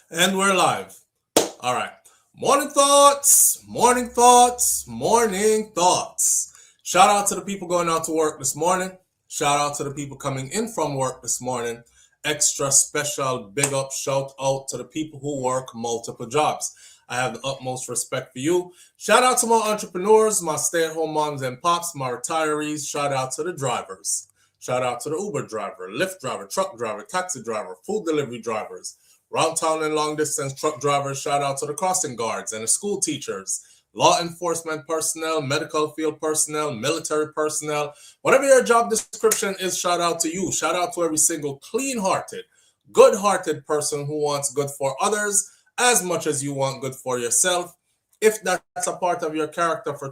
And we're live. All right. Morning thoughts, morning thoughts, morning thoughts. Shout out to the people going out to work this morning. Shout out to the people coming in from work this morning. Extra special big up shout out to the people who work multiple jobs. I have the utmost respect for you. Shout out to my entrepreneurs, my stay-at-home moms and pops, my retirees. Shout out to the drivers. Shout out to the Uber driver, Lyft driver, truck driver, taxi driver, food delivery drivers, round town and long distance truck drivers. Shout out to the crossing guards and the school teachers, law enforcement personnel, medical field personnel, military personnel. Whatever your job description is, shout out to you. Shout out to every single clean-hearted, good-hearted person who wants good for others as much as you want good for yourself. If that's a part of your character for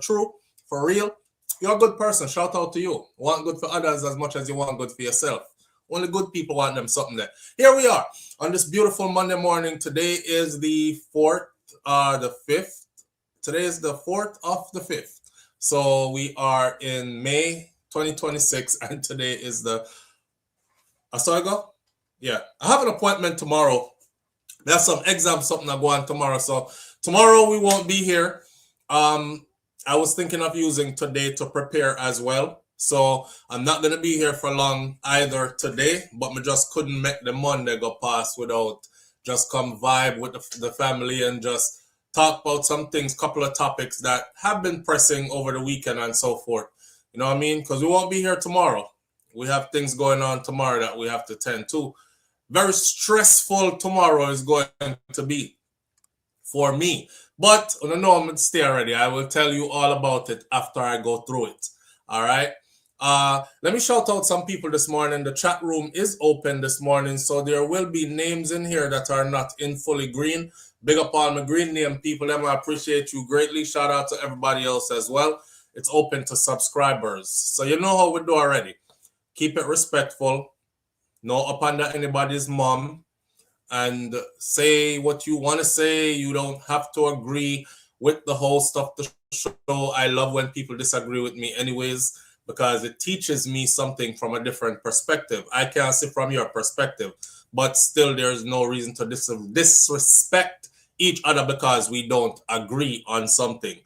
real, you're a good person. Shout out to you. Want good for others as much as you want good for yourself. Only good people want them something there. Here we are on this beautiful Monday morning. Today is the 5th. Today is the 4th of the 5th. So we are in May 2026, and today is the. I saw I go? Yeah. I have an appointment tomorrow. There's some exam something I go on tomorrow. So tomorrow we won't be here. I was thinking of using today to prepare as well. So I'm not going to be here for long either today, but I just couldn't make the Monday go past without just come vibe with the family and just talk about some things, couple of topics that have been pressing over the weekend and so forth. You know what I mean? Because we won't be here tomorrow. We have things going on tomorrow that we have to tend to. Very stressful tomorrow is going to be for me. But I know I'm going to stay already. I will tell you all about it after I go through it. All right. Let me shout out some people this morning. The chat room is open this morning, so there will be names in here that are not in fully green. Big up all my green name people. I appreciate you greatly. Shout out to everybody else as well. It's open to subscribers. So you know how we do already. Keep it respectful. No up under anybody's mom. And say what you want to say. You don't have to agree with the host of the show. I love when people disagree with me anyways, because it teaches me something from a different perspective. I can't see from your perspective, but still there's no reason to disrespect each other because we don't agree on something.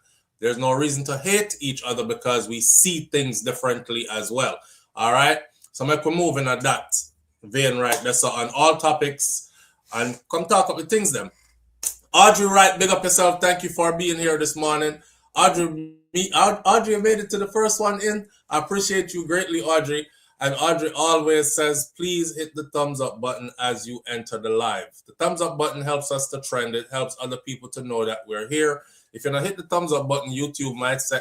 There's no reason to hate each other because we see things differently as well. All right? So I'm going to move in at that vein right there. So on all topics, and come talk up the things then. Audrey Wright, big up yourself. Thank you for being here this morning. Audrey made it to the first one in. I appreciate you greatly, Audrey. And Audrey always says, please hit the thumbs up button as you enter the live. The thumbs up button helps us to trend. It helps other people to know that we're here. If you don't hit the thumbs up button, YouTube might say,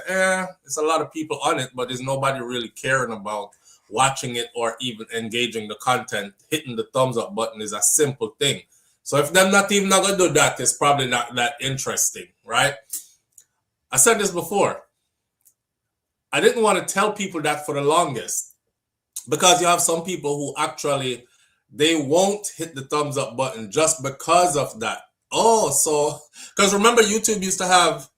it's a lot of people on it, but there's nobody really caring about watching it or even engaging the content. Hitting the thumbs up button is a simple thing. So if they're not even not going to do that, it's probably not that interesting, right? I said this before. I didn't want to tell people that for the longest because you have some people who actually, they won't hit the thumbs up button just because of that. Oh, so, because remember YouTube used to have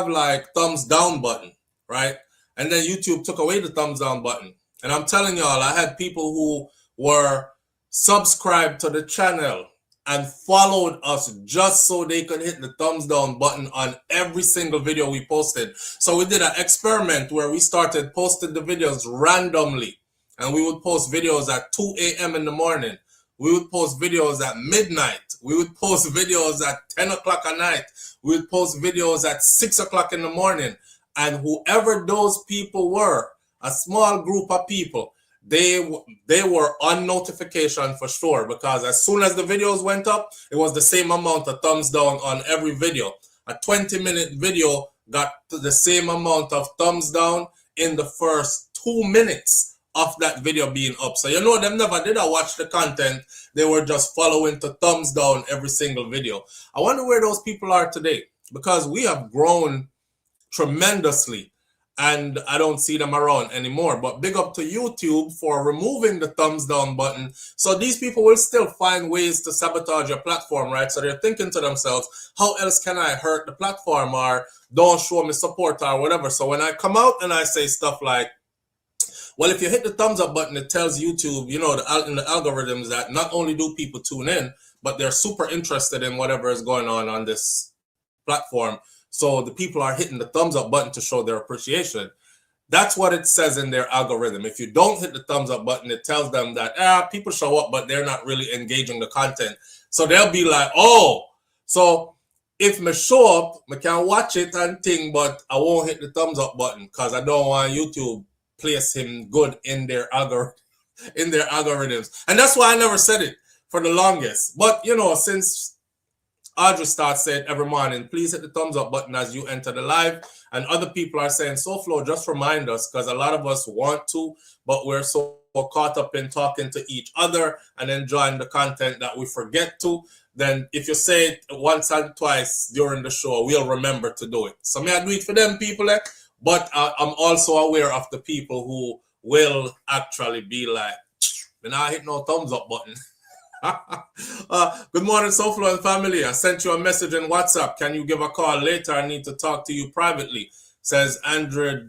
like thumbs down button, right? And then YouTube took away the thumbs down button. And I'm telling y'all, I had people who were subscribed to the channel and followed us just so they could hit the thumbs down button on every single video we posted. So we did an experiment where we started posting the videos randomly. And we would post videos at 2 a.m. in the morning. We would post videos at midnight. We would post videos at 10 o'clock at night. We would post videos at 6 o'clock in the morning. And whoever those people were, a small group of people, they were on notification for sure, because as soon as the videos went up, it was the same amount of thumbs down on every video. A 20-minute video got the same amount of thumbs down in the first 2 minutes of that video being up. So you know them never did watch the content. They were just following to thumbs down every single video. I wonder where those people are today, because we have grown tremendously and I don't see them around anymore. But big up to YouTube for removing the thumbs down button. So these people will still find ways to sabotage your platform, right? So they're thinking to themselves, how else can I hurt the platform, or don't show me support or whatever? So when I come out and I say stuff like, Well, if you hit the thumbs up button, it tells YouTube, you know, in the algorithms that not only do people tune in, but they're super interested in whatever is going on this platform. So the people are hitting the thumbs up button to show their appreciation. That's what it says in their algorithm. If you don't hit the thumbs up button, it tells them that people show up, but they're not really engaging the content. So they'll be like, oh, so if me show up, I can watch it and thing, but I won't hit the thumbs up button because I don't want YouTube place him good in their algorithms. And that's why I never said it for the longest. But you know, since Audrey starts saying every morning, please hit the thumbs up button as you enter the live. And other people are saying, SouFlo, just remind us, because a lot of us want to, but we're so caught up in talking to each other and enjoying the content that we forget to. Then if you say it once and twice during the show, we'll remember to do it. So may I do it for them people, but I'm also aware of the people who will actually be like, when I hit no thumbs up button. Good morning, SouFlo and family. I sent you a message in WhatsApp. Can you give a call later? I need to talk to you privately, says Andrea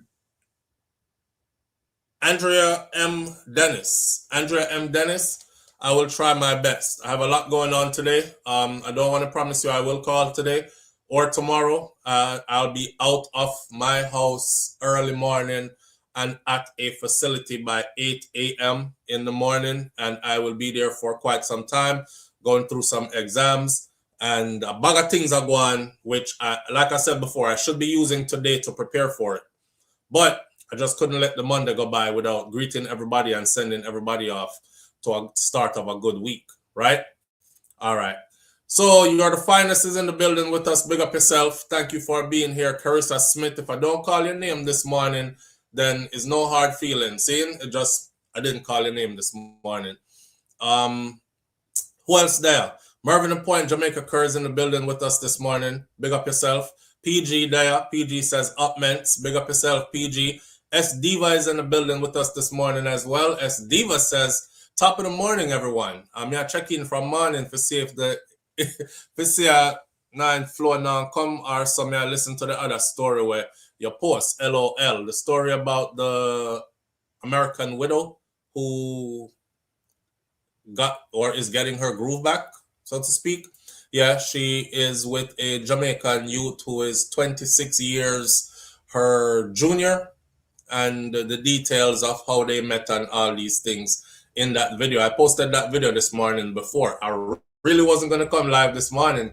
M. Dennis. Andrea M. Dennis, I will try my best. I have a lot going on today. I don't want to promise you I will call today or tomorrow. I'll be out of my house early morning and at a facility by 8 a.m. in the morning, and I will be there for quite some time, going through some exams, and a bag of things are going, which, like I said before, I should be using today to prepare for it. But I just couldn't let the Monday go by without greeting everybody and sending everybody off to a start of a good week, right? All right. So you are the finest is in the building with us. Big up yourself. Thank you for being here. Carissa Smith, if I don't call your name this morning, then it's no hard feeling. Seeing it just, I didn't call your name this morning. Who else there? Mervyn and Point, Jamaica Kerr's in the building with us this morning. Big up yourself. PG there. PG says upments. Big up yourself, PG. S Diva is in the building with us this morning as well. S Diva says, top of the morning, everyone. I'm here checking from morning to see if the nine flow now come or some I listen to the other story where you post LOL, the story about the American widow who got or is getting her groove back, so to speak. Yeah, she is with a Jamaican youth who is 26 years her junior, and the details of how they met and all these things in that video. I posted that video this morning before. I really wasn't going to come live this morning,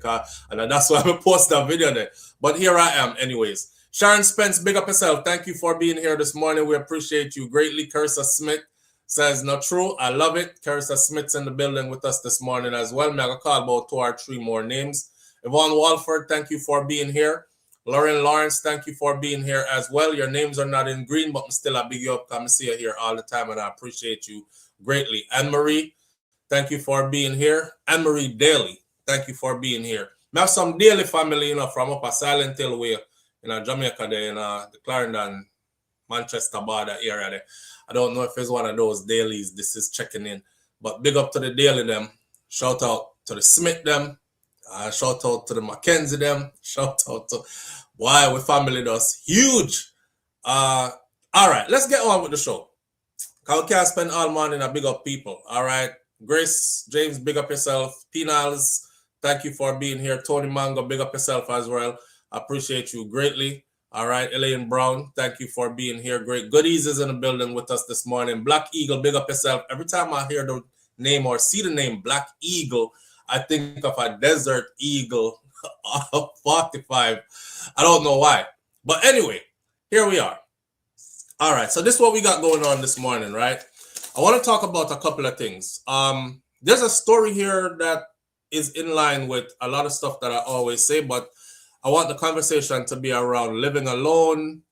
and that's why I posted that video there. But here I am anyways. Sharon Spence, big up yourself. Thank you for being here this morning. We appreciate you greatly. Carissa Smith says, not true. I love it. Carissa Smith's in the building with us this morning as well. I'm going to call about 2 or 3 more names. Yvonne Walford, thank you for being here. Lauren Lawrence, thank you for being here as well. Your names are not in green, but I'm still a big you up. Come see you here all the time, and I appreciate you greatly. Anne-Marie, thank you for being here. Anne-Marie Daly, thank you for being here. I have some Daly family, you know, from up a Silent Hill way in Jamaica there, in the Clarendon, Manchester border area there. I don't know if it's one of those dailies this is checking in, but big up to the Daily them. Shout out to the Smith them. Shout out to the Mackenzie them. Shout out to why we family does huge. All right, let's get on with the show. Cause we can't spend all morning a big up people. All right, Grace James, big up yourself. Penals, thank you for being here. Tony Mango, big up yourself as well. I appreciate you greatly. All right, Elaine Brown, thank you for being here. Great. Goodies is in the building with us this morning. Black Eagle, big up yourself. Every time I hear the name or see the name Black Eagle, I think of a Desert Eagle 45. I don't know why. But anyway, here we are. All right, so this is what we got going on this morning, right? I want to talk about a couple of things. There's a story here that is in line with a lot of stuff that I always say, but I want the conversation to be around living alone,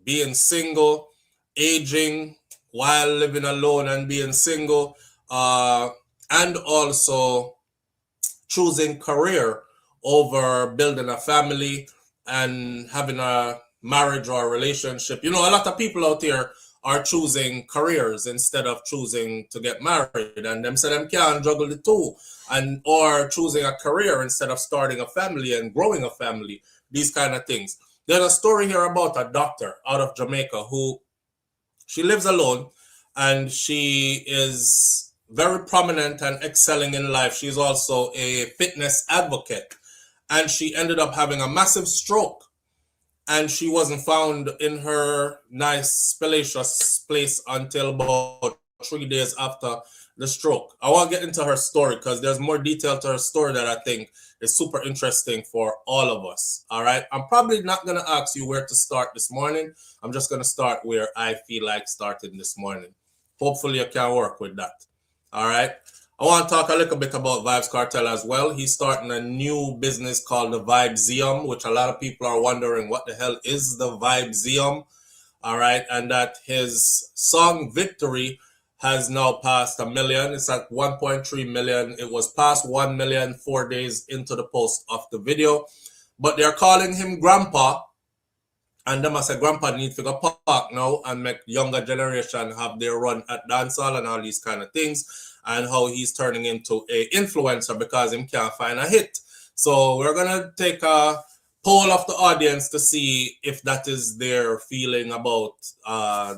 being single, aging while living alone and being single, and also choosing career over building a family and having a marriage or a relationship. You know, a lot of people out there are choosing careers instead of choosing to get married, and them say them can't juggle the two, and or choosing a career instead of starting a family and growing a family, these kind of things. There's a story here about a doctor out of Jamaica who She lives alone, and she is very prominent and excelling in life. She's also a fitness advocate, and she ended up having a massive stroke, and she wasn't found in her nice spacious place until about 3 days after the stroke. I want to get into her story because there's more detail to her story that I think is super interesting for all of us. All right. I'm probably not going to ask you where to start this morning. I'm just going to start where I feel like starting this morning. Hopefully you can work with that. All right. I want to talk a little bit about Vybz Kartel as well. He's starting a new business called the Vybzeum, which a lot of people are wondering what the hell is the Vybzeum. All right. And that his song Victory has now passed 1 million. It's at 1.3 million. It was past 1 million 4 days into the post of the video. But they're calling him Grandpa. And them I say Grandpa need to go park now and make younger generation have their run at dancehall and all these kind of things. And how he's turning into a influencer because he can't find a hit. So we're going to take a poll of the audience to see if that is their feeling about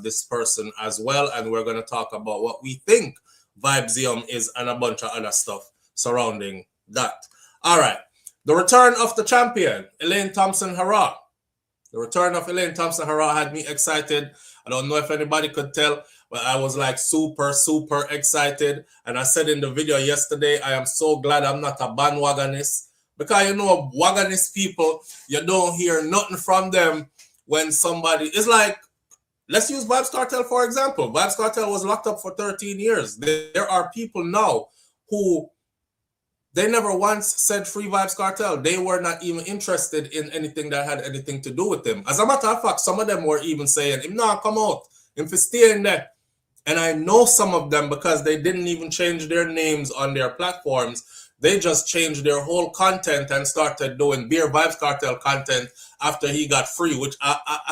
this person as well. And we're going to talk about what we think Vybzeum is and a bunch of other stuff surrounding that. All right. The return of the champion, Elaine Thompson-Herah. The return of Elaine Thompson-Herah had me excited. I don't know if anybody could tell, but I was like super, super excited. And I said in the video yesterday, I am so glad I'm not a bandwagonist. Because, you know, wagonist people, you don't hear nothing from them when somebody... It's like, let's use Vybz Kartel, for example. Vybz Kartel was locked up for 13 years. There are people now who... They never once said free Vybz Kartel. They were not even interested in anything that had anything to do with them. As a matter of fact, some of them were even saying, him nah, come out. Him for stay in there. And I know some of them because they didn't even change their names on their platforms. They just changed their whole content and started doing Beer Vybz Kartel content after he got free, which I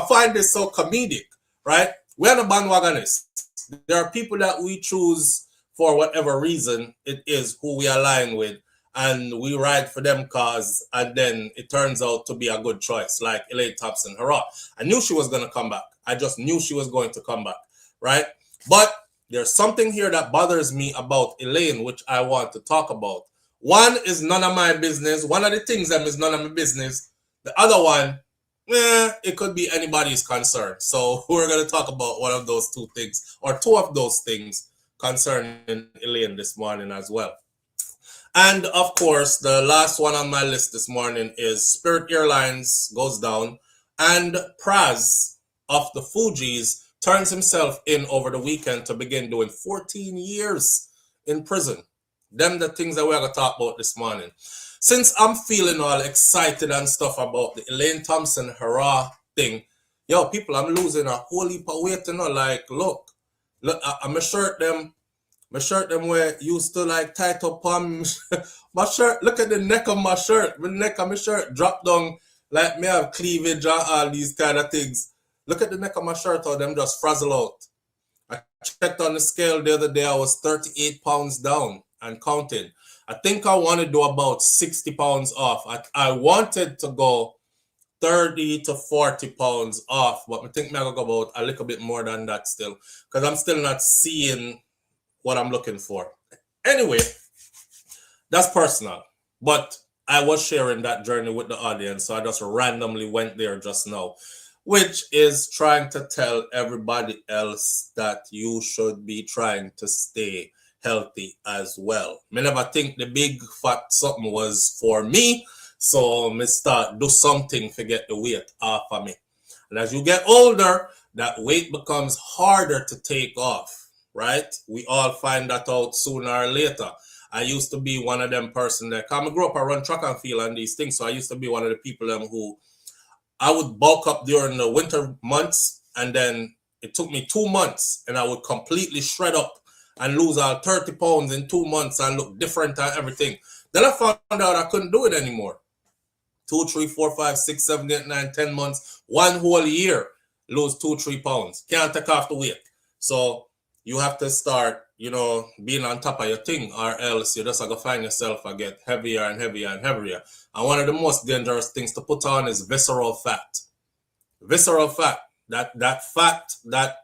find this so comedic, right? We're the bandwagonists. There are people that we choose for whatever reason it is who we align with, and we ride for them cause, and then it turns out to be a good choice, like Elaine Thompson-Herah. I knew she was going to come back. I just knew she was going to come back, right? But there's something here that bothers me about Elaine, which I want to talk about. One is none of my business. One of the things that is none of my business. The other one, it could be anybody's concern. So we're going to talk about one of those two things, or two of those things concerning Elaine this morning as well. And of course, the last one on my list this morning is Spirit Airlines goes down, and Praz of the FUGEES turns himself in over the weekend to begin doing 14 years in prison. Them the things that we're going to talk about this morning. Since I'm feeling all excited and stuff about the Elaine Thompson-Herah thing, yo, people, I'm losing a whole heap of weight, you know, like, look, my shirt them where used to like tight up on my shirt. Look at the neck of my shirt. The neck of my shirt dropped down like me have cleavage and all these kind of things. Look at the neck of my shirt, or them just frazzle out. I checked on the scale the other day. I was 38 pounds down and counting. I think I want to do about 60 pounds off. I wanted to go 30 to 40 pounds off, but I think I'm going to go about a little bit more than that still, because I'm still not seeing what I'm looking for. Anyway, that's personal, but I was sharing that journey with the audience, so I just randomly went there just now, which is trying to tell everybody else that you should be trying to stay healthy as well. I never think the big fat something was for me, so I start do something to get the weight off of me. And as you get older, that weight becomes harder to take off, right? We all find that out sooner or later. I used to be one of them person that, I grew up, I run track and field and these things, so I used to be one of the people who I would bulk up during the winter months, and then it took me 2 months, and I would completely shred up and lose all 30 pounds in 2 months and look different and everything. Then I found out I couldn't do it anymore. 2, 3, 4, 5, 6, 7, 8, 9, 10 months, 1 whole year, lose 2, 3 pounds. Can't take off the weight. So you have to start, being on top of your thing, or else you just have to find yourself and get heavier and heavier and heavier. And one of the most dangerous things to put on is visceral fat. Visceral fat. That fat that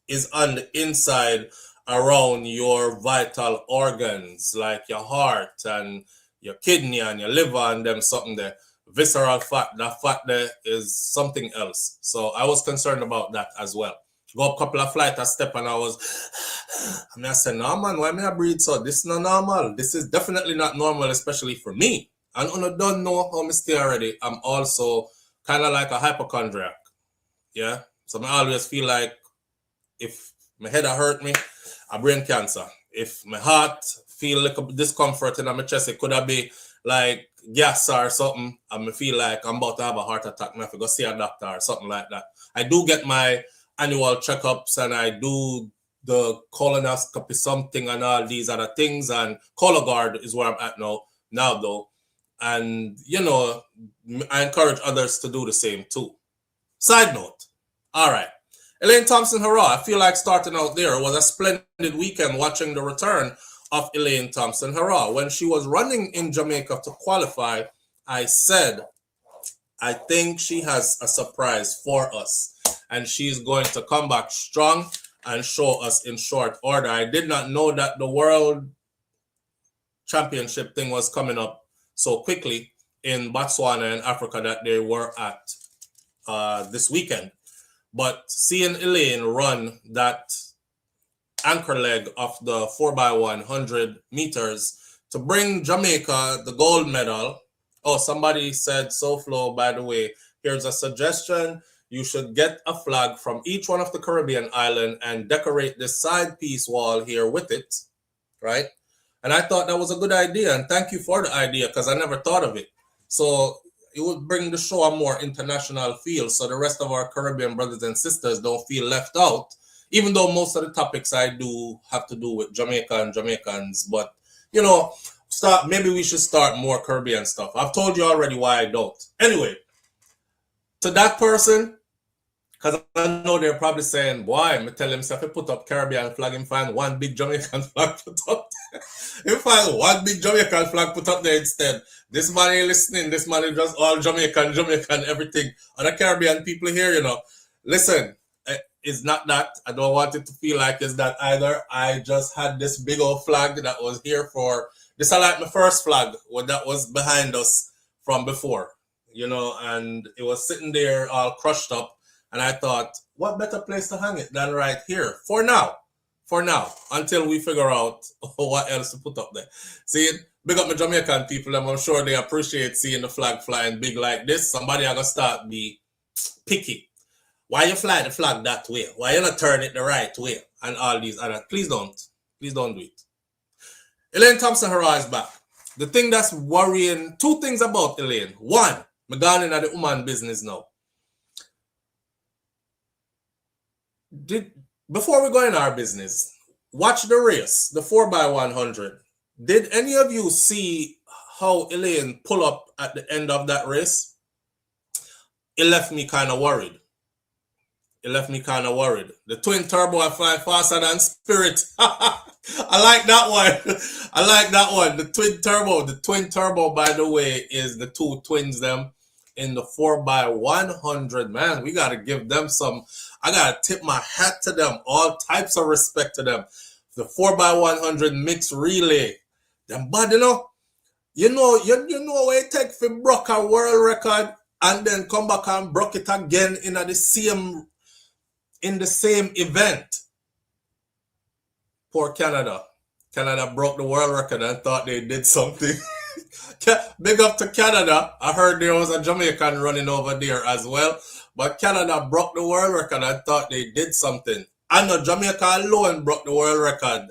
is on the inside around your vital organs, like your heart and your kidney and your liver and them something there. Visceral fat, that fat there is something else. So I was concerned about that as well. Go up a couple of flights a step and I said, no man, why me I breathe so? This is not normal. This is definitely not normal, especially for me. And I don't know how I stay already. I'm also kind of like a hypochondriac. Yeah. So I always feel like if my head hurt me, I brain cancer. If my heart feel like a discomfort in my chest, it could have be like gas or something. I feel like I'm about to have a heart attack. I have to go see a doctor or something like that. I do get my annual checkups and I do the colonoscopy something and all these other things, and Cologuard is where I'm at now though. And you know, I encourage others to do the same too. Side note. All right. Elaine Thompson-Herah, I feel like starting out there. It was a splendid weekend watching the return of Elaine Thompson-Herah. When she was running in Jamaica to qualify, I said, I think she has a surprise for us. And she's going to come back strong and show us in short order. I did not know that the World Championship thing was coming up so quickly in Botswana and Africa that they were at this weekend. But seeing Elaine run that anchor leg of the 4x100 meters to bring Jamaica the gold medal. Oh, somebody said, SouFLo, by the way, here's a suggestion. You should get a flag from each one of the Caribbean islands and decorate this side piece wall here with it, right? And I thought that was a good idea. And thank you for the idea because I never thought of it. So it would bring the show a more international feel so the rest of our Caribbean brothers and sisters don't feel left out, even though most of the topics I do have to do with Jamaica and Jamaicans. But, you know, maybe we should start more Caribbean stuff. I've told you already why I don't. Anyway, to that person, because I know they're probably saying, boy, I'm tell himself, he put up Caribbean flag and find one big Jamaican flag put up there. He find one big Jamaican flag put up there instead. This man ain't listening. This man is just all Jamaican, everything. Other Caribbean people here, you know. Listen, it's not that. I don't want it to feel like it's that either. I just had this big old flag that was here for, this I like my first flag, that was behind us from before, you know, and it was sitting there all crushed up. And I thought, what better place to hang it than right here? For now, until we figure out what else to put up there. See, big up my Jamaican people, and I'm sure they appreciate seeing the flag flying big like this. Somebody are going to start be picky. Why you fly the flag that way? Why you not turn it the right way? And all these other, please don't do it. Elaine Thompson-Herah is back. The thing that's worrying, two things about Elaine. One, I'm going into the woman business now. Before we go in our business, watch the race, the 4x100. Did any of you see how Elaine pull up at the end of that race? It left me kind of worried. The twin turbo are flying faster than Spirit. I like that one. The twin turbo, by the way, is the two twins them in the 4x100. Man, we got to give them some. I got to tip my hat to them. All types of respect to them. The 4x100 mixed relay. Them bad, you know where it take for broke a world record and then come back and broke it again in the same event. Poor Canada. Canada broke the world record and thought they did something. Big up to Canada. I heard there was a Jamaican running over there as well. But Canada broke the world record and thought they did something. I know Jamaica alone broke the world record.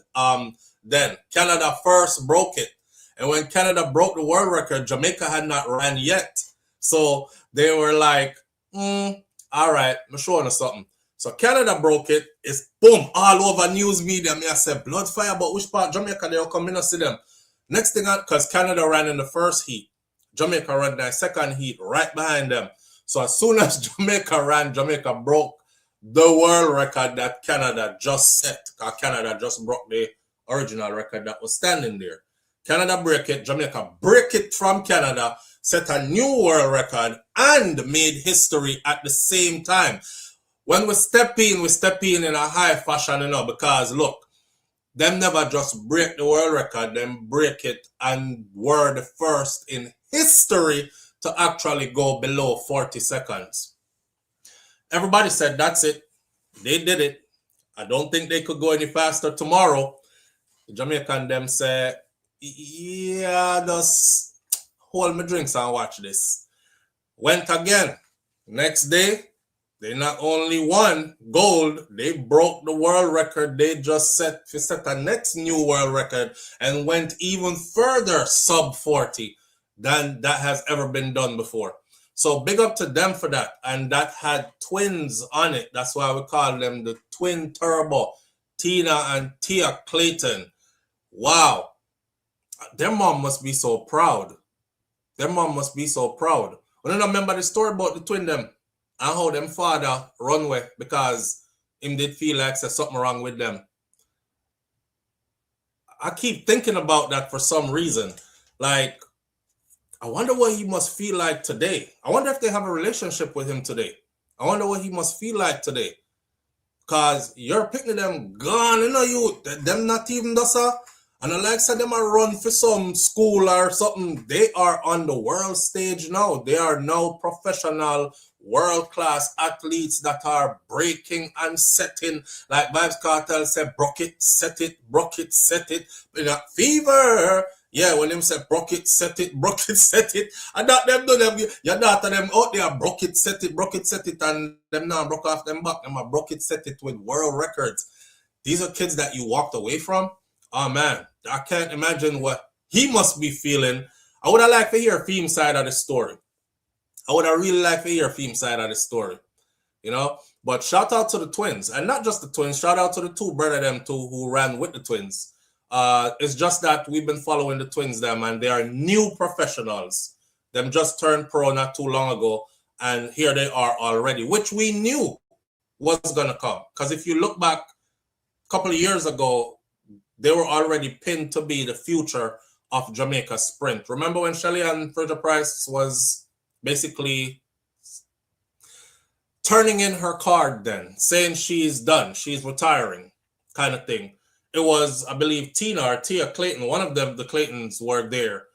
Then Canada first broke it. And when Canada broke the world record, Jamaica had not ran yet. So they were like, all right, I'm showing you something. So Canada broke it. It's boom, all over news media. Me I said, blood fire, but which part Jamaica they'll come in and see them. Next thing, because Canada ran in the first heat. Jamaica ran the second heat right behind them. So as soon as Jamaica ran, Jamaica broke the world record that Canada just set. Because Canada just broke the original record that was standing there. Canada break it, Jamaica break it from Canada, set a new world record, and made history at the same time. when we step in a high fashion, because look, them never just break the world record, them break it and were the first in history to actually go below 40 seconds. Everybody said that's it. They did it. I don't think they could go any faster tomorrow. The Jamaican them say, yeah, just hold my drinks and watch this. Went again. Next day, they not only won gold, they broke the world record. They just set a next new world record and went even further sub 40 than that has ever been done before. So big up to them for that. And that had twins on it. That's why we call them the twin turbo, Tina and Tia Clayton. Wow. Their mom must be so proud. Their mom must be so proud. I don't remember the story about the twin them and how them father run away because him did feel like there's something wrong with them. I keep thinking about that for some reason. Like, I wonder what he must feel like today. I wonder if they have a relationship with him today. I wonder what he must feel like today. Because you're picking them gone, you them not even does. And I like said them a run for some school or something. They are on the world stage now. They are now professional, world-class athletes that are breaking and setting. Like Vybz Kartel said, broke it, set it, broke it, set it. Fever. Yeah, when them say broke it, set it, and that them do them, your daughter them out there, broke it, set it, and them now broke off them back. Them a broke it, set it with world records. These are kids that you walked away from. Oh man, I can't imagine what he must be feeling. I would have liked to hear a theme side of the story. I would have really liked to hear a theme side of the story. But shout out to the twins, and not just the twins, shout out to the two brother them too who ran with the twins. It's just that we've been following the twins them, and they are new professionals. Them just turned pro not too long ago, and here they are already, which we knew was gonna come. Because if you look back a couple of years ago, they were already pinned to be the future of Jamaica sprint. Remember when Shelly and Frida Price was basically turning in her card then, saying she's done, she's retiring, kind of thing. It was, I believe, Tina or Tia Clayton, one of them, the Claytons were there.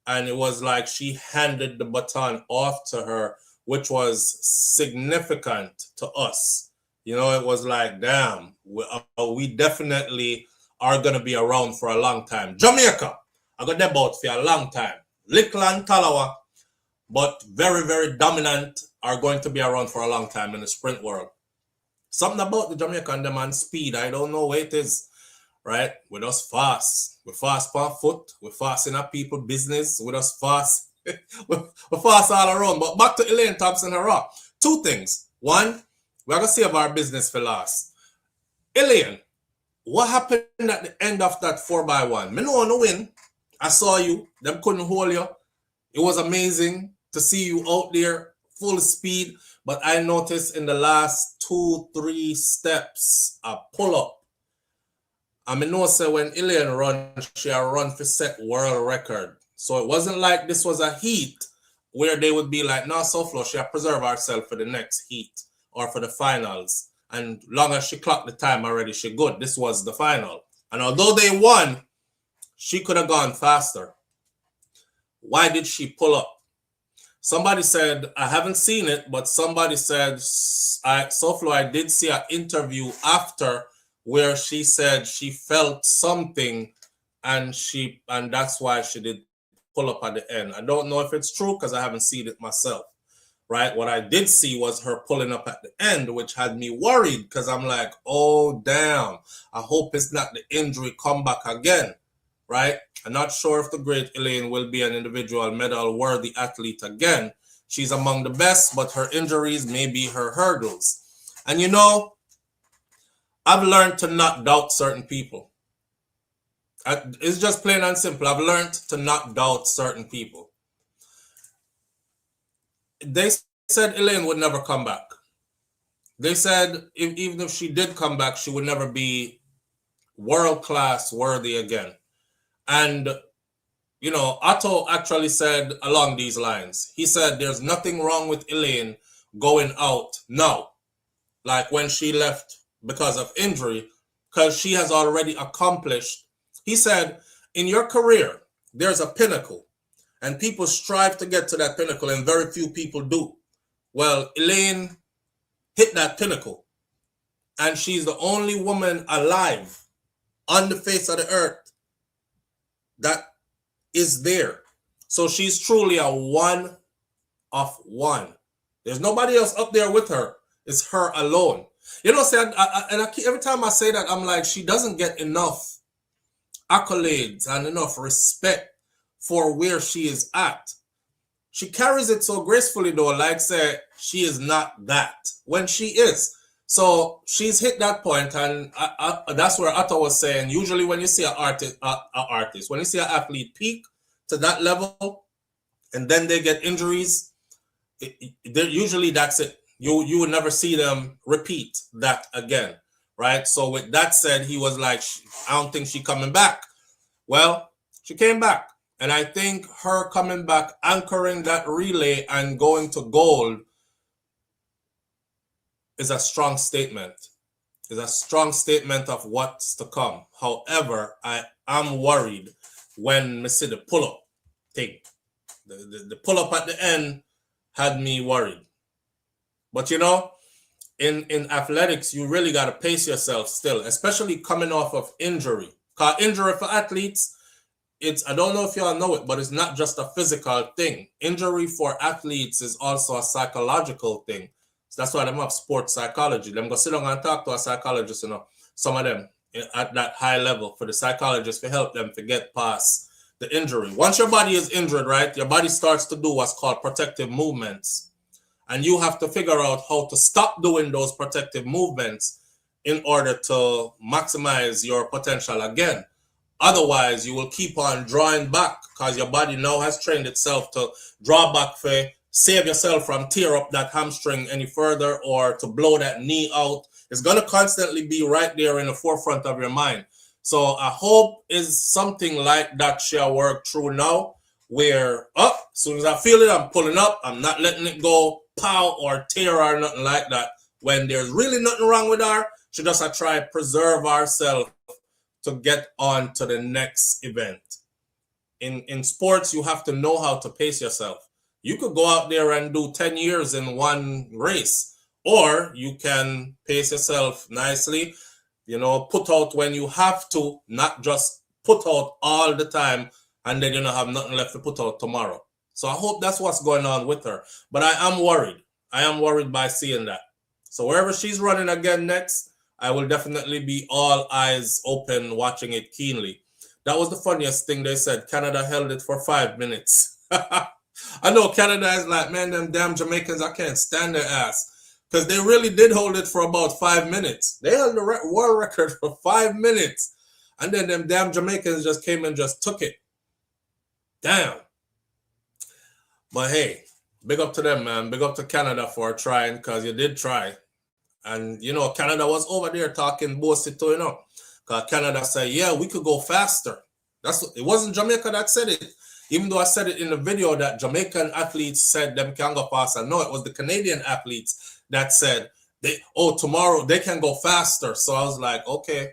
And it was like she handed the baton off to her, which was significant to us. It was like, damn, we definitely are going to be around for a long time. Jamaica, I got them out for a long time. Little and Talawa, but very, very dominant, are going to be around for a long time in the sprint world. Something about the Jamaican demand speed, I don't know what it is. Right? With us fast. We're fast per foot. We're fast in our people business. With us fast. we're fast all around. But back to Elaine Thompson-Herah. Two things. One, we're going to save our business for last. Elaine, what happened at the end of that 4x1? Me know on the win. I saw you. Them couldn't hold you. It was amazing to see you out there full speed. But I noticed in the last 2-3 steps, a pull-up. I know say when Elaine run, she run for set world record. So it wasn't like this was a heat where they would be like, no, SouFLo, she preserve herself for the next heat or for the finals. And long as she clocked the time already, she good. This was the final. And although they won, she could have gone faster. Why did she pull up? Somebody said, I haven't seen it, but somebody said, SouFLo, I did see an interview after where she said she felt something and that's why she did pull up at the end. I don't know if it's true because I haven't seen it myself, right? What I did see was her pulling up at the end, which had me worried because I'm like, oh, damn. I hope it's not the injury come back again, right? I'm not sure if the great Elaine will be an individual medal-worthy athlete again. She's among the best, but her injuries may be her hurdles. And I've learned to not doubt certain people. It's just plain and simple. I've learned to not doubt certain people. They said Elaine would never come back. They said even if she did come back, she would never be world-class worthy again. And, Otto actually said along these lines. He said there's nothing wrong with Elaine going out now. like when she left because of injury, because she has already accomplished. He said, in your career, there's a pinnacle, and people strive to get to that pinnacle, and very few people do. Well, Elaine hit that pinnacle, and she's the only woman alive on the face of the earth that is there. So she's truly a one of one. There's nobody else up there with her. It's her alone. You know, every time I say that, I'm like, she doesn't get enough accolades and enough respect for where she is at. She carries it so gracefully, though, like say she is not that when she is. So she's hit that point, and that's where Atta was saying, usually when you see an artist, when you see an athlete peak to that level, and then they get injuries, usually that's it. You would never see them repeat that again, right? So with that said, he was like, I don't think she's coming back. Well, she came back. And I think her coming back, anchoring that relay and going to gold is a strong statement. It's a strong statement of what's to come. However, I am worried when I see the pull-up thing. The pull-up at the end had me worried. But you know, in athletics, you really got to pace yourself still, especially coming off of injury. Because injury for athletes, I don't know if y'all know it, but it's not just a physical thing. Injury for athletes is also a psychological thing. So that's why them have sports psychology. Them go sit down and talk to a psychologist, you know, some of them at that high level, for the psychologist to help them to get past the injury. Once your body is injured, right, your body starts to do what's called protective movements. And you have to figure out how to stop doing those protective movements in order to maximize your potential again. Otherwise, you will keep on drawing back because your body now has trained itself to draw back for save yourself from tear up that hamstring any further or to blow that knee out. It's going to constantly be right there in the forefront of your mind. So I hope is something like that shall work through now, where as soon as I feel it, I'm pulling up. I'm not letting it go pow or tear or nothing like that. When there's really nothing wrong with her, she just try to preserve ourselves to get on to the next event. In sports, you have to know how to pace yourself. You could go out there and do 10 years in one race, or you can pace yourself nicely, you know, put out when you have to, not just put out all the time and then you don't have nothing left to put out tomorrow. So I hope that's what's going on with her. But I am worried. I am worried by seeing that. So wherever she's running again next, I will definitely be all eyes open, watching it keenly. That was the funniest thing they said. Canada held it for 5 minutes. I know Canada is like, man, them damn Jamaicans, I can't stand their ass. Because they really did hold it for about 5 minutes. They held the world record for 5 minutes. And then them damn Jamaicans just came and just took it. Damn. But hey, big up to them, man. Big up to Canada for trying, because you did try. And, you know, Canada was over there talking bullshit too, you know. Because Canada said, yeah, we could go faster. It wasn't Jamaica that said it. Even though I said it in the video that Jamaican athletes said them can go faster. No, it was the Canadian athletes that said, tomorrow they can go faster. So I was like, okay,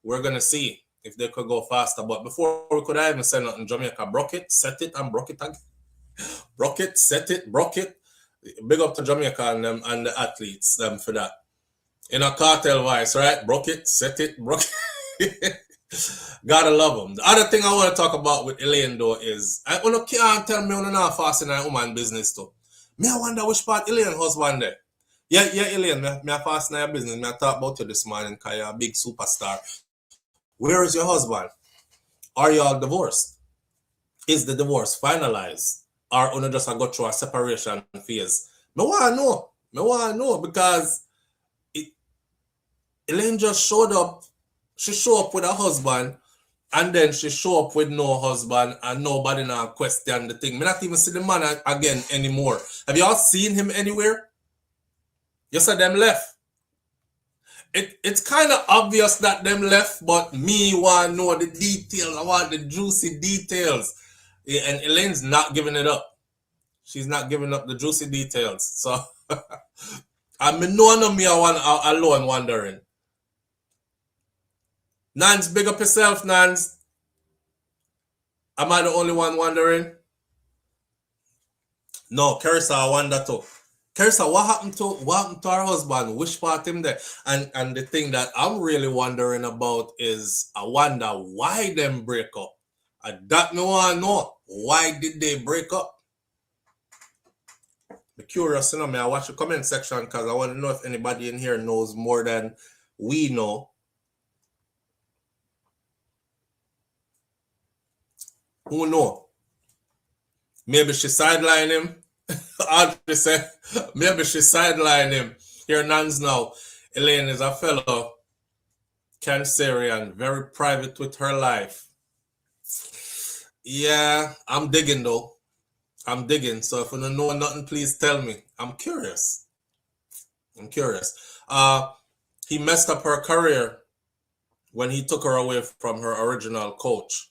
we're going to see if they could go faster. But before we could even say nothing, Jamaica broke it, set it, and broke it again. Broke it, set it, broke it. Big up to Jamaica and them and the athletes them for that. In a cartel voice, right? Broke it, set it, broke it. Gotta love them. The other thing I want to talk about with Elaine though is, I can't tell me I'm not fast in a woman business too. Me I wonder which part Elaine husband there. Yeah, Elaine, me I fast in your business. Me I talk about you this morning because you're a big superstar. Where is your husband? Are you all divorced? Is the divorce finalized? Or only just go through a separation phase? Me want to know because Elaine just showed up. She showed up with her husband, and then she showed up with no husband, and nobody now question the thing. Me not even see the man again anymore. Have y'all seen him anywhere? You said them left. It's kind of obvious that them left, but me want to know the details. I want the juicy details. And Elaine's not giving it up. She's not giving up the juicy details. So I mean, no me alone wondering. Nance, big up yourself, Nance. Am I the only one wondering? No, Carissa, I wonder too. Carissa, what happened to her husband? Which part him there? And the thing that I'm really wondering about is I wonder why them break up. That no one know. Why did they break up? I'm curious, you know, I watch the comment section because I want to know if anybody in here knows more than we know. Who know? Maybe she sidelined him. Audrey said, maybe she sidelined him. Here, Nans now. Elaine is a fellow Cancerian, very private with her life. Yeah, I'm digging though. I'm digging. So if you don't know nothing, please tell me. I'm curious. I'm curious. He messed up her career when he took her away from her original coach.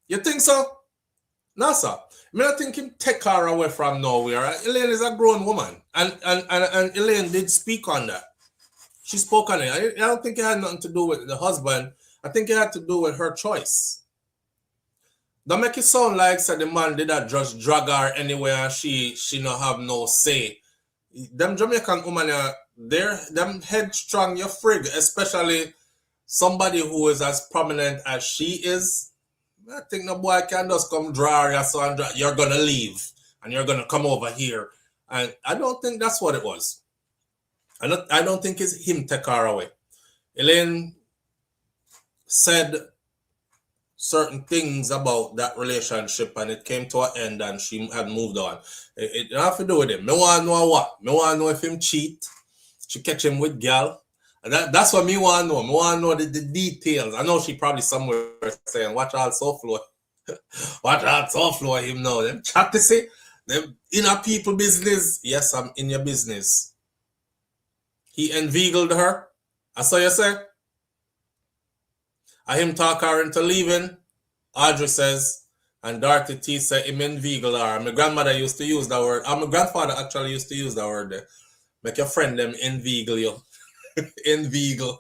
You think so? No, sir. I mean, I think him take her away from nowhere. Elaine is a grown woman. And Elaine did speak on that. She spoke on it. I don't think it had nothing to do with the husband. I think it had to do with her choice. Don't make it sound like the man did that just drag her anywhere and she not have no say. Them Jamaican women, them headstrong, you frig, especially somebody who is as prominent as she is. I think no boy can just come draw you, so you're going to leave and you're going to come over here. And I don't think that's what it was. I don't think it's him take her away. Elaine said certain things about that relationship and it came to an end and she had moved on. It don't have to do with him. Me want to know what? Me want to know if him cheat. She catch him with gal. That's what me want to know. Me want to know the details. I know she probably somewhere saying, watch out SouFLo. Watch out SouFLo him now. Them chat to say, them inner people business. Yes, I'm in your business. He inveigled her. I saw you say. I him talk her into leaving. Audrey says, and Dorothy T said him inveigled her. My grandmother used to use that word. My grandfather actually used to use that word there. Make your friend them inveigle you. Inveigle.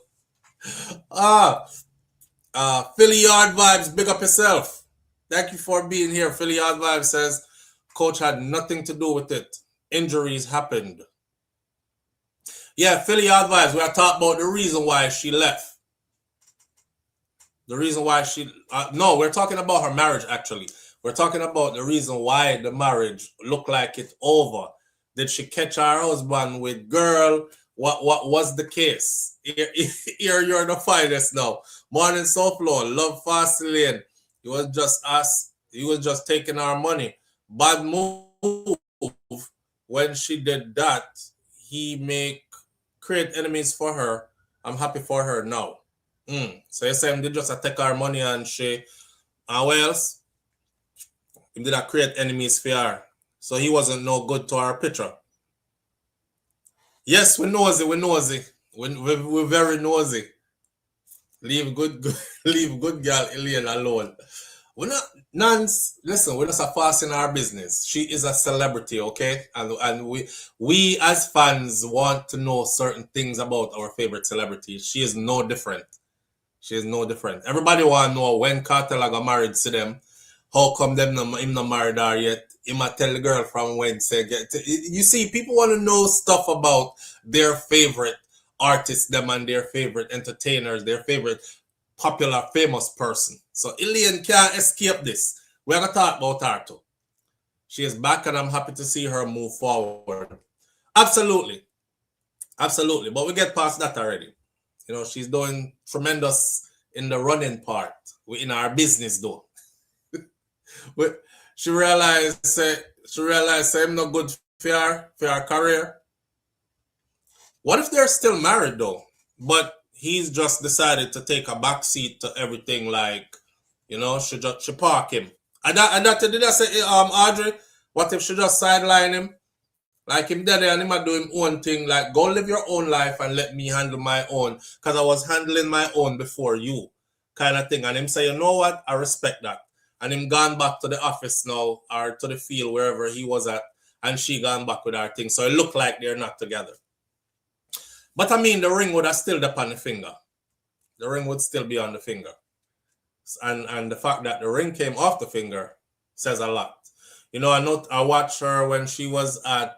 Philly Yard Vibes, big up yourself. Thank you for being here. Philly Yard Vibes says, coach had nothing to do with it. Injuries happened. Yeah, Philly Yard Vibes, we are talking about the reason why she left. The reason why she... no, we're talking about her marriage, actually. We're talking about the reason why the marriage looked like it's over. Did she catch her husband with girl? What was the case? Here you're the finest now. Morning SouFLo, love fast Elaine. It was just us. He was just taking our money. Bad move. When she did that, he create enemies for her. I'm happy for her now. So you say him did just take our money and she, what else? He did not create enemies for her. So he wasn't no good to our picture. Yes, we're nosy. We're very nosy. Leave good girl Elaine alone. We're not, Nance, listen, we're just a fast in our business. She is a celebrity, okay? And we as fans want to know certain things about our favorite celebrities. She is no different. She is no different. Everybody want to know when Kartel got married to them. How come him not married her yet? He might tell the girl from when say you see, people want to know stuff about their favorite artists, them and their favorite entertainers, their favorite popular famous person. So Elaine can't escape this. We're gonna talk about her too. She is back and I'm happy to see her move forward. Absolutely. Absolutely. But we get past that already. You know, she's doing tremendous in the running part. We're in our business though. She realized I'm not good for her career. What if they're still married though? But he's just decided to take a backseat to everything, like, you know, she park him. And did I say, Audrey, what if she just sideline him? Like him there and him do him own thing, like go live your own life and let me handle my own. Because I was handling my own before you, kind of thing. And him say, you know what? I respect that. And him gone back to the office now, or to the field, wherever he was at, and she gone back with her thing. So it looked like they're not together. But I mean, the ring would have still be on the finger. The ring would still be on the finger. And the fact that the ring came off the finger says a lot. You know, I watched her when she was at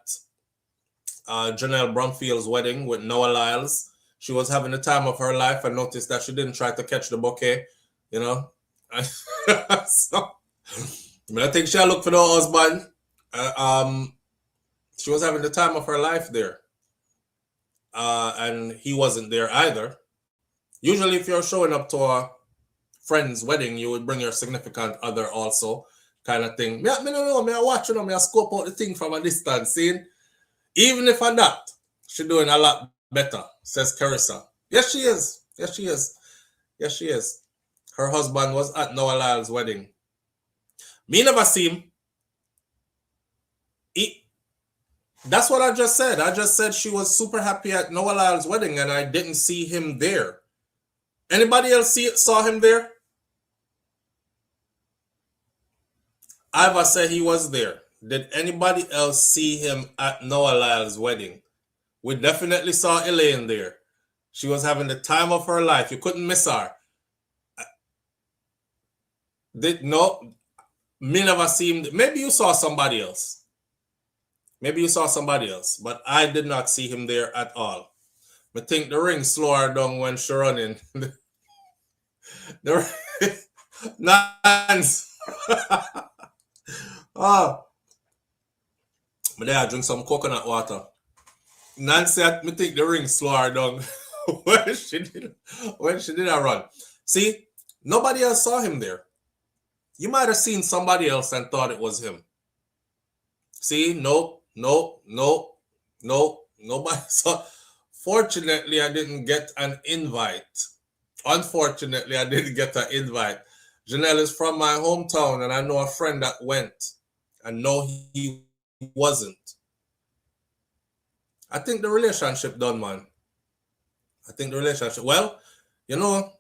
Janelle Brumfield's wedding with Noah Lyles. She was having the time of her life. I noticed that she didn't try to catch the bouquet, you know. So, I think she'll look for the husband. She was having the time of her life there. And he wasn't there either. Usually, if you're showing up to a friend's wedding, you would bring your significant other also, kind of thing. Me no know, me I watch, you know, me I scope out the thing from a distance, seeing. Even if I'm not, she's doing a lot better, says Carissa. Yes, she is. Yes, she is. Yes, she is. Her husband was at Noah Lyle's wedding. Me never see him. That's what I just said. I just said she was super happy at Noah Lyle's wedding and I didn't see him there. Anybody else saw him there? Iva said he was there. Did anybody else see him at Noah Lyle's wedding? We definitely saw Elaine there. She was having the time of her life. You couldn't miss her. No, me never see him. Maybe you saw somebody else. Maybe you saw somebody else, but I did not see him there at all. I think the ring slow her down when she running. Nice. Oh. But there I drink some coconut water. Nancy, I think the ring slow her down when she did a run. See, nobody else saw him there. You might have seen somebody else and thought it was him. See, nope, nobody saw. Fortunately, I didn't get an invite. Unfortunately, I didn't get an invite. Janelle is from my hometown, and I know a friend that went. I know he wasn't. I think the relationship done, man. I think the relationship, well, you know,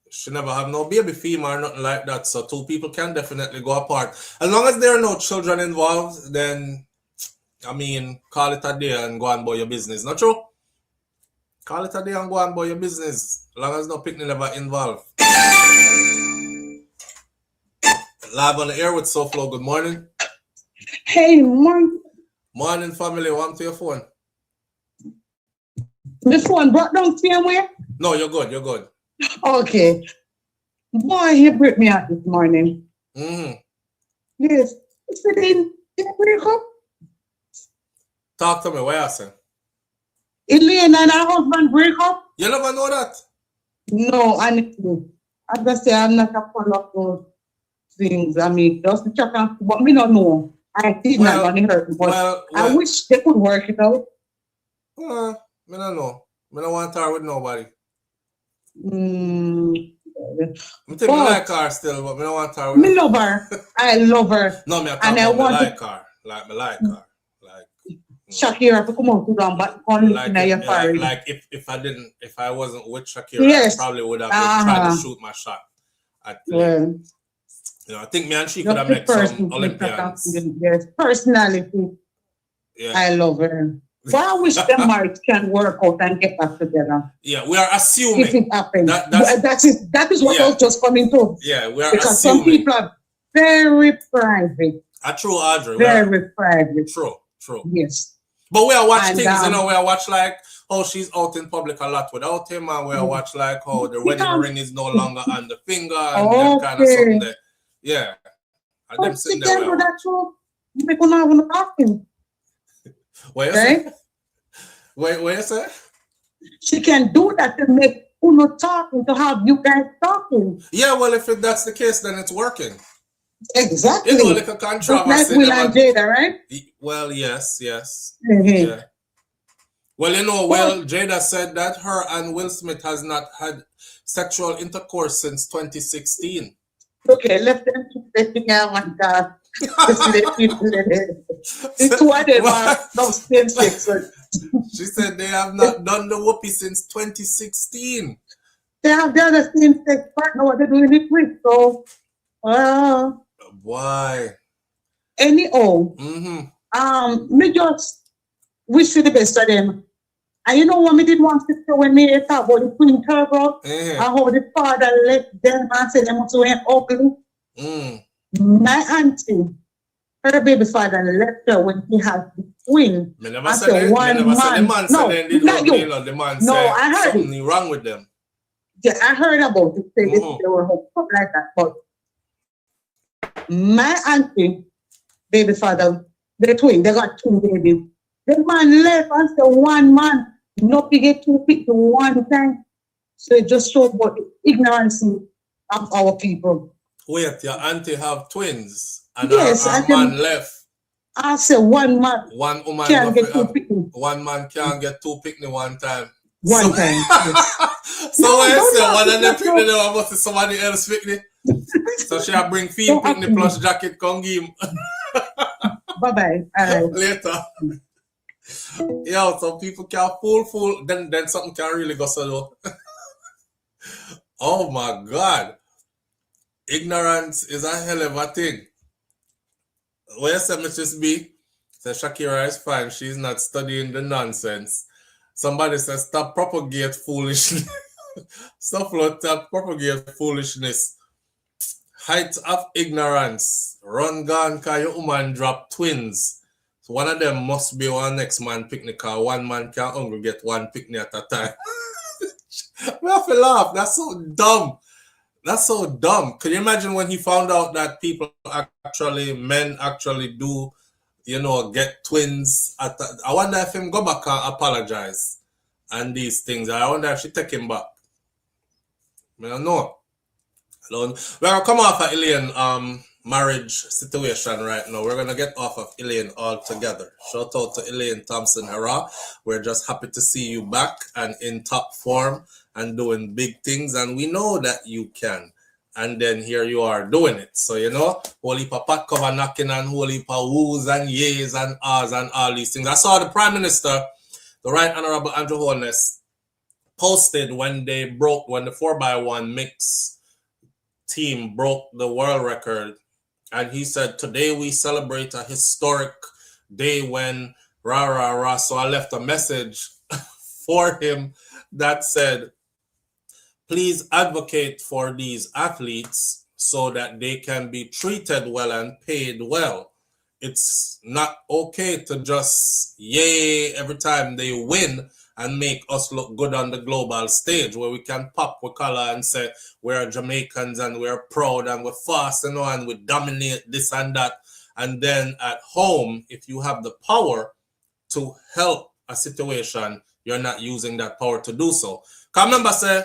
she never have no baby female or nothing like that, so two people can definitely go apart. As long as there are no children involved, then, I mean, call it a day and go on about your business. Not true? Call it a day and go on about your business, as long as no picnic never involved. Live on the air with SouFLo. Good morning. Hey, morning. Morning, family. Welcome to your phone. This one brought down somewhere? No, you're good. You're good. Okay. Boy, he brought me out this morning. Mm-hmm. Yes. Is it in break up? Talk to me. What you say? Elaine and her husband break up? You never know that? No, honestly. I just say I'm not a follow up those things. I mean, just to check on, but me don't know. I did not want to hurt me, but I wish they could work it out. Me don't know. Me don't want to talk with nobody. I think I like her still, but me don't want to talk with her. Me love her. I love her. No, me I like her. Like, me like her. Like, Shakira to come out to them, but like if I wasn't with Shakira, yes. I probably would have been trying to shoot my shot at Elaine. You know, I think me and she could have met some Olympians. Yes, personality. Yeah. I love her. But I wish them marriage can work out and get back together. Yeah, we are assuming if it happens. That is what I was just coming to. Yeah, we are because assuming. Some people are very private. True, Audrey. Very private. True. Yes. But we are watch things, you know, we are watch like, oh, she's out in public a lot without him, and we are watch like, oh, the wedding ring is no longer on the finger, and that kind of something there. Yeah. I didn't sit there. Well. That too. You make one want to talk him. What you say? What you say? She can do that to make Uno talking, to have you guys talking. Yeah, well, if that's the case, then it's working. Exactly. You know, like a controversy. Like Will and Jada, right? Well, yes. Mm-hmm. Yeah. Well, you know, Jada said that her and Will Smith has not had sexual intercourse since 2016. Okay, let them keep together like that. It's whatever. Those same sex. She said they have not done the whoopee since 2016. They have the other same sex partner. What they're doing it with? So, why? Anyhow, me just wish you the best for them. And you know what me did want to say when me talk about the Queen Turbo? And how the father left them and said they must went ugly. My auntie, her baby father left her when he had the twin. Me never said the man said they did ugly, the man said something wrong with them. Yeah, I heard about it. Say they were hooked up like that. But my auntie, baby father, the twin, they got two babies. The man left and said one man, not to get two people one time. So it just showed about the ignorance of our people. Wait, your auntie have twins and yes, her man left. I said one man. One woman can't get two picnic. One man can't get two picnic one time. One time. Yes. So when you say one of them picnic, they must be somebody else picnic. So she'll bring field picnic plus jacket, come give him. Bye-bye. Later. Yeah, some people can fool, then something can really go so. Oh my God. Ignorance is a hell of a thing. When you say Mrs. B, say Shakira is fine, she's not studying the nonsense. Somebody says stop propagate foolishness. Stop propagate foolishness. Height of ignorance. Run gone cause your woman drop twins. So one of them must be one next man picnic cause one man can only get one picnic at a time. We have to laugh. That's so dumb. That's so dumb. Can you imagine when he found out that men actually do, get twins? I wonder if him go back and apologize and these things. I wonder if she take him back. I don't know. We're going to come off of Elaine marriage situation right now. We're going to get off of Elaine altogether. Shout out to Elaine Thompson-Herah. We're just happy to see you back and in top form and doing big things, and we know that you can. And then here you are doing it. So, whole heap of pot cover knocking and whole heap of woos and yeas and ahs and all these things. I saw the Prime Minister, the Right Honorable Andrew Holness, posted when the 4x1 mix team broke the world record. And he said, today we celebrate a historic day when rah, rah, rah. So I left a message for him that said, please advocate for these athletes so that they can be treated well and paid well. It's not okay to just yay every time they win and make us look good on the global stage where we can pop with color and say we're Jamaicans and we're proud and we're fast and we dominate this and that. And then at home, if you have the power to help a situation, you're not using that power to do so. Because remember, say,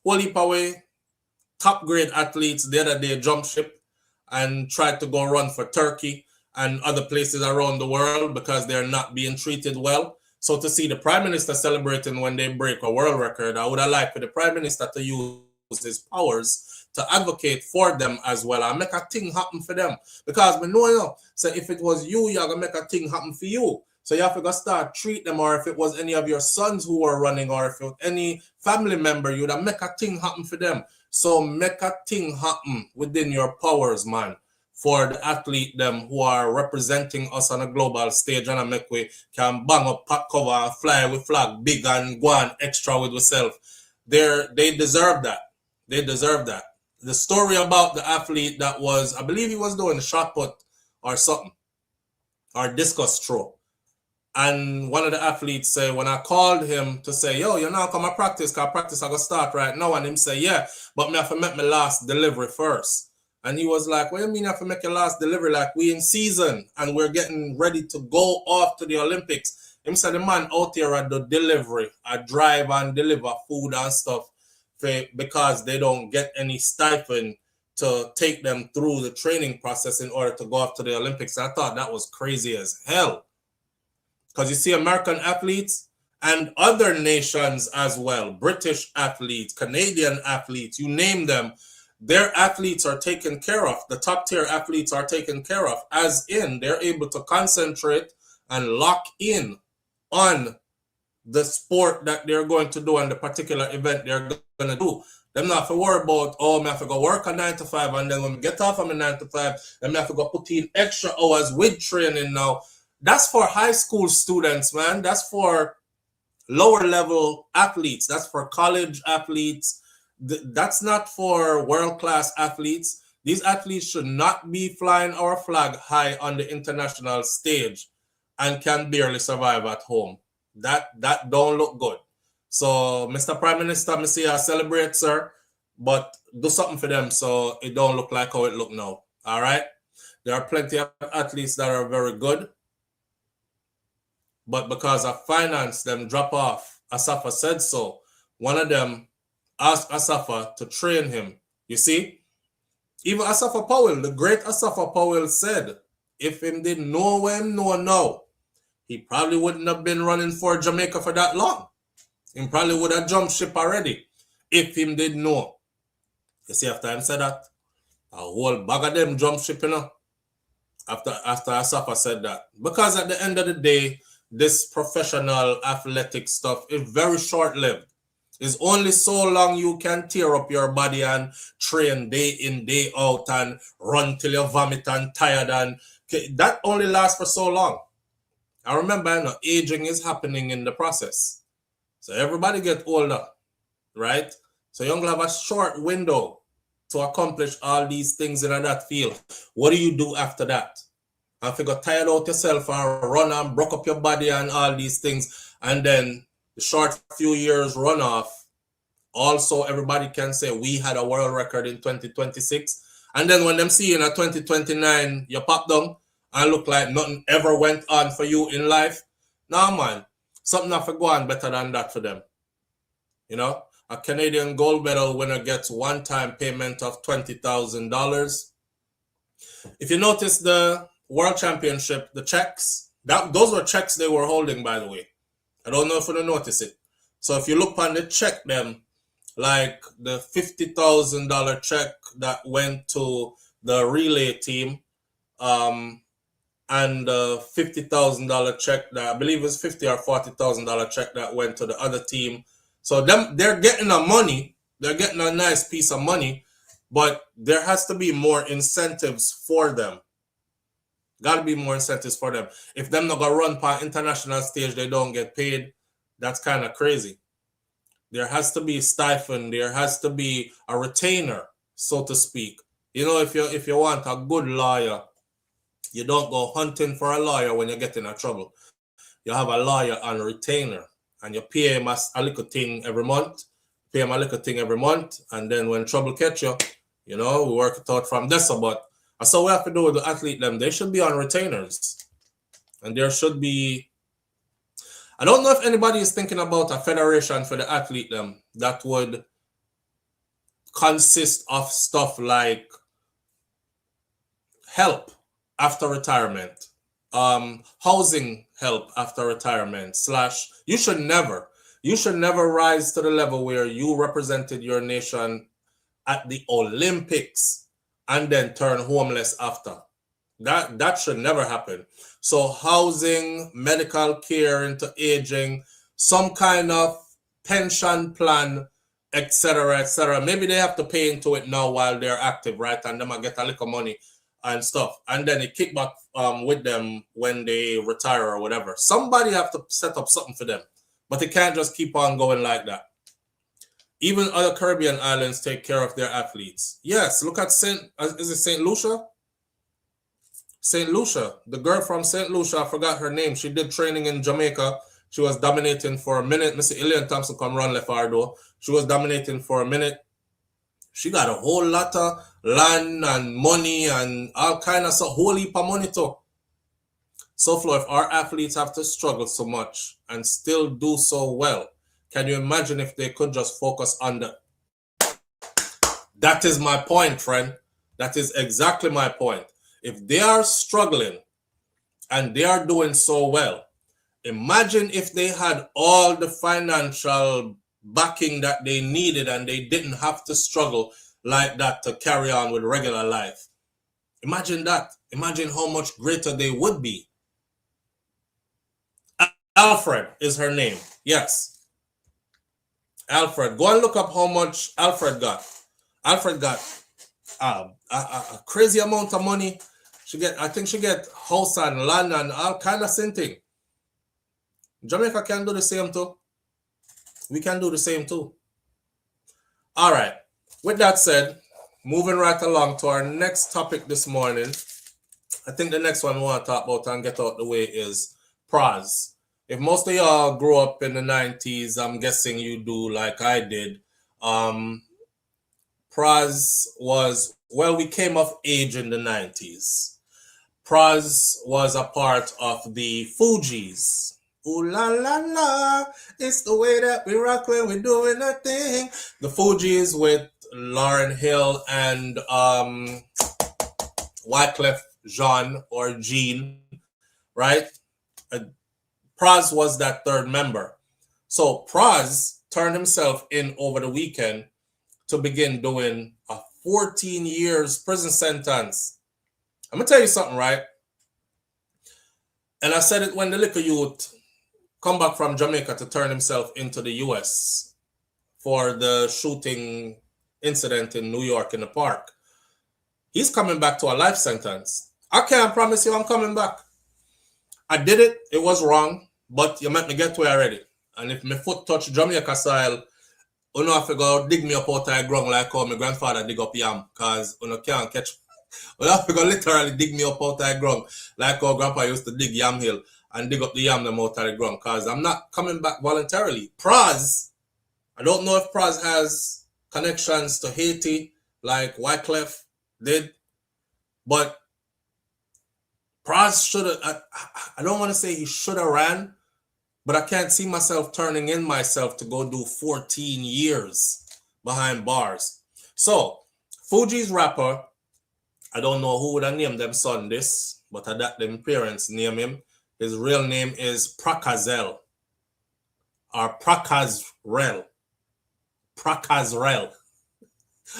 whole heap away, top grade athletes the other day jump ship and tried to go run for Turkey and other places around the world because they're not being treated well. So to see the Prime Minister celebrating when they break a world record, I would have liked for the Prime Minister to use his powers to advocate for them as well and make a thing happen for them. Because we know, so if it was you, you're going to make a thing happen for you. So you have to go start treat them, or if it was any of your sons who were running, or if it was any family member, you would have make a thing happen for them. So make a thing happen within your powers, man, for the athlete them who are representing us on a global stage, and I make we can bang up pot cover and fly with flag big and go on extra with yourself. They deserve that. They deserve that. The story about the athlete that was, I believe he was doing shot put or something, or discus throw. And one of the athletes say, when I called him to say, yo, you know, come and practice, because practice I going to start right now. And him say, yeah, but me have to make my last delivery first. And he was like, what do you mean you have to make your last delivery? Like, we in season and we're getting ready to go off to the Olympics. Him said, the man out here at the delivery, I drive and deliver food and stuff because they don't get any stipend to take them through the training process in order to go off to the Olympics. I thought that was crazy as hell. Because you see American athletes and other nations as well, British athletes, Canadian athletes, you name them, their athletes are taken care of. The top tier athletes are taken care of, as in they're able to concentrate and lock in on the sport that they're going to do and the particular event they're going to do. Them not have to worry about, oh, I have to go work a 9 to 5, and then when we get off of my 9 to 5, then I have to go put in extra hours with training now. That's for high school students, man. That's for lower level athletes. That's for college athletes. That's not for world-class athletes. These athletes should not be flying our flag high on the international stage and can barely survive at home. That don't look good. So, Mr. Prime Minister, I see I celebrate, sir, but do something for them so it don't look like how it look now. All right? There are plenty of athletes that are very good, but because of finance, them drop off. Asafa said so. One of them asked Asafa to train him. You see? Even Asafa Powell, the great Asafa Powell said, if him didn't know him, know now, he probably wouldn't have been running for Jamaica for that long. He probably would have jumped ship already if him didn't know. You see, after him said that, a whole bag of them jump ship, you know, after Asafa said that. Because at the end of the day, this professional athletic stuff is very short-lived. It's only so long you can tear up your body and train day in, day out and run till you vomit and tired. And that only lasts for so long. I remember, you know, aging is happening in the process. So everybody get older, right? So you only have a short window to accomplish all these things in that field. What do you do after that? And if you got tired out yourself and run and broke up your body and all these things, and then the short few years run off, also everybody can say we had a world record in 2026. And then when them see you in a 2029, you pop down and look like nothing ever went on for you in life. Nah, man, something have to go on better than that for them. You know, a Canadian gold medal winner gets one-time payment of $20,000. If you notice the World Championship, the checks, those were checks they were holding, by the way. I don't know if you notice it. So if you look on the check them, like the $50,000 check that went to the relay team, and the $50,000 check that I believe is $50,000 or $40,000 check that went to the other team. So they're getting the money, they're getting a nice piece of money, but there has to be more incentives for them. Gotta be more incentives for them. If them not gonna run per international stage, they don't get paid. That's kind of crazy. There has to be a stipend. There has to be a retainer, so to speak. You know, if you want a good lawyer, you don't go hunting for a lawyer when you get in trouble. You have a lawyer on retainer, and you pay him a little thing every month. Pay him a little thing every month, and then when trouble catch you, you know, we work it out from this. But that's what we have to do with the athlete them. They should be on retainers. And there should be, I don't know if anybody is thinking about a federation for the athlete them that would consist of stuff like help after retirement, housing help after retirement, / you should never rise to the level where you represented your nation at the Olympics and then turn homeless after. That should never happen. So housing, medical care into aging, some kind of pension plan, etc., etc. Maybe they have to pay into it now while they're active, right? And they might get a little money and stuff. And then it kick back with them when they retire or whatever. Somebody have to set up something for them. But they can't just keep on going like that. Even other Caribbean islands take care of their athletes. Yes, look at is it St. Lucia? St. Lucia, the girl from St. Lucia, I forgot her name. She did training in Jamaica. She was dominating for a minute. Mr. Elaine Thompson come run left her door. She was dominating for a minute. She got a whole lot of land and money and all kind of stuff, whole heap of money too. So, Flo, if our athletes have to struggle so much and still do so well, can you imagine if they could just focus on the... That is my point, friend. That is exactly my point. If they are struggling and they are doing so well, imagine if they had all the financial backing that they needed and they didn't have to struggle like that to carry on with regular life. Imagine that. Imagine how much greater they would be. Alfred is her name. Yes. Alfred. Go and look up how much Alfred got. Alfred got a crazy amount of money. I think she get house and land and all kind of same thing. Jamaica can do the same too. we can do the same too. All right. With that said, moving right along to our next topic this morning. I think the next one we want to talk about and get out the way is Praz. If most of y'all grew up in the 90s, I'm guessing you do like I did. Praz was, well, we came of age in the 90s. Praz was a part of the FUGEES. Ooh la la la, it's the way that we rock when we're doing our thing. The FUGEES with Lauryn Hill and Wyclef Jean or Jean, right? Praz was that third member. So Praz turned himself in over the weekend to begin doing a 14 years prison sentence. I'm going to tell you something, right? And I said it when the little youth come back from Jamaica to turn himself into the US for the shooting incident in New York in the park. He's coming back to a life sentence. I can't promise you I'm coming back. I did it. It was wrong, but you make me get to it already. And if my foot touch Jamaica soil, you know, if you go dig me up out of the ground like how my grandfather dig up yam, because you know, can't catch. You have to go literally dig me up out of the ground like how grandpa used to dig yam hill and dig up the yam them out of the ground, because I'm not coming back voluntarily. Praz, I don't know if Praz has connections to Haiti like Wyclef did, but Praz should have, I don't want to say he should have ran, but I can't see myself turning in myself to go do 14 years behind bars. So, FUGEES rapper, I don't know who would have named them son this, but I that them parents name him. His real name is Prakazel or Prakazrel. Prakazrel.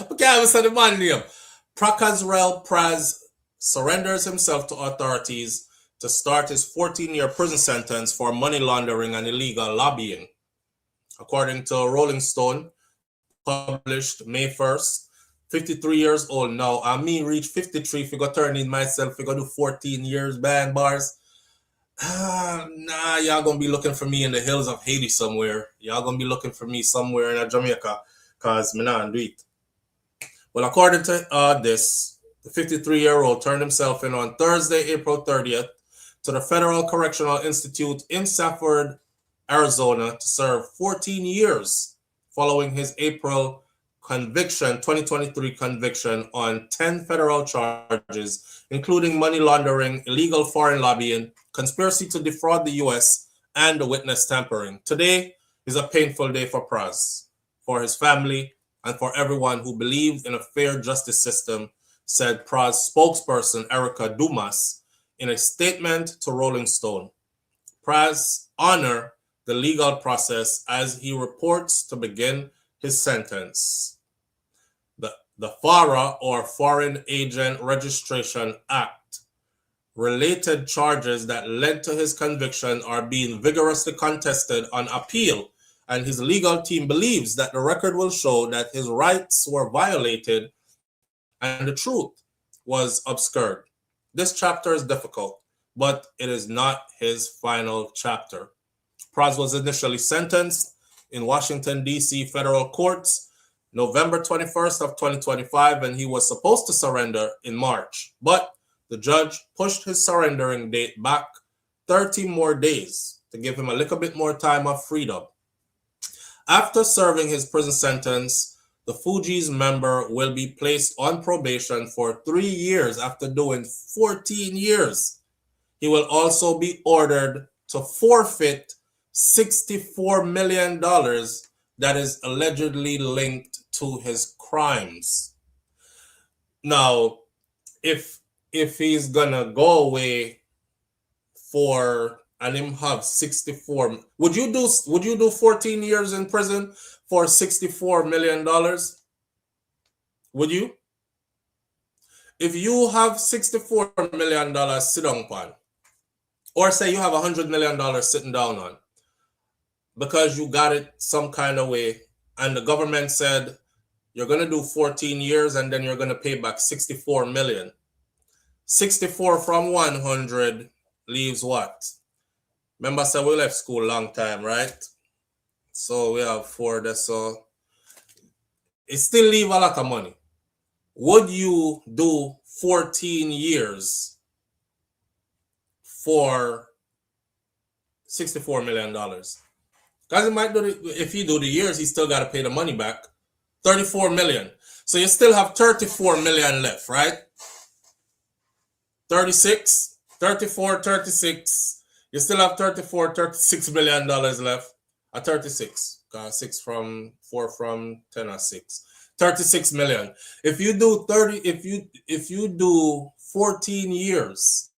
Okay, I was saying the man name. Prakazrel Praz surrenders himself to authorities to start his 14-year prison sentence for money laundering and illegal lobbying. According to Rolling Stone, published May 1st, 53 years old now. And me reach 53 if you go turn in myself, if you go do 14 years behind bars. Nah, y'all gonna be looking for me in the hills of Haiti somewhere. Y'all gonna be looking for me somewhere in Jamaica, because me not do it. Well, according to this, the 53-year-old turned himself in on Thursday, April 30th, to the Federal Correctional Institute in Safford, Arizona, to serve 14 years following his April 2023 conviction on 10 federal charges, including money laundering, illegal foreign lobbying, conspiracy to defraud the U.S., and witness tampering. Today is a painful day for Praz, for his family, and for everyone who believed in a fair justice system, said Praz spokesperson Erica Dumas in a statement to Rolling Stone. Praz honor the legal process as he reports to begin his sentence. The FARA, or Foreign Agent Registration Act, related charges that led to his conviction are being vigorously contested on appeal, and his legal team believes that the record will show that his rights were violated and the truth was obscured. This chapter is difficult, but it is not his final chapter. Praz was initially sentenced in Washington, D.C. federal courts November 21st of 2025, and he was supposed to surrender in March, but the judge pushed his surrendering date back 30 more days to give him a little bit more time of freedom. After serving his prison sentence, the FUGEES member will be placed on probation for 3 years after doing 14 years. He will also be ordered to forfeit $64 million that is allegedly linked to his crimes. Now, if he's gonna go away for and him have 64, would you do 14 years in prison for $64 million? Would you? If you have $64 million sit down on, or say you have $100 million sitting down on, because you got it some kind of way, and the government said you're going to do 14 years and then you're going to pay back 64 million. 64 from 100 leaves what? Remember, so we left school long time, right? So we have 4 there. So it still leave a lot of money. Would you do 14 years for $64 million? Because it might do if you do the years, he still got to pay the money back. 34 million. So you still have 34 million left, right? 36, 34, 36. You still have 34, $36 million left. 36. 6 from 4 from 10 or 6. 36 million. If you do 14 years,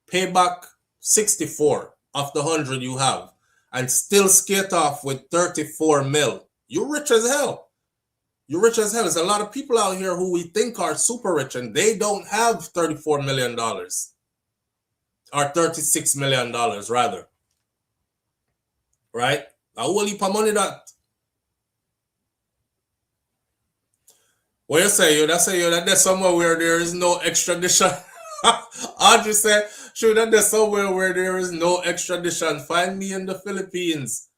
pay back 64 of the 100 you have, and still skate off with 34 mil. You're rich as hell. You're rich as hell. There's a lot of people out here who we think are super rich and they don't have $34 million. Or $36 million rather. Right? A whole heap of money that. What you say? That there's somewhere where there is no extradition. Audrey said, sure, that there's somewhere where there is no extradition. Find me in the Philippines.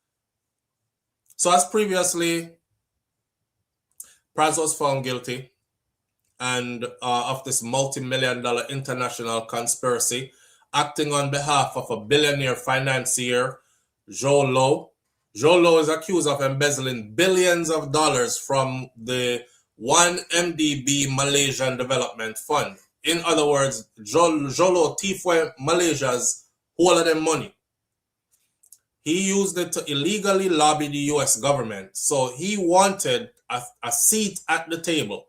So as previously, Praz was found guilty and of this multi-million-dollar international conspiracy, acting on behalf of a billionaire financier, Joe Low. Joe Low is accused of embezzling billions of dollars from the 1MDB Malaysian Development Fund. In other words, Joe Low thief Malaysia's whole of them money. He used it to illegally lobby the US government. So he wanted a seat at the table.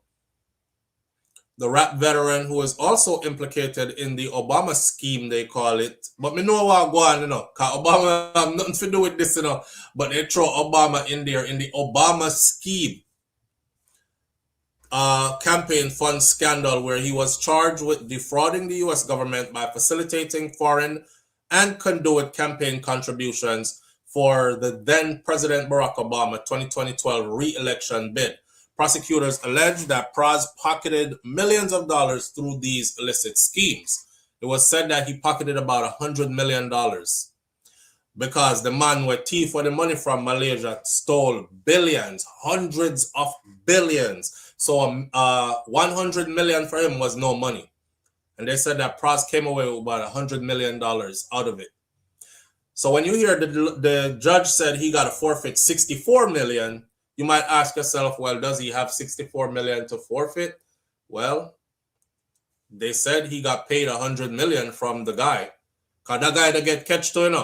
The rap veteran who is also implicated in the Obama scheme, they call it. But me know what go on, because Obama have nothing to do with this, But they throw Obama in there in the Obama scheme. Campaign fund scandal where he was charged with defrauding the US government by facilitating foreign and conduit campaign contributions for the then President Barack Obama 2012 re-election bid. Prosecutors allege that Praz pocketed millions of dollars through these illicit schemes. It was said that he pocketed about $100 million because the man with thief for the money from Malaysia stole billions, hundreds of billions. So 100 million for him was no money. And they said that Praz came away with about $100 million out of it. So when you hear the judge said he got to forfeit 64 million, you might ask yourself, well, does he have 64 million to forfeit? Well, they said he got paid 100 million from the guy. Because that guy to get catched too,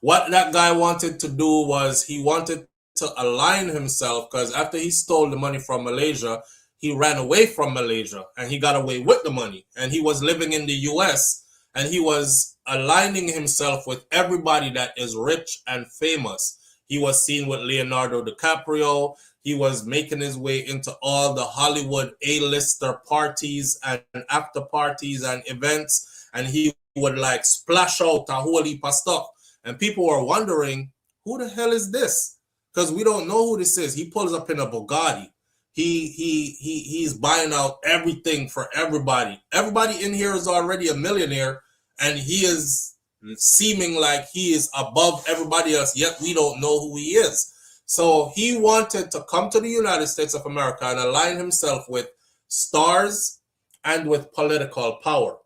What that guy wanted to do was he wanted to align himself, because after he stole the money from Malaysia, he ran away from Malaysia and he got away with the money. And he was living in the US and he was aligning himself with everybody that is rich and famous. He was seen with Leonardo DiCaprio. He was making his way into all the Hollywood A-lister parties and after parties and events. And he would like splash out a whole heap of stuff. And people were wondering, who the hell is this? Because we don't know who this is. He pulls up in a Bugatti. He's buying out everything for everybody. Everybody in here is already a millionaire, and he is seeming like he is above everybody else, yet we don't know who he is. So he wanted to come to the United States of America and align himself with stars and with political power.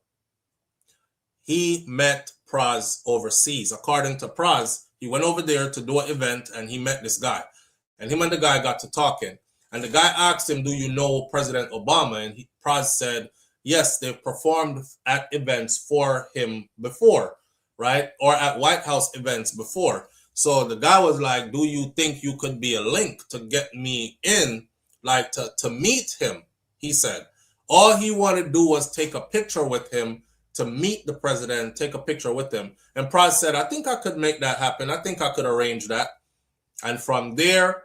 He met Praz overseas. According to Praz, he went over there to do an event and he met this guy. And him and the guy got to talking. And the guy asked him, do you know President Obama? And Praz said, yes, they've performed at events for him before, right? Or at White House events before. So the guy was like, do you think you could be a link to get me in, like to meet him? He said, all he wanted to do was take a picture with him, to meet the president, take a picture with him. And Praz said, I think I could make that happen. I think I could arrange that. And from there,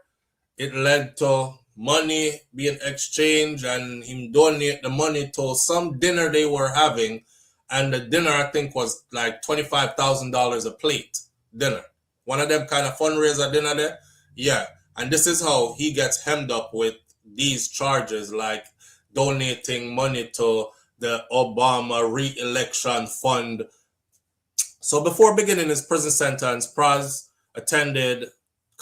it led to money being exchanged and him donate the money to some dinner they were having. And the dinner, I think, was like $25,000 a plate dinner. One of them kind of fundraiser dinner there. Yeah. And this is how he gets hemmed up with these charges, like donating money to the Obama re-election fund. So before beginning his prison sentence, Praz attended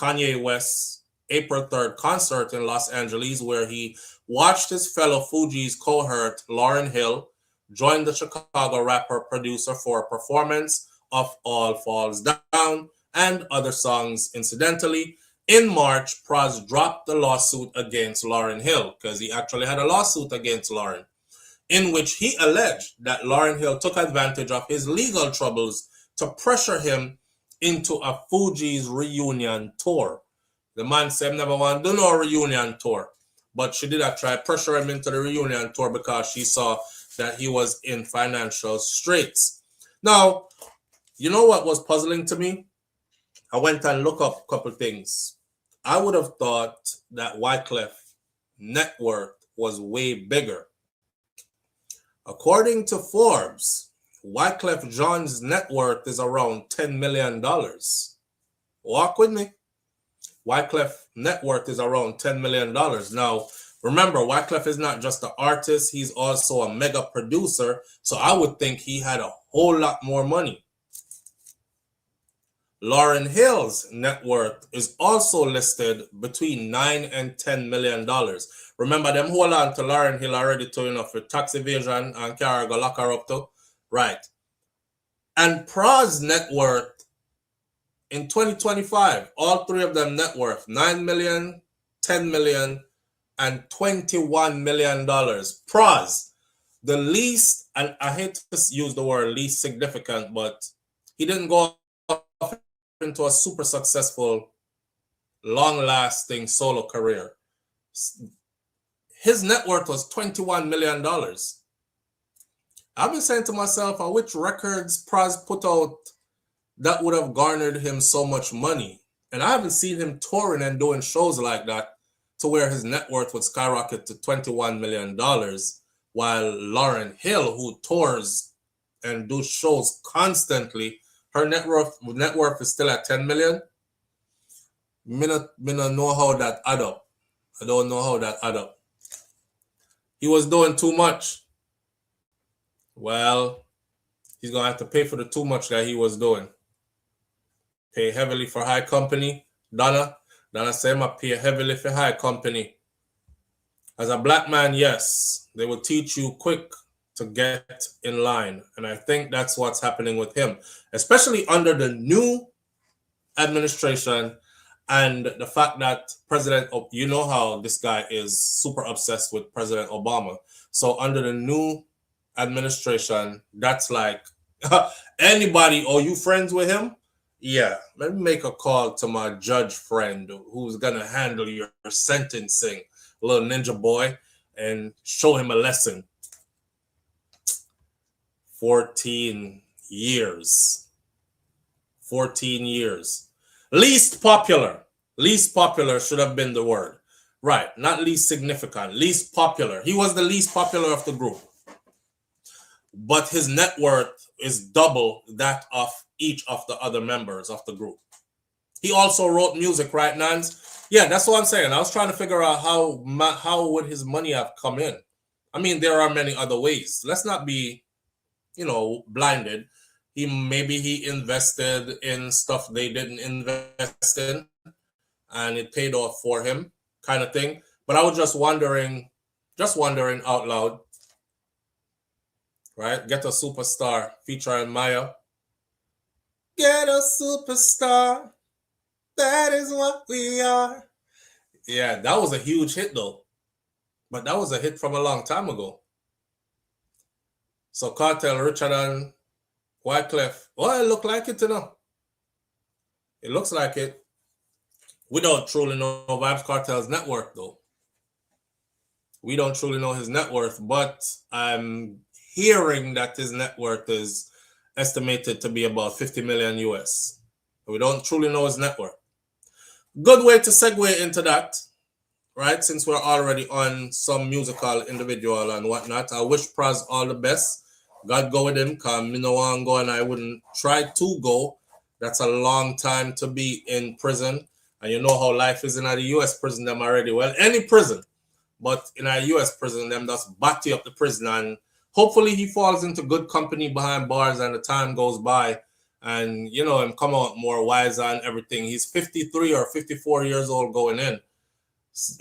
Kanye West's April 3rd concert in Los Angeles, where he watched his fellow FUGEES cohort Lauryn Hill join the Chicago rapper producer for a performance of All Falls Down and other songs. Incidentally, in March, Praz dropped the lawsuit against Lauryn Hill, because he actually had a lawsuit against Lauryn, in which he alleged that Lauryn Hill took advantage of his legal troubles to pressure him into a FUGEES reunion tour. The man said never want to do no reunion tour, but she did try to pressure him into the reunion tour because she saw that he was in financial straits. Now, you know what was puzzling to me? I went and looked up a couple things. I would have thought that Wyclef net worth was way bigger. According to Forbes, Wyclef Jean's net worth is around $10 million. Walk with me. Wyclef net worth is around $10 million. Now, remember, Wyclef is not just an artist, he's also a mega producer, so I would think he had a whole lot more money. Lauryn Hill's net worth is also listed between $9 and $10 million. Remember, them hold on to Lauryn Hill already to for tax evasion and carry go lock her up to. Right. And Praz net worth in 2025, all three of them net worth $9 million, $10 million, and $21 million. Praz, the least, and I hate to use the word least significant, but he didn't go off into a super successful, long-lasting solo career. His net worth was $21 million. I've been saying to myself, which records Praz put out that would have garnered him so much money? And I haven't seen him touring and doing shows like that to where his net worth would skyrocket to $21 million, while Lauryn Hill, who tours and do shows constantly, her net worth is still at $10 million. Me not know how that add up. I don't know how that add up. He was doing too much. Well, he's going to have to pay for the too much that he was doing. Pay heavily for high company. Donna said, I'm pay heavily for high company. As a black man, yes, they will teach you quick to get in line. And I think that's what's happening with him, especially under the new administration and the fact that you know how this guy is super obsessed with President Obama. So under the new administration, that's like anybody, you friends with him? Yeah, let me make a call to my judge friend who's gonna handle your sentencing, little ninja boy, and show him a lesson. 14 years. 14 years. Least popular should have been the word. Right, not least significant, least popular. He was the least popular of the group. But his net worth is double that of each of the other members of the group. He also wrote music, right, Nance? Yeah, that's what I'm saying. I was trying to figure out how would his money have come in. I mean, there are many other ways. Let's not be, blinded. Maybe he invested in stuff they didn't invest in, and it paid off for him, kind of thing. But I was just wondering out loud. Right? Get a Superstar featuring Maya. Get a superstar. That is what we are. Yeah, that was a huge hit though. But that was a hit from a long time ago. So Kartel, Richard, and Wyclef. Well, it looked like it, It looks like it. We don't truly know Vybz Kartel's net worth though. We don't truly know his net worth, but I'm hearing that his net worth is estimated to be about 50 million US. We don't truly know his net worth. Good way to segue into that, right? Since we're already on some musical individual and whatnot, I wish Praz all the best. God go with him, because me no want to go and I wouldn't try to go. That's a long time to be in prison. And you know how life is in a US prison them already. Well, any prison. But in a US prison, them just batty up the prison, and hopefully he falls into good company behind bars and the time goes by And, you know, him come out more wiser and everything. He's 53 or 54 years old going in.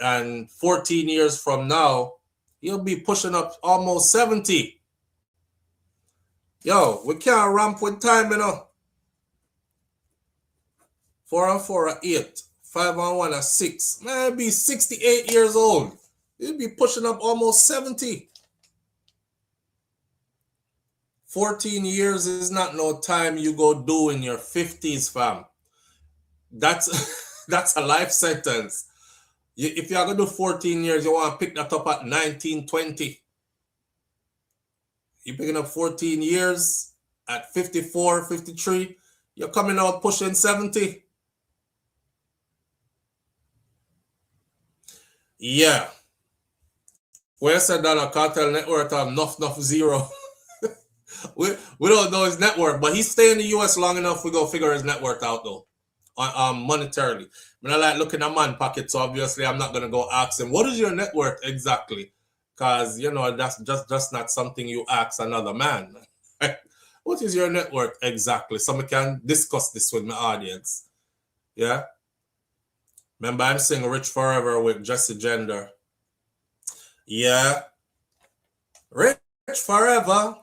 And 14 years from now, he'll be pushing up almost 70. Yo, we can't ramp with time, you know. 4 and 4 are 8. 5 and 1 are 6. Man, he'll be 68 years old. He'll be pushing up almost 70. 14 years is not no time you go do in your 50s, fam. That's that's a life sentence. If you're going to do 14 years, you want to pick that up at 19, 20. You're picking up 14 years at 54, 53. You're coming out pushing 70. Yeah. Where said that a cartel network have enough zero? we don't know his net worth, but he stay in the US long enough we go figure his net worth out though. Monetarily. I mean, I like looking at man pocket, so obviously I'm not gonna go ask him what is your net worth exactly, because you know that's just not something you ask another man. What is your net worth exactly? So we can discuss this with my audience. Yeah. Remember, I'm singing "Rich Forever" with Jesse Gender. Yeah. Rich forever,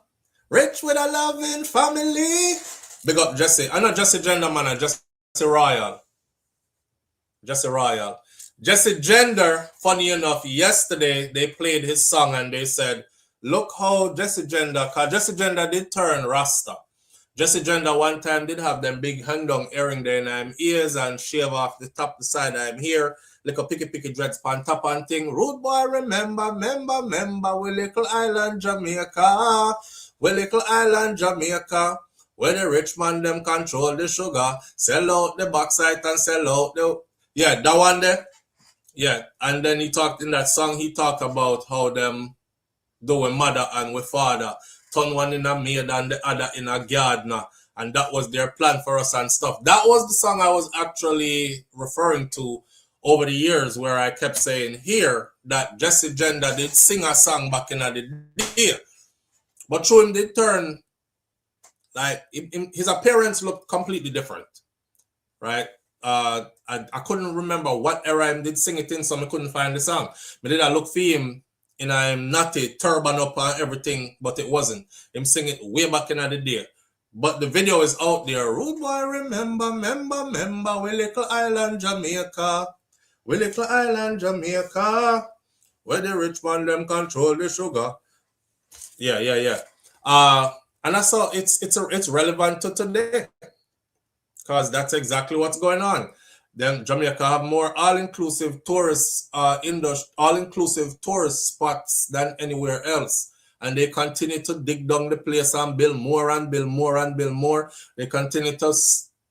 rich with a loving family. Big up Jesse. I'm not Jesse Gender, man. I'm Jesse Royal. Jesse Royal. Jesse Gender, funny enough, yesterday they played his song and they said, look how Jesse Gender, because Jesse Gender did turn Rasta. Jesse Gender one time did have them big hand down earring there in I'm ears and shave off the top, the side I'm here. Like a picky dreads pan top and thing. Rude boy, remember, we little island Jamaica. We little island Jamaica. Where the rich man them control the sugar. Sell out the backside and sell out the... Yeah, that one there. Yeah, and then he talked in that song, he talked about how them do with mother and with father. Turn one in a maid and the other in a gardener. And that was their plan for us and stuff. That was the song I was actually referring to over the years, where I kept saying here that Jesse Gender did sing a song back in the day. But through him did turn, like, his appearance looked completely different, right? I couldn't remember what era I did sing it in, so I couldn't find the song. But did I look for him in I'm natty, turban up and everything, but it wasn't. Him sing it way back in the day. But the video is out there. Rude boy, remember, we little island Jamaica. We little island Jamaica. Where the rich man them control the sugar. Yeah. And I saw it's relevant to today, because that's exactly what's going on. Then Jamaica have more all-inclusive tourist all-inclusive tourist spots than anywhere else, and they continue to dig down the place and build more and build more and build more. They continue to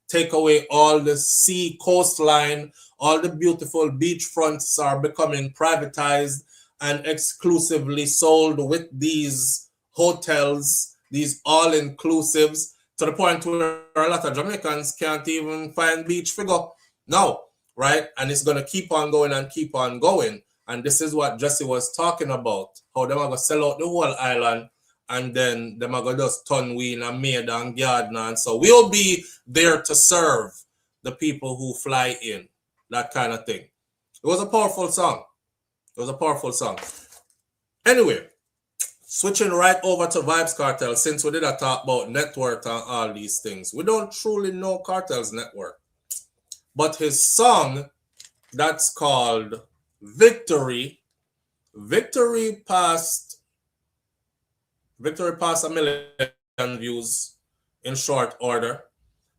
take away all the sea coastline. All the beautiful beachfronts are becoming privatized and exclusively sold with these hotels, these all-inclusives, to the point where a lot of Jamaicans can't even find beach figure now, right? And it's going to keep on going and keep on going. And this is what Jesse was talking about, how they're going to sell out the whole island, and then they're going to just turn we in a maid and gardener. And so we'll be there to serve the people who fly in, that kind of thing. It was a powerful song. Anyway, switching right over to Vybz Kartel, since we did a talk about net worth and all these things. We don't truly know Kartel's net worth. But his song, that's called Victory passed 1 million views in short order.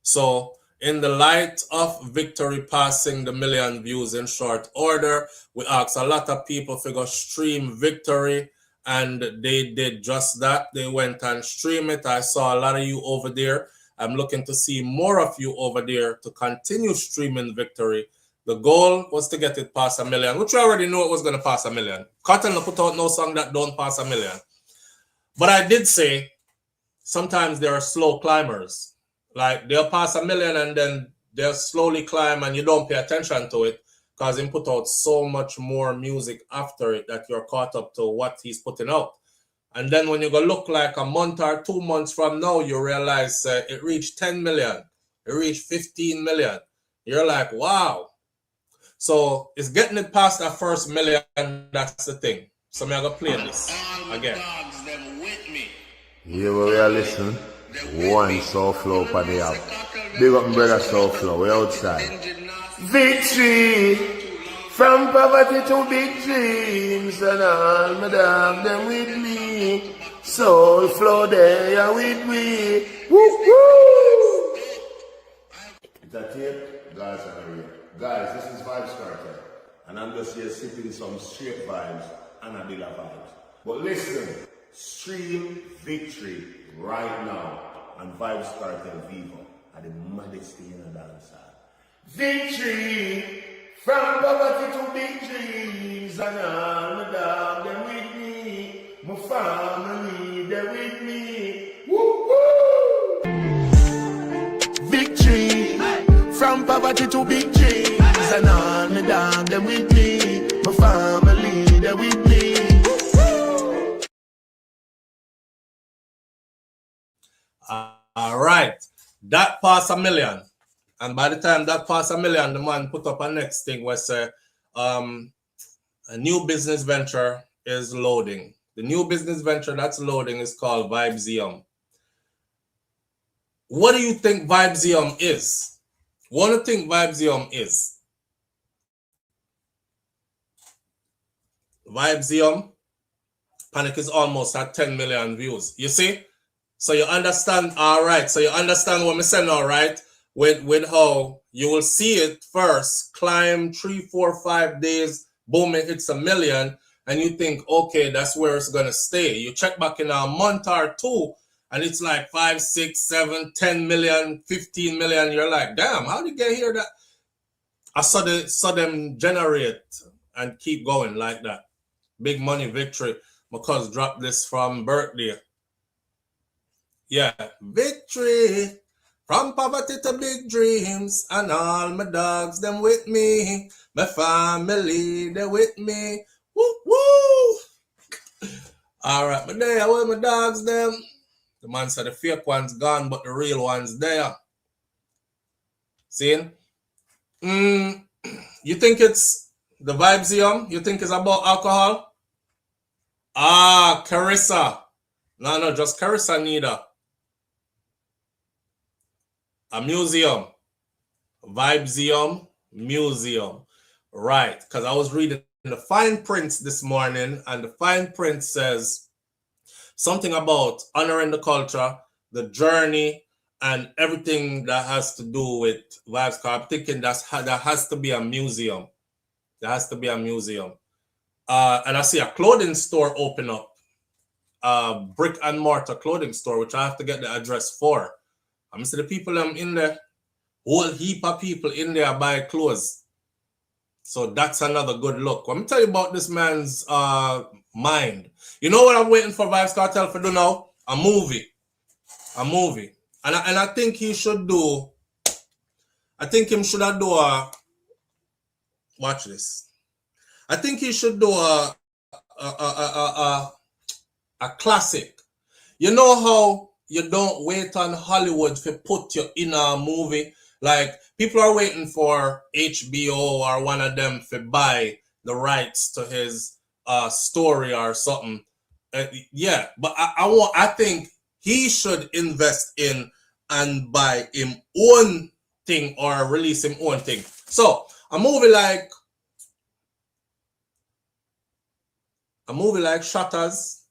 So in the light of Victory passing the 1 million views in short order, we asked a lot of people to go stream Victory, and they did just that. They went and streamed it. I saw a lot of you over there. I'm looking to see more of you over there to continue streaming Victory. The goal was to get it past 1 million, which we already knew it was going to pass 1 million. Kartel no put out no song that don't pass 1 million. But I did say sometimes there are slow climbers. Like, they'll pass 1 million and then they'll slowly climb and you don't pay attention to it, because he put out so much more music after it that you're caught up to what he's putting out. And then when you go look like a month or 2 months from now, you realize it reached 10 million. It reached 15 million. You're like, wow. So it's getting it past that first million. That's the thing. So I'm going to play this again. Here we are listening. One SouFLo for the app. Big up my brother SouFLo. We outside. Victory! From poverty to big dreams, and all my dog them with me. SouFLo they are with me. Woo woo! Is that it? Guys are here. Guys, this is Vybz Kartel, and I'm just here sipping some straight vibes and a bit of vibes. But listen, stream Victory right now on Vybz Kartel Vivo at the maddest thing in the dancehall. Victory! From poverty to big dreams, and all my dog them with me. My family they with me. Woo woo! Victory! From poverty to big dreams, and all my dog them with me. My family they with me. All right. That passed $1 million. And by the time that passed $1 million, the man put up a next thing where say, a new business venture is loading. The new business venture that's loading is called Vybz. What do you think Vybz is? What do you think Vybz is? Vybz, Panic is almost at 10 million views. You see? So you understand, all right. So you understand what I'm saying, all right? With how you will see it first, climb 3, 4, 5 days, boom, it hits $1 million, and you think, okay, that's where it's gonna stay. You check back in a month or two, and it's like 5, 6, 7, 10 million, 15 million. You're like, damn, how did you get here? That I saw them generate and keep going like that. Big money victory. My cousin dropped this from birthday. Yeah, victory. From poverty to big dreams, and all my dogs, them with me. My family, they with me. Woo, woo! All right, but there, where my dogs, them? The man said the fake one's gone, but the real one's there. See? You think it's the Vybz? You think it's about alcohol? Ah, Carissa. No, just Carissa neither. A museum. Vybz museum. Right. Because I was reading the fine print this morning, and the fine print says something about honoring the culture, the journey, and everything that has to do with Vybz. I'm thinking that has to be a museum. There has to be a museum. And I see a clothing store open up. Brick and mortar clothing store, which I have to get the address for. I'm see the people in there, whole heap of people in there buy clothes. So that's another good look. Let me tell you about this man's mind. You know what I'm waiting for Vybz Kartel to do now? A movie. And I think he should do, I think him should do a, watch this. I think he should do a classic. You know how you don't wait on Hollywood to put you in a movie? Like, people are waiting for HBO or one of them to buy the rights to his story or something. Yeah, but I think he should invest in and buy him own thing or release him own thing. So a movie like Shutters,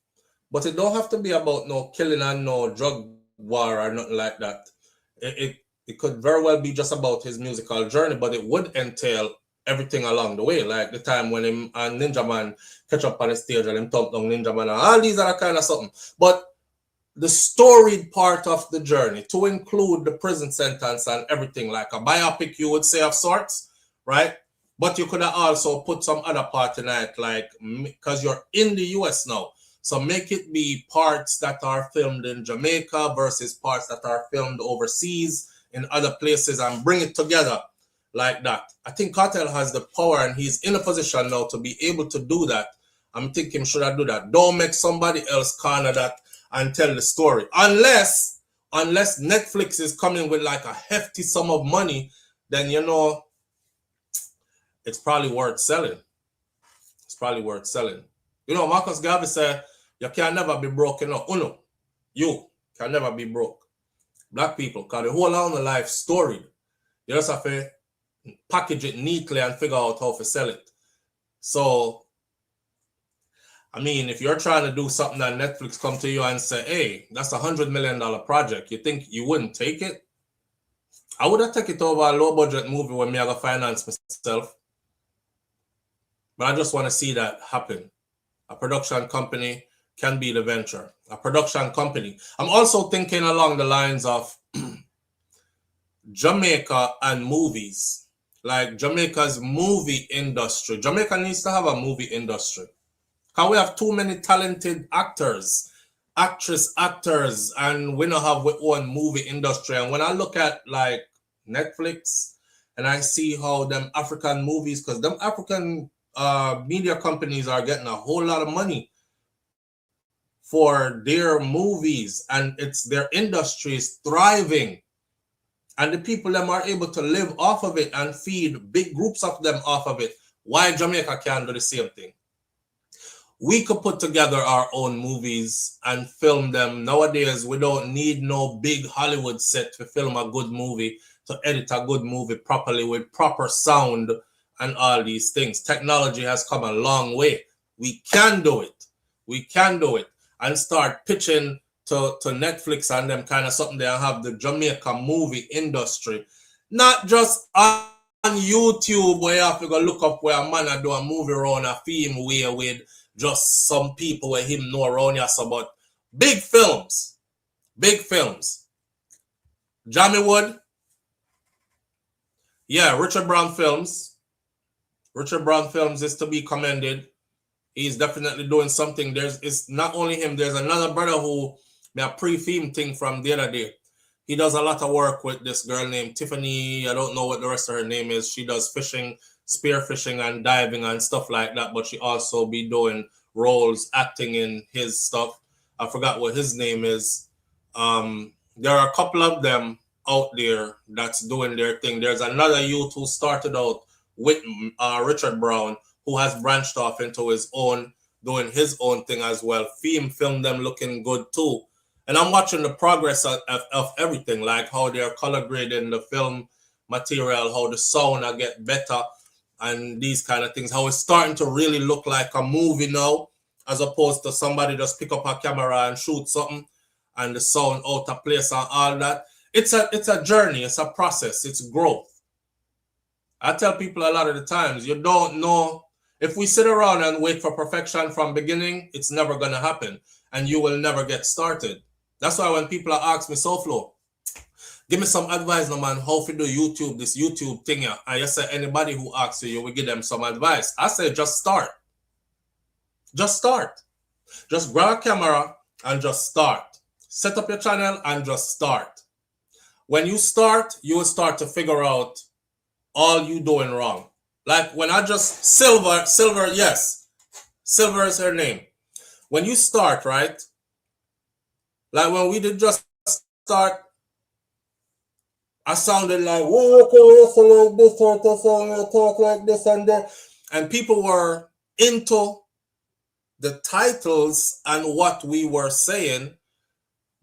but it don't have to be about no killing and no drug war or nothing like that. It could very well be just about his musical journey, but it would entail everything along the way, like the time when him and Ninja Man catch up on the stage and him thump down Ninja Man and all these other kind of something. But the storied part of the journey, to include the prison sentence and everything, like a biopic, you would say, of sorts, right? But you could have also put some other part in it, like, because you're in the US now, so make it be parts that are filmed in Jamaica versus parts that are filmed overseas in other places, and bring it together like that. I think Kartel has the power, and he's in a position now to be able to do that I'm thinking should I do that? Don't make somebody else corner that and tell the story. Unless Netflix is coming with like a hefty sum of money, then you know it's probably worth selling. It's probably worth selling. You know, Marcus Garvey said, you can never be broken up. Uno, you can never be broke. Black people, because the whole of the life storied. You just have to package it neatly and figure out how to sell it. So, I mean, if you're trying to do something that Netflix come to you and say, hey, that's $100 million project, you think you wouldn't take it? I would have taken it over a low budget movie when me I got finance myself. But I just want to see that happen. A production company can be the venture. A production company. I'm also thinking along the lines of Jamaica and movies. Like Jamaica's movie industry. Jamaica needs to have a movie industry. Because we have too many talented actors, actors, and we don't have our own movie industry. And when I look at like Netflix and I see how them African movies, because them African media companies are getting a whole lot of money for their movies, and it's their industry is thriving, and the people them are able to live off of it and feed big groups of them off of it. Why Jamaica can't do the same thing? We could put together our own movies and film them. Nowadays, we don't need no big Hollywood set to film a good movie, to edit a good movie properly with proper sound and all these things. Technology has come a long way. We can do it. We can do it. And start pitching to Netflix and them kind of something they have the Jamaica movie industry. Not just on YouTube where you have to go look up where a man do a movie around a film way with just some people where him know around here. So, but big films. Big films. Jamie Wood. Yeah, Richard Brown Films. Richard Brown Films is to be commended. He's definitely doing something. It's not only him. There's another brother who made a pre-film thing from the other day. He does a lot of work with this girl named Tiffany. I don't know what the rest of her name is. She does fishing, spearfishing and diving and stuff like that. But she also be doing roles, acting in his stuff. I forgot what his name is. There are a couple of them out there that's doing their thing. There's another youth who started out with Richard Brown, who has branched off into his own, doing his own thing as well. Film them looking good too. And I'm watching the progress of everything, like how they're color grading the film material, how the sound will get better, and these kind of things. How it's starting to really look like a movie now, as opposed to somebody just pick up a camera and shoot something, and the sound out of place and all that. It's a journey, it's a process, it's growth. I tell people a lot of the times, you don't know. If we sit around and wait for perfection from beginning, it's never going to happen. And you will never get started. That's why when people ask me, SouFlo, give me some advice, no man, how to do YouTube, this YouTube thing. And you say anybody who asks you, you will give them some advice. I say just start. Just start. Just grab a camera and just start. Set up your channel and just start. When you start, you will start to figure out all you doing wrong. Like when I just, Silver, yes. Silver is her name. When you start, right? Like when we did just start, I sounded like, whoa, okay, like this, talk like this and that. And people were into the titles and what we were saying,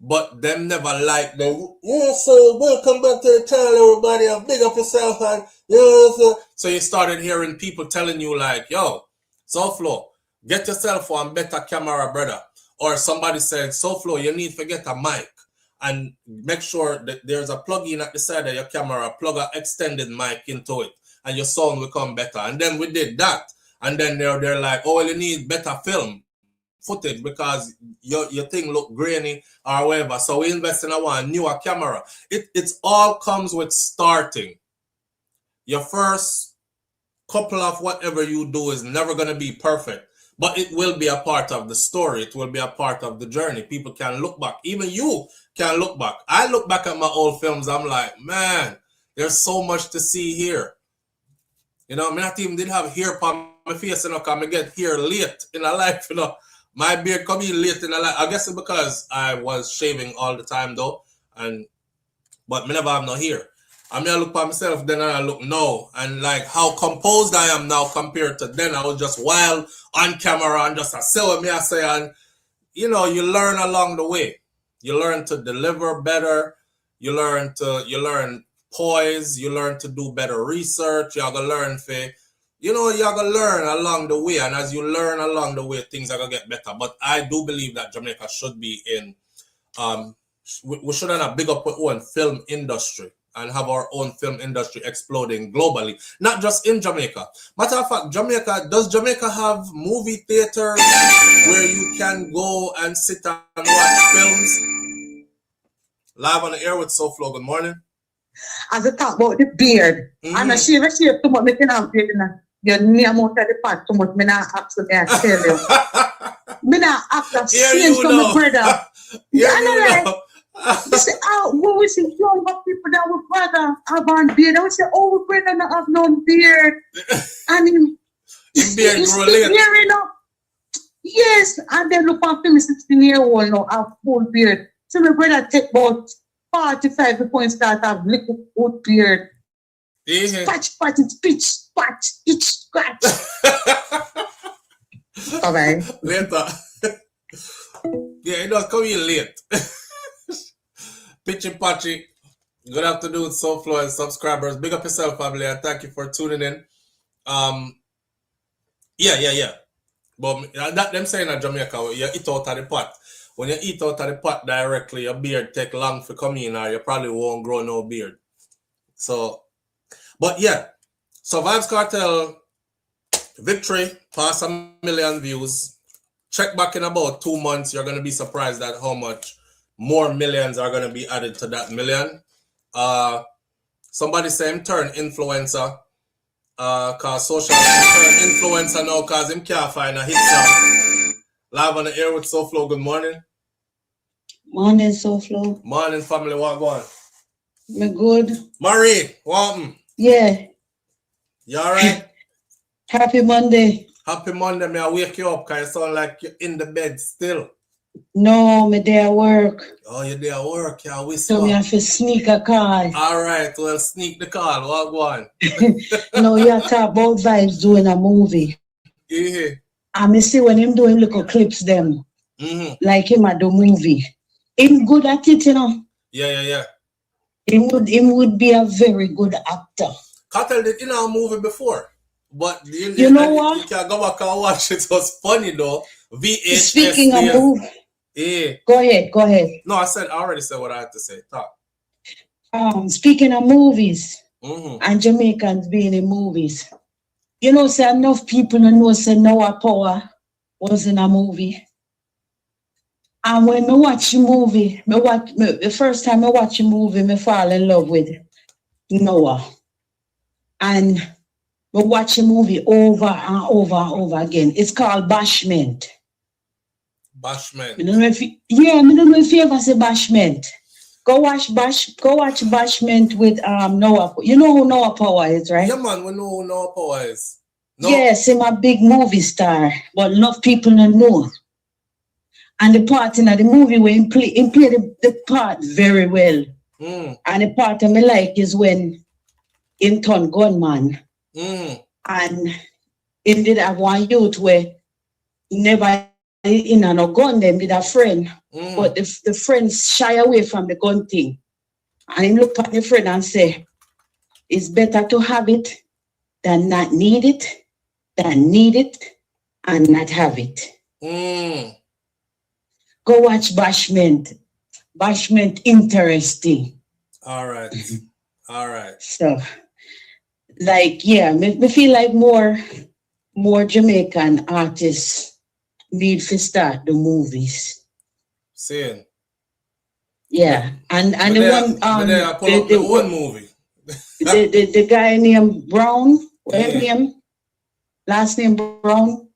but them never liked them. Yeah, so welcome back to the channel, everybody. I'm big up yourself. And yeah, so you started hearing people telling you like, yo, SouFlo, get yourself one better camera, brother. Or somebody said, SouFlo, you need to get a mic and make sure that there's a plug-in at the side of your camera, plug an extended mic into it, and your sound will come better. And then we did that. And then they're like, oh, well, you need better film footage because your thing look grainy or whatever. So we invest in a newer camera. It all comes with starting. Your first couple of whatever you do is never going to be perfect, but it will be a part of the story. It will be a part of the journey. People can look back. Even you can look back. I look back at my old films. I'm like, man, there's so much to see here. You know, I mean, I even did have hair on my face, you know, because I get here late in a life, you know. My beard come in late in a life. I guess it's because I was shaving all the time though, but me never have no hair. I mean, I look by myself, then I look now, and like how composed I am now compared to then. I was just wild on camera and just say what me I say, and you know, you learn along the way. You learn to deliver better. You learn poise. You learn to do better research. You have to learn you have to learn along the way, and as you learn along the way, things are gonna get better. But I do believe that Jamaica should be in. We should have a big up our own film industry and have our own film industry exploding globally, not just in Jamaica. Matter of fact, does Jamaica have movie theaters where you can go and sit and watch films? Live on the air with SouFlo. Good morning. As I talk about the beard, and I shave too much, I can have beard. Your name out of the pot too much, I not absolutely I tell you. I not after seeing from my brother. They say, when we see younger people that with brother have on beard, I would say, we brother not have no beard. And beard grow late. Yes, and then look after me 16-year-old now, have full beard. So my brother take about 45 before he start have little old beard. Scratch, pitch, scratch, itch, scratch. Okay. Later. Yeah, it does come in late. Pitchy Patchy. Good afternoon, SouFlo and subscribers. Big up yourself, family, and thank you for tuning in. Yeah. But that them saying in Jamaica, you eat out of the pot. When you eat out of the pot directly, your beard take long to come in, or you probably won't grow no beard. So, but yeah. So Vybz Kartel, victory, past 1 million views. Check back in about 2 months. You're going to be surprised at how much more millions are going to be added to that million. Somebody say him turn influencer. Cause social turn influencer now cause him can't find a hit song. Live on the air with SouFlo. Good morning. Morning, SouFlo. Morning, family. What going? Me good. Marie, what? Yeah. You alright? Happy Monday. Happy Monday. May I wake you up because you sound like you're in the bed still. No, me there at work. Oh, you're there at work. You whisper. So me have to sneak a call. Alright, well, sneak the call. What going? No, you talk about Vybz doing a movie. Yeah. And me see when him doing little clips them. Like him at the movie. Him good at it, you know. Yeah. Him would be a very good actor. Kartel did in a movie before. But you know what? You can go back and watch it. It was funny though. VHS. Speaking of movie. Yeah. Go ahead. No, I already said what I had to say. Talk. Speaking of movies and Jamaicans being in movies. You know, say enough people know say Noah Power was in a movie. And when I watch the movie, the first time I watch a movie, I fall in love with Noah. And we watch a movie over and over and over again. It's called Bashment. Bashment. I don't know if you ever say Bashment. Go watch Bashment with Noah. You know who Noah Power is, right? Yeah, man, we know who Noah Power is. No? Yes, he's a big movie star, but enough people don't know. And the part in the movie where he played the part very well. And the part I like is when he turned gunman. And he did have one youth where he never in a gun them with a friend. But the friends shy away from the gun thing. And he looked at the friend and say, it's better to have it than not need it, than need it and not have it. Go watch Bashment. Bashment interesting. All right. So, like, yeah, me feel like more Jamaican artists need to start the movies. Seeing. Yeah, and the one they pull up the one movie. the guy named Brown, what's his name? Last name Brown.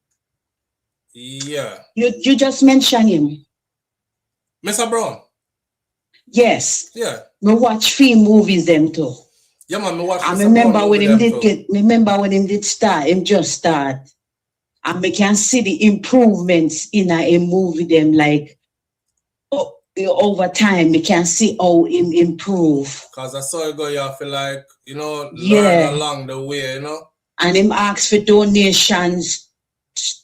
Yeah. You just mentioned him. Mr. Brown. Yes. Yeah. Me watch few movies them too. Yeah, man, me watch. I remember when him did start. Him just start. And we can see the improvements in a movie them like over time. We can see how him improve. Because I saw you go, you feel like, learn along the way, And him ask for donations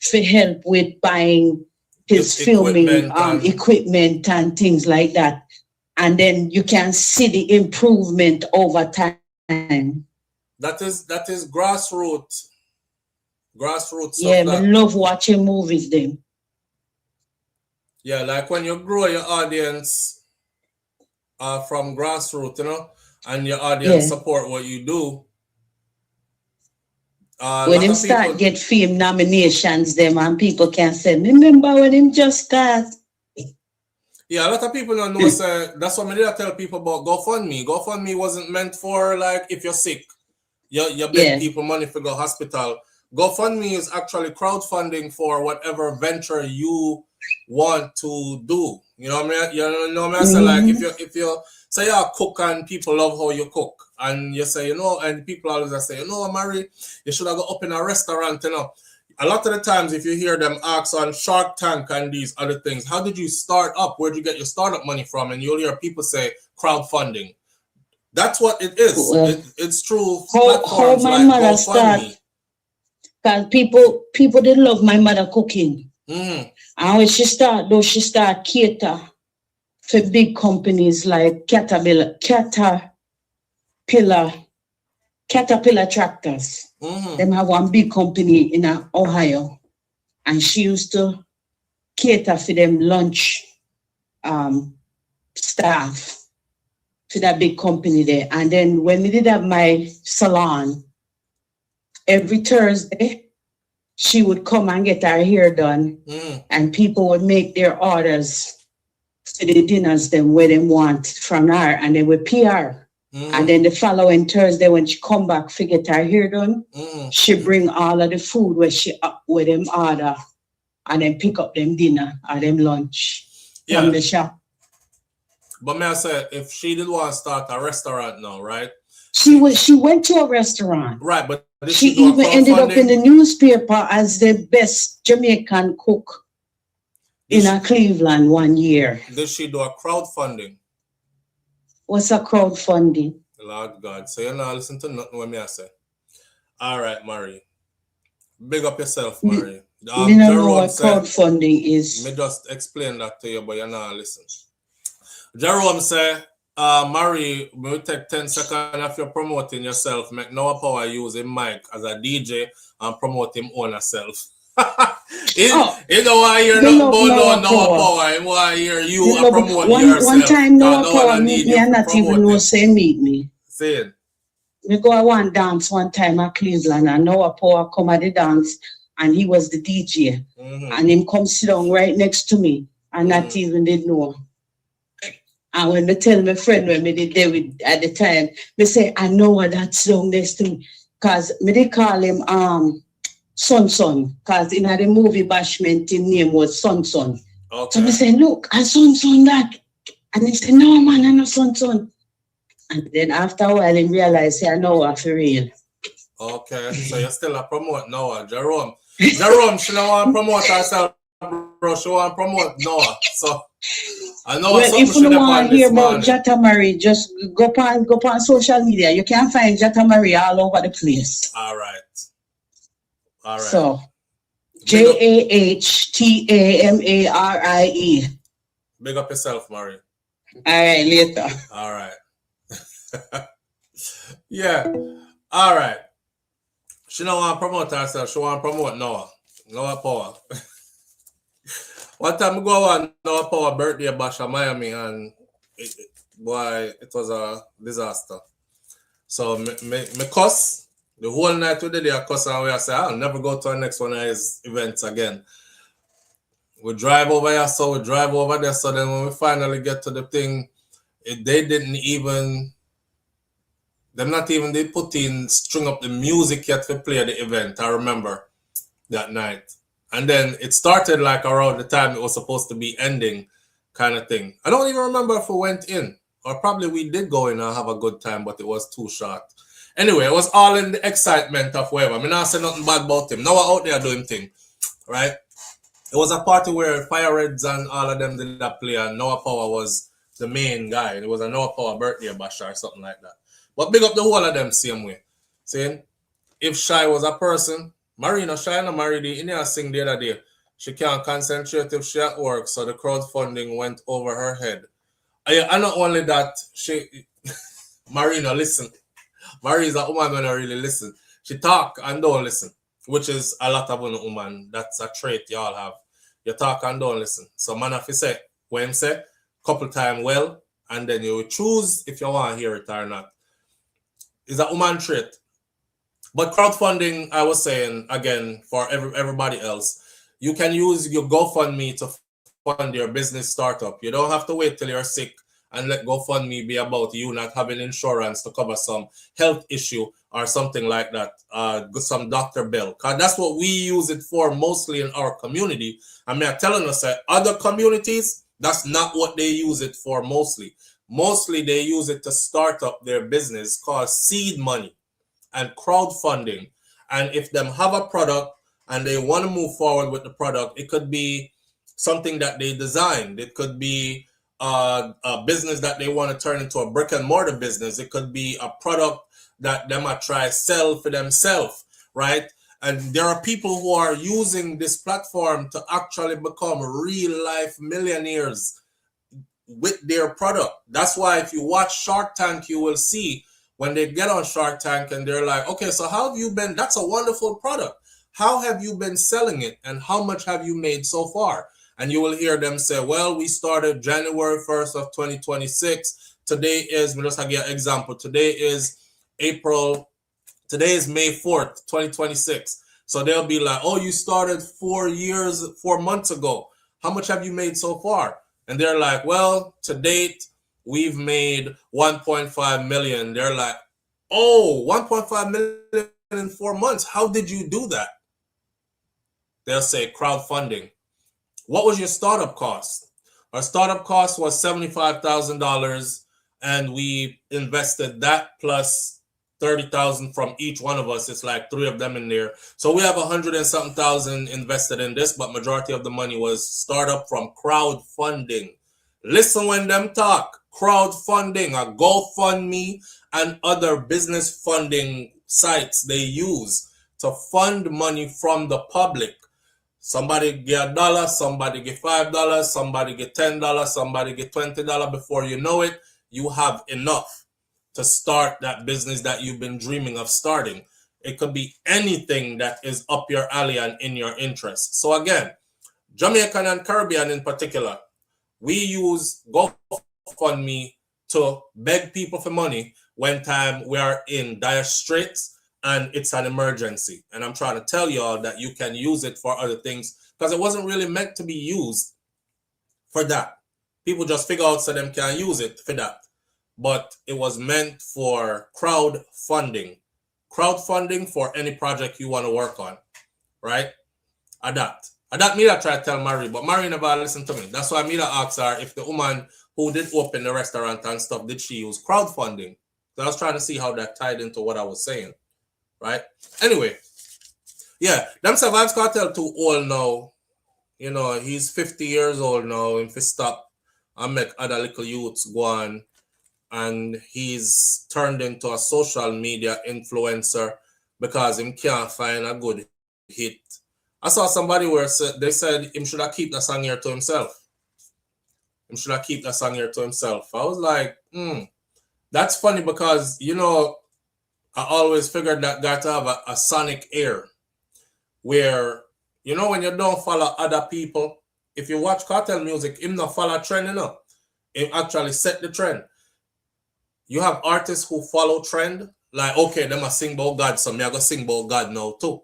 for help with buying his filming equipment and things like that. And then you can see the improvement over time. That is grassroots. Grassroots stuff. Yeah, I love watching movies then. Yeah, like when you grow your audience from grassroots, and your audience support what you do. When him start get film nominations, them and people can say, remember when him just start. Yeah, a lot of people don't know. So that's what I did tell people about GoFundMe. GoFundMe wasn't meant for like if you're sick, you beg people money for go hospital. GoFundMe is actually crowdfunding for whatever venture you want to do. You know what I mean? You know what I mean? So like if you say you're a cook and people love how you cook, and you say, and people always say, Mary, you should have go up in a restaurant, A lot of the times, if you hear them ask on Shark Tank and these other things, how did you start up? Where'd you get your startup money from? And you'll hear people say crowdfunding. That's what it is. It's true. How my mother started. Because people didn't love my mother cooking. And when she started cater for big companies like Caterpillar Tractors. Them have one big company in Ohio, and she used to cater for them lunch staff to that big company there. And then when we did have my salon, every Thursday she would come and get her hair done, and people would make their orders for the dinners them where they want from her, and they would PR. And then the following Thursday, when she come back to get her hair done, she bring all of the food where them order, and then pick up them dinner or them lunch from the shop. But may I say, if she did want to start a restaurant now, right? She went to a restaurant. Right, but she even ended up in the newspaper as the best Jamaican cook in Cleveland one year. Did she do a crowdfunding? What's a crowdfunding? Lord God. So you're not listening to nothing what I say. All right, Mary. Big up yourself, Mary. You know what crowdfunding is. Me just explain that to you, but you're not listening. Jerome say, Mary, we'll take 10 seconds if you're promoting yourself. Make no power use him mic as a DJ and promote him own herself. He don't want to hear nothing about no power. He want to hear you promote yourself. One time no power meet me and not even know say meet me. Say it. We go to one dance one time at Cleveland, and Noah Power come at the dance, and he was the DJ. And him come sit down right next to me, and not even did know. And when they tell my friend when me did there with at the time, they say, I know what that's down next to me. Because me they call him Son, because in the movie Bashment, his name was Son. Okay. So me say, look, I Son that. And he said, no man, I know Son. And then after a while, he realized, I know what for real. Okay, so you're still a promote Noah. Jerome, she don't want to promote herself, bro. She want to promote Noah. So I know if you don't want to hear about Jatta Marie, just go on social media. You can find Jatta Marie all over the place. All right. So JAHTAMARIE. Big up yourself, Marie. All right, later. All right. Yeah. All right. She don't want to promote herself. She want to promote Noah Power. One time I go on Noah Power birthday bash in Miami, and it was a disaster. So me cuss the whole night we did I cuss, and I say I'll never go to our next one of his events again. We drive over here, so we drive over there. So then when we finally get to the thing, they put in string up the music yet to play the event. I remember that night. And then it started like around the time it was supposed to be ending kind of thing. I don't even remember if we went in, or probably we did go in and have a good time, but it was too short. Anyway, it was all in the excitement of whatever. I mean, I say nothing bad about him. Now we're out there doing thing. right? It was a party where Fire Reds and all of them did that play, and Noah Power was the main guy. It was a Noah Power birthday bash or something like that. But big up the whole of them same way. See, if Shy was a person, Marina Shy and married the Indian sing the other day. She can't concentrate if she at work, so the crowdfunding went over her head. And not only that, Marina, listen. Marie is a woman when I really listen. She talk and don't listen, which is a lot of women. That's a trait y'all have. You talk and don't listen. So man, if you say, when him say, couple time well, and then you choose if you want to hear it or not. It's a woman trait. But crowdfunding, I was saying, again, for everybody else, you can use your GoFundMe to fund your business startup. You don't have to wait till you're sick and let GoFundMe be about you not having insurance to cover some health issue or something like that, some doctor bill. Because that's what we use it for mostly in our community. I mean, I'm telling us that other communities, that's not what they use it for mostly. Mostly they use it to start up their business called seed money and crowdfunding. And if them have a product and they want to move forward with the product, it could be something that they designed. It could be a business that they want to turn into a brick and mortar business. It could be a product that they might try sell for themselves, right? And there are people who are using this platform to actually become real life millionaires with their product. That's why if you watch Shark Tank, you will see when they get on Shark Tank and they're like, okay, so how have you been? That's a wonderful product. How have you been selling it? And how much have you made so far? And you will hear them say, well, we started January 1st of 2026. Today is, let me just give you an example. Today is May 4th, 2026. So they'll be like, oh, you started 4 months ago. How much have you made so far? And they're like, well, to date, we've made 1.5 million. They're like, oh, 1.5 million in 4 months. How did you do that? They'll say crowdfunding. What was your startup cost? Our startup cost was $75,000, and we invested that plus 30,000 from each one of us. It's like 3 of them in there. So we have 100 and something thousand invested in this, but majority of the money was startup from crowdfunding. Listen when them talk. Crowdfunding, a GoFundMe, and other business funding sites they use to fund money from the public. Somebody get $1, somebody get $5, somebody get $10, somebody get $20. Before you know it, you have enough to start that business that you've been dreaming of starting. It could be anything that is up your alley and in your interest. So again, Jamaican and Caribbean in particular, we use GoFundMe to beg people for money when time we are in dire straits and it's an emergency. And I'm trying to tell y'all that you can use it for other things because it wasn't really meant to be used for that. People just figure out so them can use it for that. But it was meant for crowdfunding. Crowdfunding for any project you want to work on, right? Adapt me that try to tell Marie, but Marie never listened to me. That's why me that asked her if the woman who did open the restaurant and stuff, did she use crowdfunding? So I was trying to see how that tied into what I was saying, right? Anyway, yeah, them say Vybz Kartel too old now. You know, he's 50 years old now. If he stop and make other little youths go on, and he's turned into a social media influencer because he can't find a good hit. I saw somebody where they said him should have keep the song here to himself. Him should have keep the song here to himself. I was like, that's funny because, you know, I always figured that got to have a sonic air where, you know, when you don't follow other people, if you watch Kartel music, him not follow trend enough. Him actually set the trend. You have artists who follow trend, like, okay, them a sing about God, so me I go sing about God now too.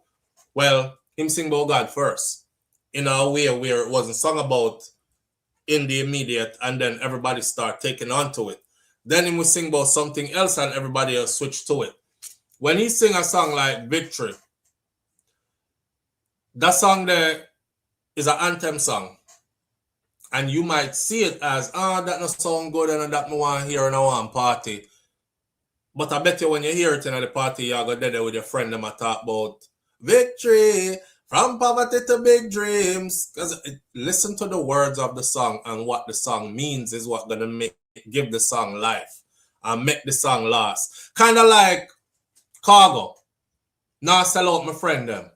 Well, him sing about God first, in a way where it wasn't sung about in the immediate, and then everybody start taking on to it. Then he would sing about something else and everybody else switch to it. When he sing a song like Victory, that song there is an anthem song. And you might see it as, that not sound good and that me want to hear in a one party. But I bet you when you hear it in the party, you're going there with your friend and talk about victory From poverty to big dreams. Because listen to the words of the song, and what the song means is what gonna give the song life and make the song last. Kind of like Cargo. Now sell out my friend them.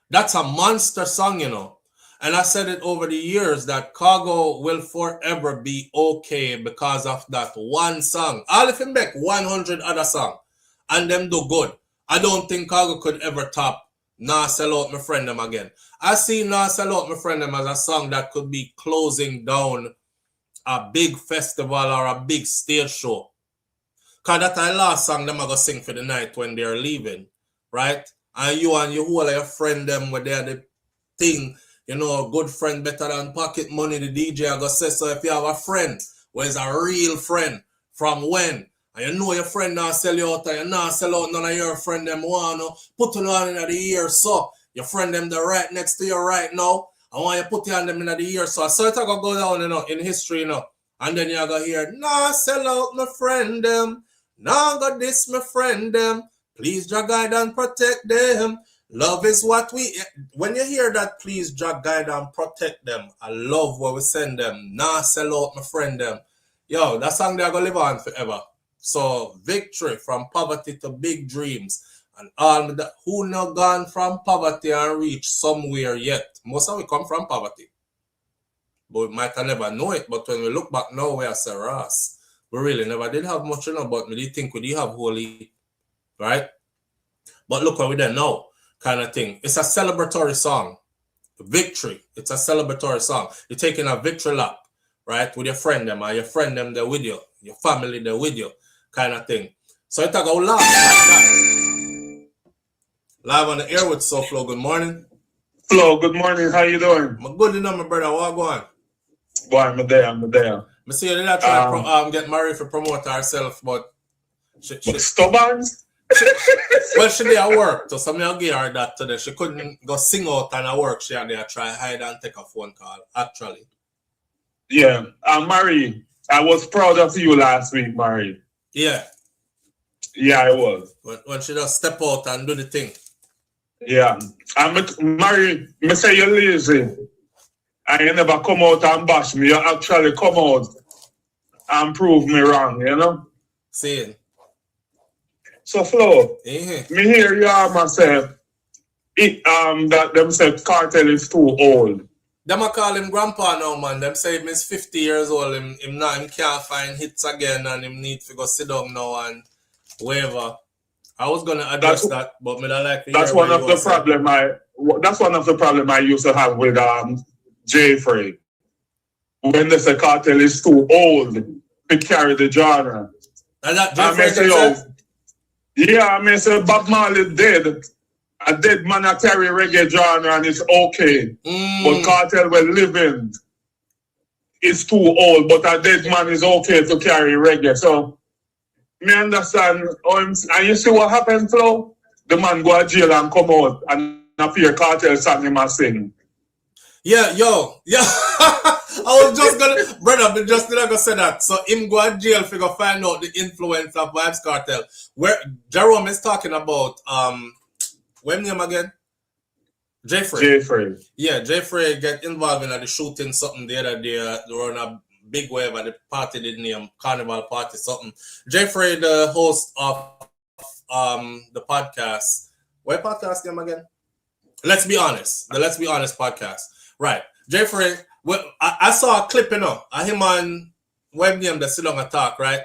That's a monster song, you know. And I said it over the years that Cargo will forever be okay because of that one song. All if him make 100 other songs and them do good, I don't think Cargo could ever top Nah Sell Out My Friend Them again. I see Nah Sell Out My Friend Them as a song that could be closing down a big festival or a big stage show. Because that's the last song them are going to sing for the night when they're leaving, right? And you whole your friend them where they're the thing, you know, a good friend better than pocket money, the DJ are going to say. So if you have a friend who is a real friend from when, and you know your friend now sell you out and you not sell out none of your friend them want to put on in the ear, so your friend them they're right next to you right now. I want you put on them in the ear, so it's going to go down, you know, in history, you know. And then you're going to hear, nah, sell out my friend them. Nah, got this my friend them. Please, Jah guide and protect them. Love is what we... When you hear that, please, Jah guide and protect them. I love what we send them. Nah, sell out my friend them. Yo, that song they're going to live on forever. So, victory from poverty to big dreams. And all that who not gone from poverty and reach somewhere yet. Most of we come from poverty. But we might have never know it. But when we look back now, we are serious. We really never did have much, you know, but we did think we did have holy, right? But look what we done now, kind of thing. It's a celebratory song. Victory. It's a celebratory song. You're taking a victory lap, right? With your friend them, or your friend them there with you. Your family there with you, kind of thing. So it's a go live like that. Live on the air with SouFLo. Good morning. Flo, good morning. How you doing? I'm good enough, my brother. What going? Boy, I'm there. I see you did not try to get married to promote herself, but she stubborn? well, she did at work, so somebody will give her that today. She couldn't go sing out and at work. She had to try hide and take a phone call, actually. Yeah, I'm married. I was proud of you last week, married. Yeah. Yeah, I was. When she just step out and do the thing. Yeah. I'm married. Me say you're lazy. And you never come out and bash me. You actually come out and prove me wrong, you know? Saying. So, Flo, me hear you myself, that them say Kartel is too old. Them a call him grandpa now, man. Them say him is 50 years old. Him can't find hits again and him need to go sit down now and whatever. I was gonna address that, but me don't like to that's one of the problem that's one of the problem I used to have with Jeffrey. When they say Kartel is too old to carry the genre. And that Jeffrey yeah, I mean, say Bob Marley dead. A dead man a carry reggae genre and it's okay. But Kartel we're living is too old, but a dead man is okay to carry reggae. So, me understand. And you see what happened, Flo? The man go to jail and come out and appear Kartel song him and sing. Yeah. I was just gonna, brother, but just gonna say that. So him go to jail for go find out the influence of Vybz Kartel. Where Jerome is talking about when name again? Jeffrey. Yeah, Jeffrey get involved in the shooting something the other day. They were on a big wave at the party, didn't he? Carnival party, something. Jeffrey, the host of the podcast. What podcast name again? Let's Be Honest. The Let's Be Honest podcast. Right. Jeffrey, well, I saw a clip, you know, of him on web name that sit down and talk, right?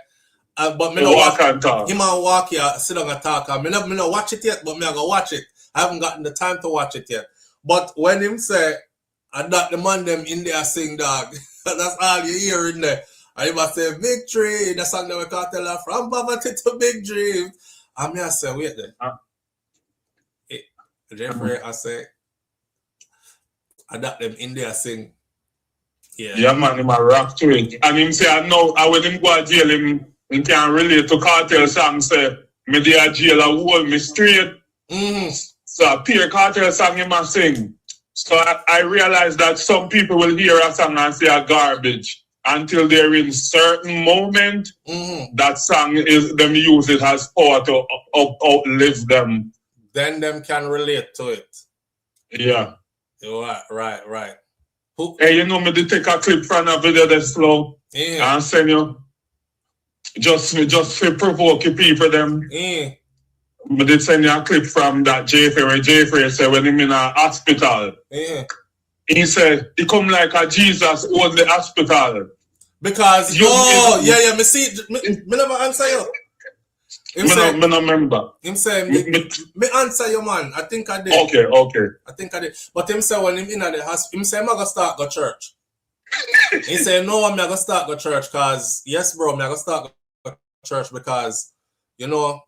But me no walk and talk. Him and walk here, sit down and talk. Me no watch it yet, but me I go watch it. I haven't gotten the time to watch it yet. But when him say, I that the man them in there sing, dog, that's all you hear in there. And he must say, victory, the song that we Kartel her from poverty to big dreams. And me I say, wait there. Jeffrey, I say, I that them in there sing. Yeah, man, him a rock to it. And him say, I know, when him go to jail, him can relate to Kartel song, say, me there jail, I hold me straight. So I peer Kartel song him and sing. So I realized that some people will hear a song and say a garbage until they're in certain moment. That song is them use it as power to outlive them. Then them can relate to it. Yeah. Right. Who? Hey, you know me to take a clip from a video that's slow and send you just to provoke you people them. Me did send you a clip from that Jeffrey where Jeffrey said when him in a hospital. He said he come like a Jesus own the hospital. Because me see me never answer you. Me no remember. Him say me answer you, man. I think I did. Okay. I think I did. But him say when him in the hospital, him say I'm gonna start go church. He say no, I'm gonna start go church cause yes, bro, I'm gonna start go church because you know,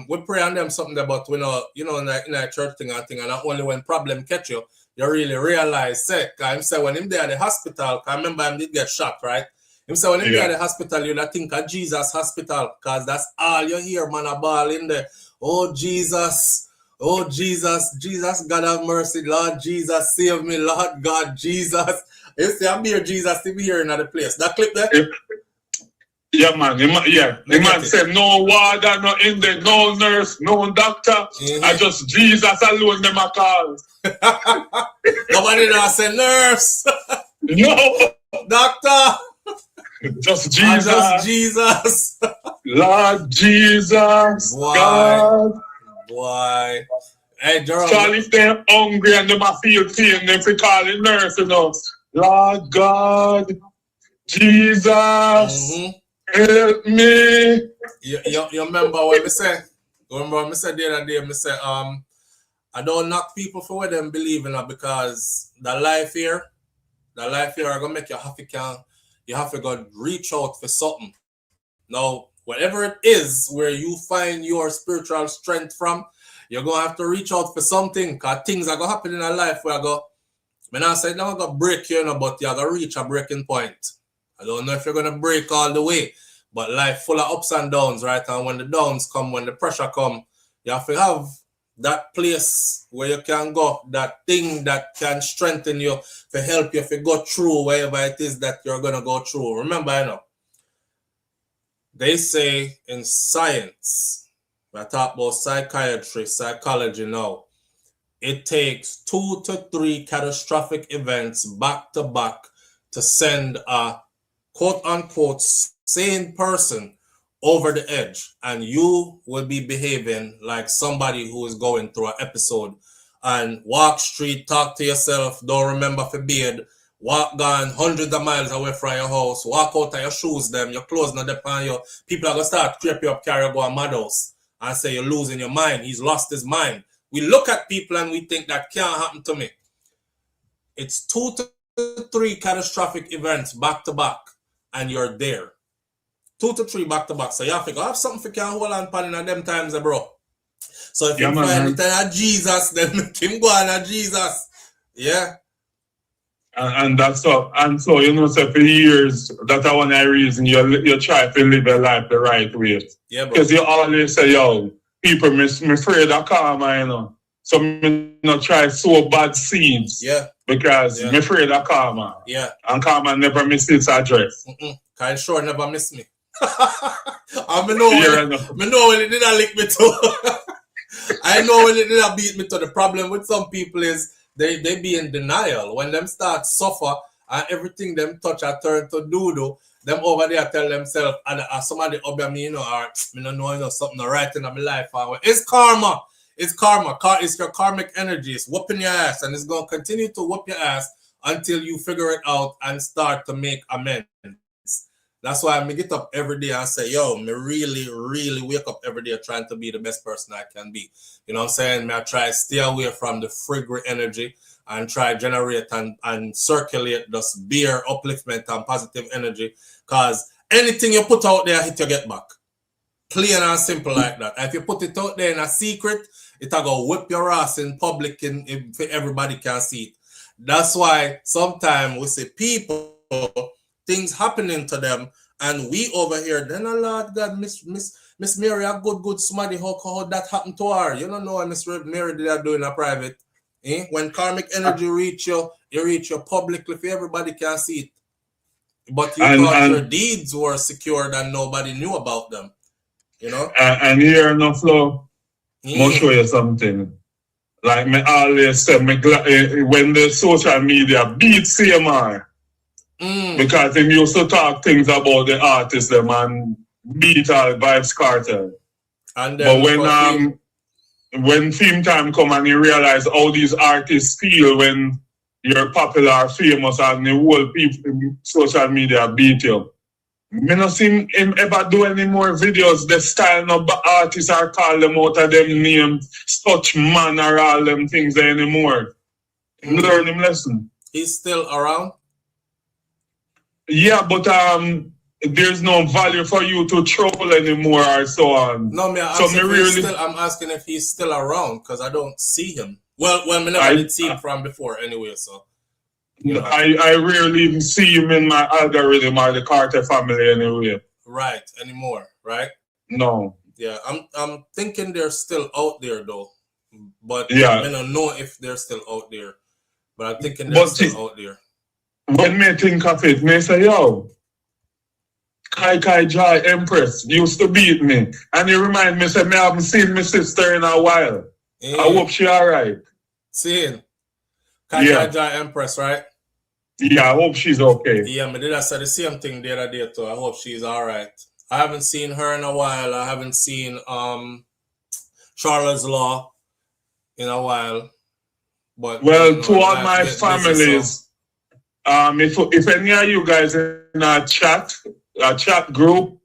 we pray on them something about in a church thing and not only when problem catch you, you really realize say, cause him say when him there at the hospital, cause I remember him did get shot, right? Him say when him there at the hospital, you not think of Jesus hospital, cause that's all you hear, man, a ball in there. Oh Jesus, Jesus, God have mercy, Lord Jesus, save me, Lord God, Jesus. You see, I'm here, Jesus, to be here in the place. That clip there? Yeah, man. The man said no warder, no in there, no nurse, no doctor. I just Jesus alone them a call. Nobody now say nurse. No. Doctor. Just Jesus. Just Jesus. Lord Jesus. Boy. Hey, Jerome. So if they're hungry and them a feel pain, they fi call the nurse, you know. Lord God. Jesus. Help me. You remember what me say? Remember what me said the other day? Me say, I don't knock people for what them believe in because the life here are gonna make you have to go reach out for something. Now, whatever it is where you find your spiritual strength from, you're gonna have to reach out for something because things are gonna happen in a life where I go, man, I said I'm gonna break you, but you're gonna reach a breaking point. I don't know if you're going to break all the way, but life full of ups and downs, right? And when the downs come, when the pressure come, you have to have that place where you can go, that thing that can strengthen you, to help you to go through wherever it is that you're going to go through. Remember, they say in science, I talk about psychiatry, psychology now, it takes 2 to 3 catastrophic events back to back to send a quote-unquote sane person over the edge, and you will be behaving like somebody who is going through an episode and walk street, talk to yourself, don't remember for beard, walk gone hundreds of miles away from your house, walk out of your shoes, them, your clothes not depend on you. People are going to start creep you up, carry you go a mad house and say you're losing your mind. He's lost his mind. We look at people and we think that can't happen to me. It's 2 to 3 catastrophic events back to back. And you're there. 2 to 3 back to back. So you have to go have something for can hold on pan in them times, bro. So if you find it at Jesus, then him go on at Jesus. Yeah. And that's up. And so you know, so for years, that's one of the reason you try to live your life the right way. Yeah, bro. Because you always say, yo, people me afraid of karma, you know. So me not try sow bad seeds. Yeah. Because me afraid of karma. Yeah. And karma never miss its address. Kyle sure never miss me. I know when it did lick me too. I know when it did beat me to. The problem with some people is they be in denial. When them start suffer and everything them touch I turn to doo-doo, them over there tell themselves, and somebody over me, or me don't know, something right in my life. It's karma. It's karma. It's your karmic energy. It's whooping your ass, and it's going to continue to whoop your ass until you figure it out and start to make amends. That's why I get up every day and say, yo, me really, really wake up every day trying to be the best person I can be. You know what I'm saying? I try to stay away from the frigid energy and try to generate and circulate this beer, upliftment, and positive energy. Because anything you put out there, hit you get back. Plain and simple like that. If you put it out there in a secret, it'll go whip your ass in public if everybody can see it. That's why sometimes we see people, things happening to them, and we over here, then a Lord God, Miss Mary, a good somebody, how that happened to her? You don't know what Miss Mary did that do in a private. When karmic energy reach you reach you publicly for everybody can see it. But you thought your deeds were secured and nobody knew about them. You know? And here no flow, I'll show you something. Like me always say, when the social media beat CMR, because they used to talk things about the artists, them and beat all Vybz Kartel. And then But when film time come and you realize how these artists feel when you're popular, famous, and the whole people social media beat you. Me not see him ever do any more videos. The style of artists are call them out of them name, such man or all them things anymore. Learn him lesson. He's still around? Yeah, but there's no value for you to troll anymore or so on. No, I'm asking if he's still around because I don't see him. Well, me never did see him from before anyway, so. You know. I rarely even see him in my algorithm or the Carter family anyway. Right, anymore, right? No. Yeah, I'm thinking they're still out there though. But yeah. I don't know if they're still out there. But I'm thinking they're still out there. When me think of it, me say, yo, Kai Joy Empress used to beat me. And he remind me, say, me haven't seen my sister in a while. I hope she alright. Seeing Kai Joy Empress, right? Yeah, I hope she's okay. Yeah, me did I say the same thing the other day too. I hope she's alright. I haven't seen her in a while. I haven't seen Charlotte's Law in a while. But well, to all my families, if any of you guys in a chat group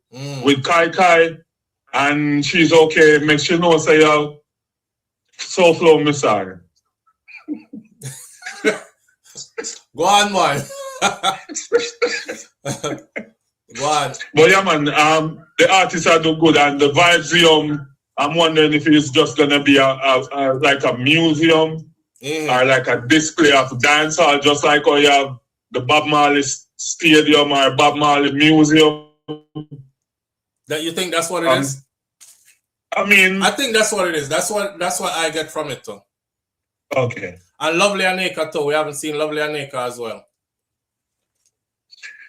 with Kai and she's okay, make sure you know say yo, SouFLo, me sorry. Go on, man. Go on. But yeah, man, the artists are do good, and the Vybz I'm wondering if it's just gonna be like a museum or like a display of dancehall, just like how you have the Bob Marley Stadium or Bob Marley Museum. That you think that's what it is? I mean, I think that's what it is. That's what I get from it too. Okay. And Lovely Aneka too. We haven't seen Lovely Aneka as well.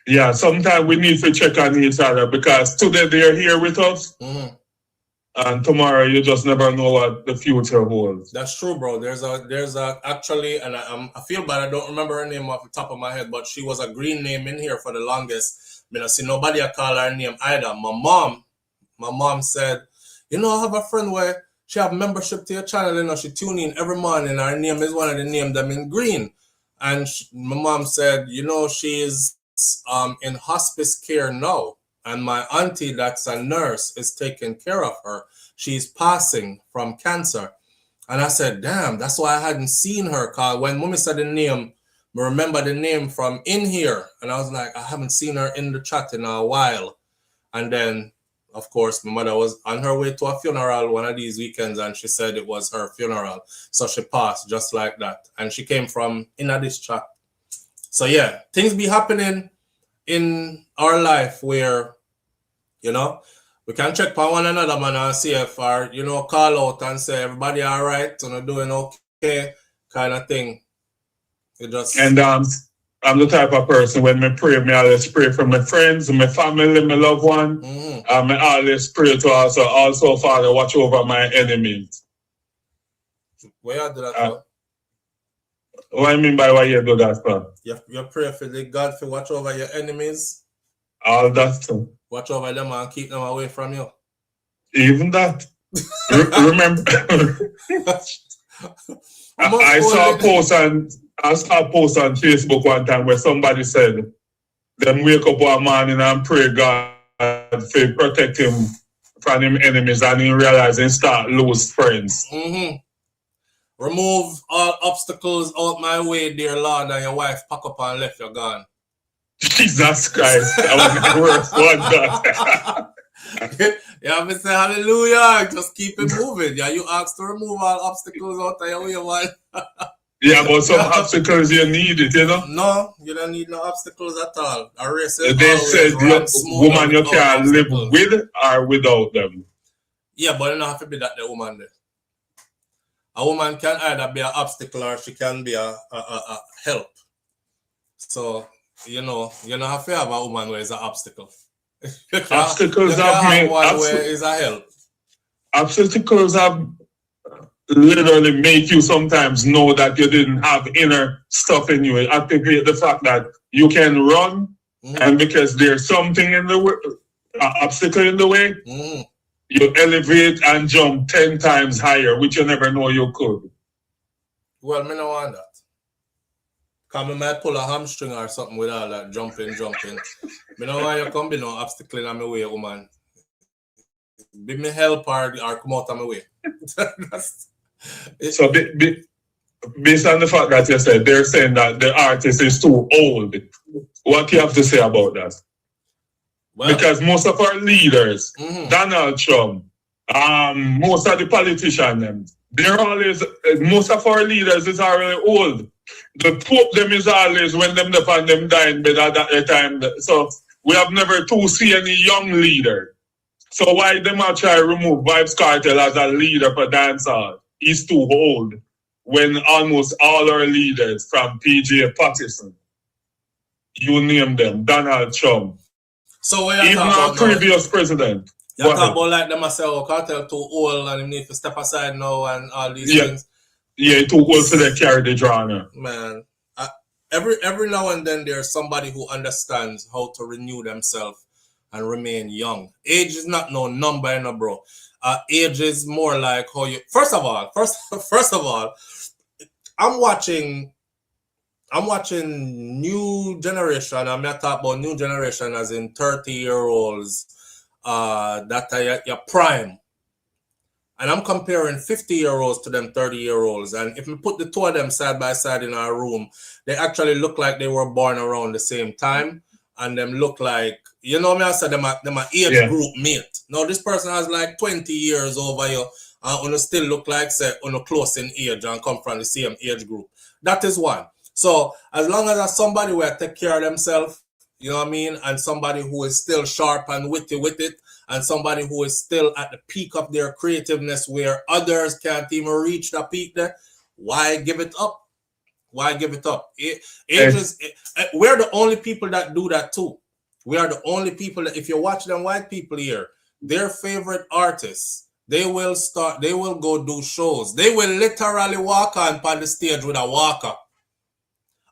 Yeah, sometimes we need to check on each other because today they're here with us. And tomorrow you just never know what the future holds. That's true, bro. There's a actually, and I feel bad. I don't remember her name off the top of my head, but she was a green name in here for the longest. I mean, I see nobody call her name either. My mom said, you know, I have a friend where she have membership to your channel. You know, she tune in every morning. Her name is one of the names them in green. And my mom said, you know, she is in hospice care now. And my auntie, that's a nurse, is taking care of her. She's passing from cancer. And I said, damn, that's why I hadn't seen her. Cause when mommy said the name, I remember the name from in here. And I was like, I haven't seen her in the chat in a while. And then, of course, my mother was on her way to a funeral one of these weekends. And she said it was her funeral. So she passed just like that. And she came from in this chat. So yeah, things be happening in our life where, you know, we can check on one another, man, and see if our, you know, call out and say everybody all right, you know, doing okay, kind of thing. It just. And I'm the type of person when me pray, me always pray for my friends, my family, my loved one. And me always pray to also Father, watch over my enemies. Where you do that? What I mean by why you do that, sir? You pray for the God to watch over your enemies. All that too. Watch over them and keep them away from you. Even that. Remember, I saw a post on Facebook one time where somebody said, them wake up one morning and pray God to protect him from him enemies, and he realize he start lose friends. Remove all obstacles out my way, dear Lord, and your wife pack up and left you gone. Jesus Christ, that was the worst one. Yeah, I say hallelujah. Just keep it moving. Yeah, you asked to remove all obstacles out of your way, man. Yeah, but some obstacles you need it, you know? No, you don't need no obstacles at all. A race they said, woman, you can live with or without them. Yeah, but it don't have to be that the woman there. A woman can either be an obstacle or she can be a help. So, you know, you don't have to have a woman where is an obstacle. Obstacles have one where is a help. Obstacles have literally make you sometimes know that you didn't have inner stuff in you. It activate the fact that you can run, and because there's something in the way, obstacle in the way, you elevate and jump 10 times higher, which you never know you could. Well, me no want that. Because I might pull a hamstring or something with all that jumping. Me no want you come be no obstacle in my way, woman. Be me help or come out of my way. So based on the fact that you said, they're saying that the artist is too old. What do you have to say about that? Well, because most of our leaders, Donald Trump, most of the politicians, they're always, most of our leaders is already old. The Pope them is always when them and them dying bed at that time. So we have never to see any young leader. So why them are try to remove Vybz Kartel as a leader for dancehall? He's too old. When almost all our leaders from PJ Patterson, you name them, Donald Trump, so even our previous president. You talk about like them say, oh, Kartel too old and he need to step aside now and all these things. Yeah, too old for the carry the drama. Man, every now and then there's somebody who understands how to renew themselves and remain young. Age is not no number, bro. Age is more like how you. First of all, I'm watching new generation. I'm not talking about new generation as in 30-year-olds that are your prime. And I'm comparing 50-year-olds to them 30-year-olds. And if we put the two of them side by side in our room, they actually look like they were born around the same time. And them look like, you know me, I said them are age group mate. Now this person has like 20 years over you and still look like say close in age and come from the same age group. That is one. So as long as there's somebody who take care of themselves, you know what I mean, and somebody who is still sharp and witty with it, and somebody who is still at the peak of their creativeness where others can't even reach the peak there, why give it up? Why give it up? We're the only people that do that too. We are the only people that, if you watch them white people here, their favorite artists, they will go do shows. They will literally walk on the stage with a walker.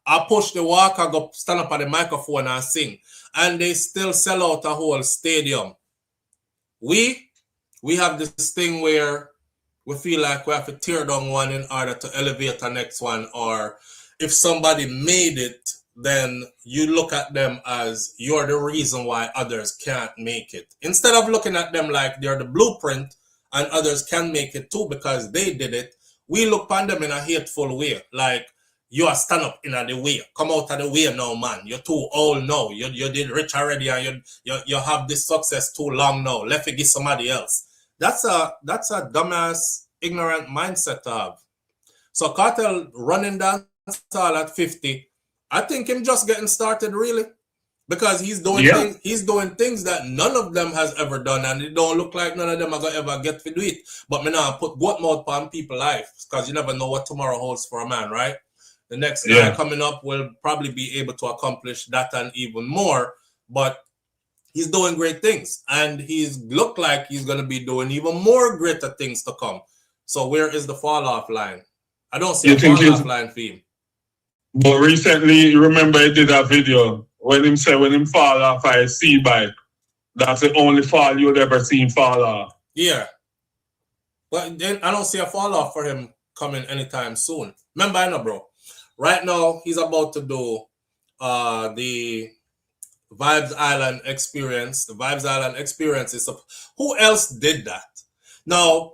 I push the walker, go stand up at the microphone and sing. And they still sell out a whole stadium. We have this thing where we feel like we have to tear down one in order to elevate the next one, or if somebody made it, then you look at them as you're the reason why others can't make it. Instead of looking at them like they're the blueprint and others can make it too because they did it, we look upon them in a hateful way. Like, you are stand up in the way. Come out of the way now, man. You're too old now. You did rich already and you have this success too long now. Let it give somebody else. That's a dumbass, ignorant mindset to have. So Kartel running dancehall at 50, I think him just getting started really. Because he's doing things that none of them has ever done, and it don't look like none of them are gonna ever get to do it. But me now put goat mouth on people's life, because you never know what tomorrow holds for a man, right? The next guy coming up will probably be able to accomplish that and even more, but he's doing great things, and he's looked like he's going to be doing even more greater things to come. So where is the fall-off line? I don't see a fall-off line for him. But recently, remember he did a video when him said when him fall off a C-bike, that's the only fall you'd ever seen fall off. Yeah. But then I don't see a fall-off for him coming anytime soon. Remember, I know, bro. Right now, he's about to do the Vybz Island experience. The Vybz Island experience is who else did that? Now,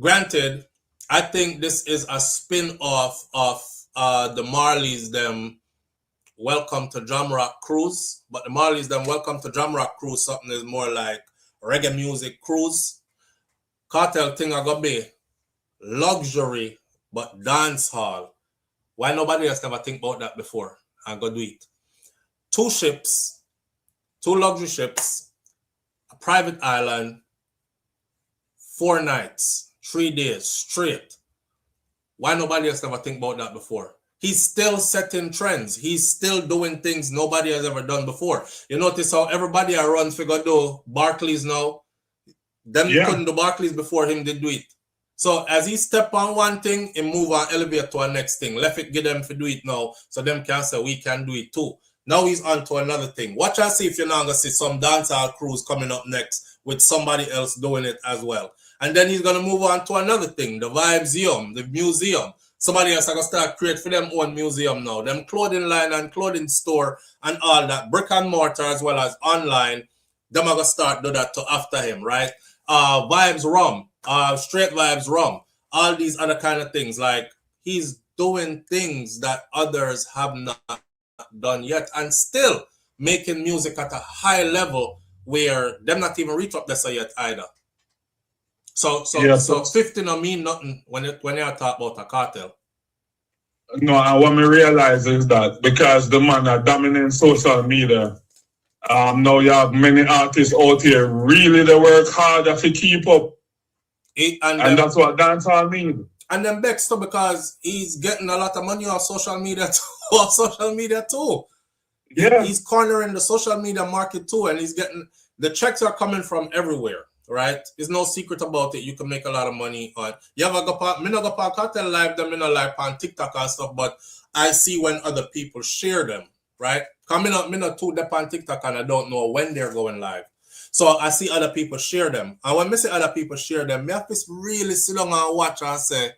granted, I think this is a spin-off of the Marleys them Welcome to Jamrock Cruise. But the Marleys them Welcome to Jamrock Cruise, something is more like reggae music cruise. Kartel thing I gonna be luxury, but dance hall. Why nobody else never think about that before? I'm going to do it. 2 ships, 2 luxury ships, a private island, 4 nights, 3 days straight. Why nobody else never think about that before? He's still setting trends. He's still doing things nobody has ever done before. You notice how everybody I run figure do Barclays now? Them couldn't do Barclays before him did do it. So as he step on one thing, he move on elevate to a next thing. Left it get them to do it now, so them can say we can do it too. Now he's on to another thing. Watch and see if you're not gonna see some dancehall crews coming up next with somebody else doing it as well. And then he's gonna move on to another thing, the Vybz, the museum. Somebody else are gonna start create for them own museum now. Them clothing line and clothing store and all that, brick and mortar as well as online. Them are gonna start do that to after him, right? Vybz Rum, Straight Vybz Rum, all these other kind of things. Like he's doing things that others have not done yet, and still making music at a high level where them not even reach up there yet either. So 50 no mean nothing when you talk about a cartel. No, and what me realize is that because the man are dominating social media, now you have many artists out here really they work harder to keep up. And that's what dancehall means. And then Baxter, because he's getting a lot of money off social media too. Yeah. He's cornering the social media market too, and he's getting the checks are coming from everywhere, right? There's no secret about it. You can make a lot of money on. You ever go part? Me not go part Cartel live them, me not live on TikTok and stuff, but I see when other people share them, right? Cause me not too deep on TikTok and I don't know when they're going live. So I see other people share them. And when I say other people share them, me have to really sit down and watch and say,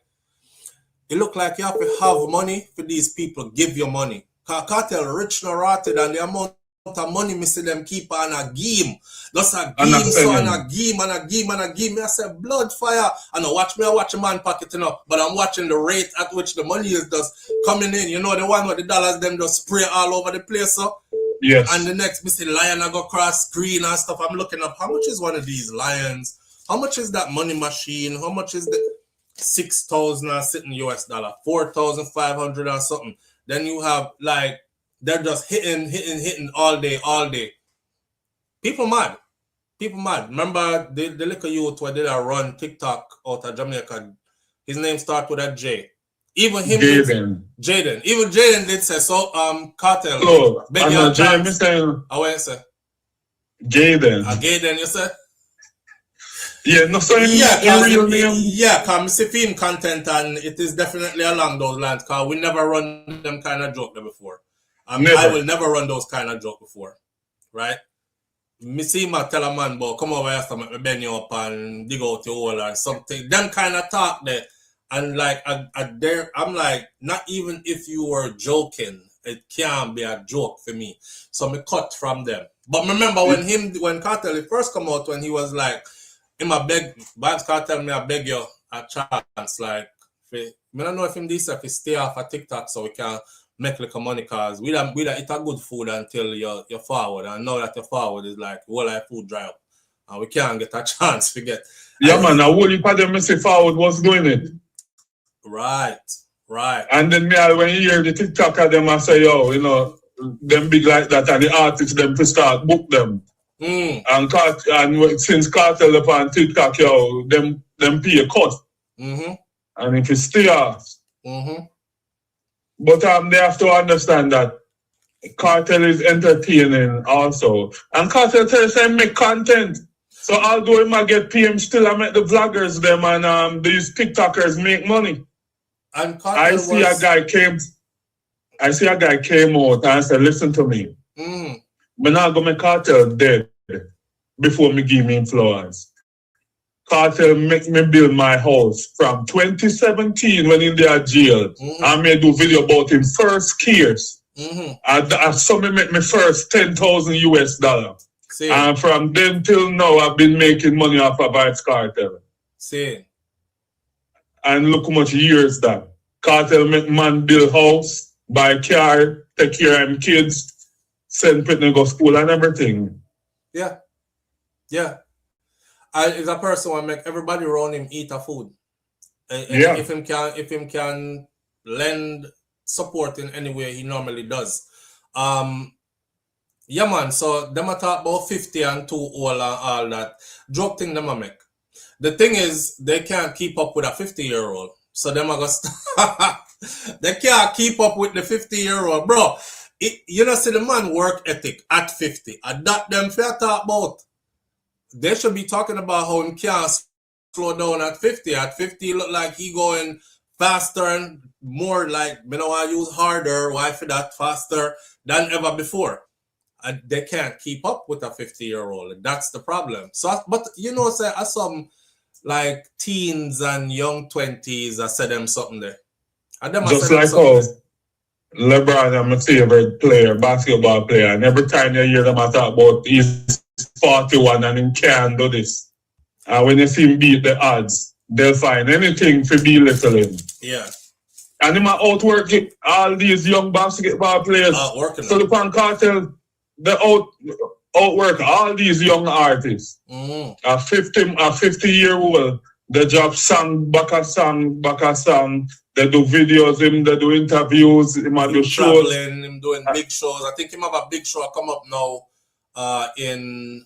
it look like you have to have money for these people give you money. Cartel rich no rotted and the amount of money me see them keep on a game. Just a game, so and a game and a game and a game. Me I say blood fire. And I watch a man pocket, you know, but I'm watching the rate at which the money is just coming in. You know, the one where the dollars them just spray all over the place. So yes. And the next me see lion I go cross screen and stuff. I'm looking up how much is one of these lions? How much is that money machine? How much is the 6,000 sitting US dollar, 4,500 or something. Then you have like they're just hitting all day. People mad. Remember the little youth where did a run TikTok out of Jamaica? His name starts with a J. Even him, Jaden. Even Jaden did say so. Cartel. Oh, I know Jaden. Saying. I went say. Jaden. Jaden, you say. Yeah, no, so real name. Yeah, come see film content and it is definitely along those lines. Cause we never run them kind of joke there before. I will never run those kind of joke before, right? Me see my tell a man, but come over here, so make me bend you up and dig out your hole or something. Them kind of talk there, and like I'm like, not even if you were joking, it can't be a joke for me. So me cut from them. But remember when Cartel first come out, when he was like. In my beg, Vybz Kartel me I beg you a chance. Like, I don't know if him this if he stay off of TikTok so we can make little money cause we don't eat a good food until you're forward. And now that you're forward is like whole life food dry up. And we can't get a chance to get. Yeah, man, a whole heap of them say forward was doing it. Right. And then when you hear the TikToker them I say, yo, you know, them big like that and the artists them to start book them. And since Cartel upon TikTok, yo, them pay a cut. And if you stay off. But they have to understand that Cartel is entertaining also. And Cartel tells them make content. So although he might get PM still, I make the vloggers them and these TikTokers make money. And I see a guy came out and said, listen to me. I'm not going to make Cartel dead before me give me influence. Cartel make me build my house from 2017 when in their jail. I may do video about him first years. I saw me make my first 10,000 US dollars. And from then till now, I've been making money off of Vybz Kartel. And look how much years that. Cartel make man build house, buy car, take care of him kids, send people to go school and everything. Yeah. Is a person who make everybody around him eat a food. And if him can lend support in any way he normally does. Yeah man, so them a talk about 50 and 2 all and all that. Joke thing them a make. The thing is they can't keep up with a 50-year-old. So them a go they can't keep up with the 50-year-old. Bro, you know see the man work ethic at 50. And that them fair talk about. They should be talking about how him can't slow down at 50. At 50, look like he going faster and more like, you know, I use harder, why for that, faster than ever before. And they can't keep up with a 50-year-old. That's the problem. So, but you know, say, I some like teens and young 20s, I said them something there. And them just like how LeBron, I'm my favorite player, basketball player, and every time you hear them I talk about he's 41 and he can't do this. And when you see him beat the odds, they'll find anything to belittle him. Yeah. And him outwork all these young basketball players. So the Kartel, they outwork all these young artists. A 50-year-old, they drop song, back a song. They do videos, they do interviews, him do shows. Him doing big shows. I think him have a big show come up now in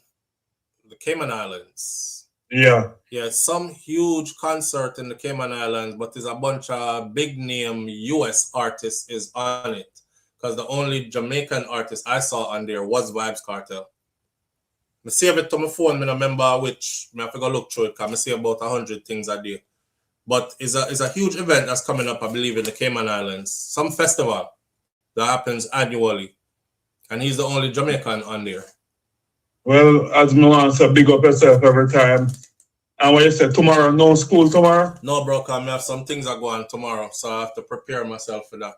the Cayman Islands. Yeah. Yeah, some huge concert in the Cayman Islands, but there's a bunch of big name US artists is on it. Because the only Jamaican artist I saw on there was Vybz Kartel. I save it to my phone, I don't remember which. I have to go look through it because I see about 100 things a day. But it's a huge event that's coming up, I believe, in the Cayman Islands. Some festival that happens annually. And he's the only Jamaican on there. Well, as me want to big up yourself every time. And when you say tomorrow, no school tomorrow? No, bro, because I have some things that go on tomorrow. So I have to prepare myself for that.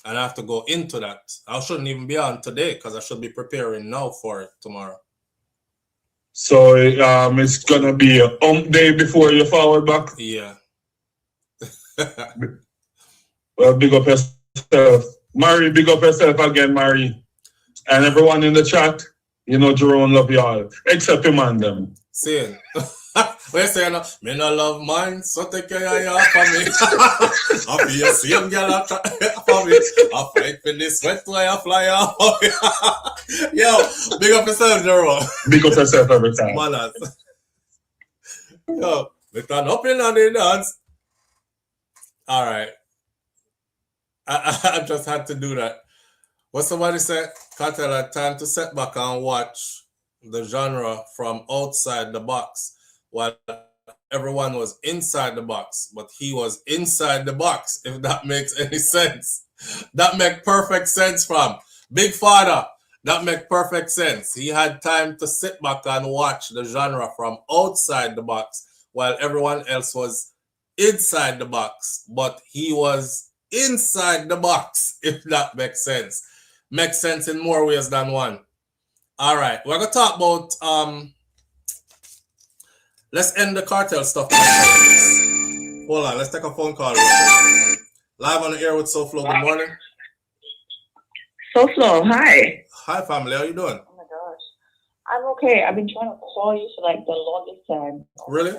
And I have to go into that. I shouldn't even be on today because I should be preparing now for it tomorrow. So it's going to be a day before you forward back? Yeah. Well, big up yourself. Mary, big up yourself again, Mary. And everyone in the chat, you know Jerome love you all. Except him and them. See what you saying? Me no love mine, so take care of your family. I be a same girl for me. I fight for this sweat why I fly out. Yo, big up yourself, Jerome. Big up yourself every time. Manners. Yo, we turn up in on the dance. All right. I just had to do that. What somebody said, Kartel had time to sit back and watch the genre from outside the box while everyone was inside the box, but he was inside the box, if that makes any sense. That make perfect sense from Big Father. That make perfect sense. He had time to sit back and watch the genre from outside the box while everyone else was inside the box, but he was inside the box, if that makes sense. Makes sense in more ways than one. All right, we're going to talk about, let's end the cartel stuff. Hold on, let's take a phone call. Live on the air with SouFLo, good morning. SouFLo, hi. Hi, family, how you doing? Oh my gosh. I'm okay. I've been trying to call you for like the longest time. Really?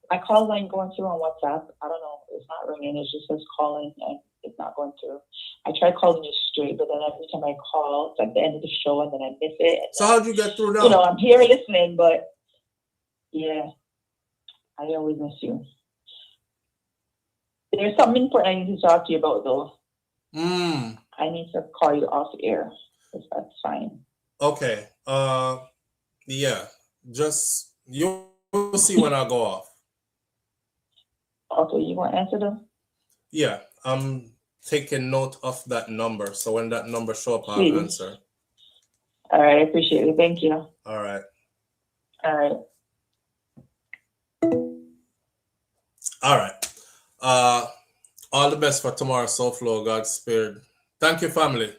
My calls ain't going through on WhatsApp. I don't know. It's not ringing. It just says calling and it's not going through. I tried calling you straight, but then every time I call, it's at the end of the show and then I miss it. So how'd you get through now? You know, I'm here listening, but yeah, I always miss you. There's something important I need to talk to you about though. I need to call you off air, if that's fine. Okay. Yeah. Just you'll see when I go off. Okay, you want to answer them? Yeah, I'm taking note of that number. So when that number show up, I'll answer. All right, I appreciate it. Thank you. All right. All right. All right. All the best for tomorrow, SouFLo, Godspeed. Thank you, family.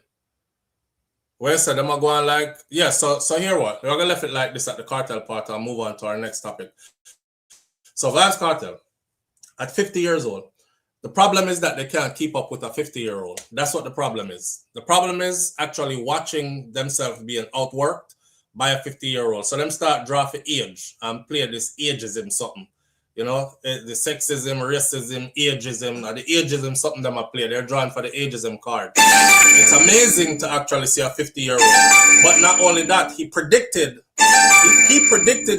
Where said am I going like so here what? We're gonna leave it like this at the cartel part and move on to our next topic. So Vybz Kartel, at 50 years old, the problem is that they can't keep up with a 50-year-old. That's what the problem is. The problem is actually watching themselves being outworked by a 50-year-old. So them start draw for age and play this ageism something. You know, the sexism, racism, ageism, the ageism something them are play. They're drawing for the ageism card. It's amazing to actually see a 50-year-old. But not only that, he predicted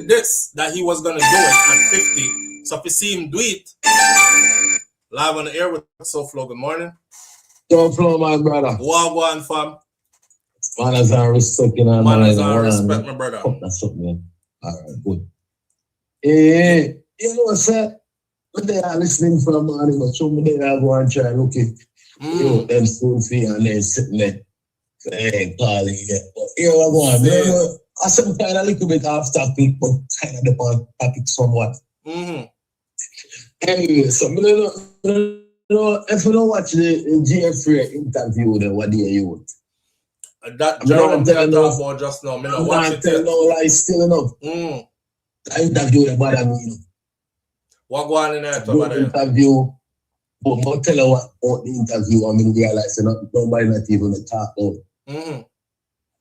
this, that he was going to do it at 50. So if you see him do it, live on the air with SouFLo, good morning. SouFLo, my brother. Wagwan, fam. Manners and respect, you know. Manners and respect, my brother. Oh, that's something, man. All right, good. You know, sir, when they are listening for the morning, but some they are going to try and look at them school fee and then sitting there. Hey, Polly, yeah. But here I go on. I some kind of a little bit off topic, but kind of the topic somewhat. Anyway, so if you don't watch the Jeffrey interview, then what do you want? That Jerome talk about just now. Me not watch it yet. No lie, still enough. I interview the bother me. What go on in there? Interview. But I'll tell you what the interview I mean realize nobody not even talk about.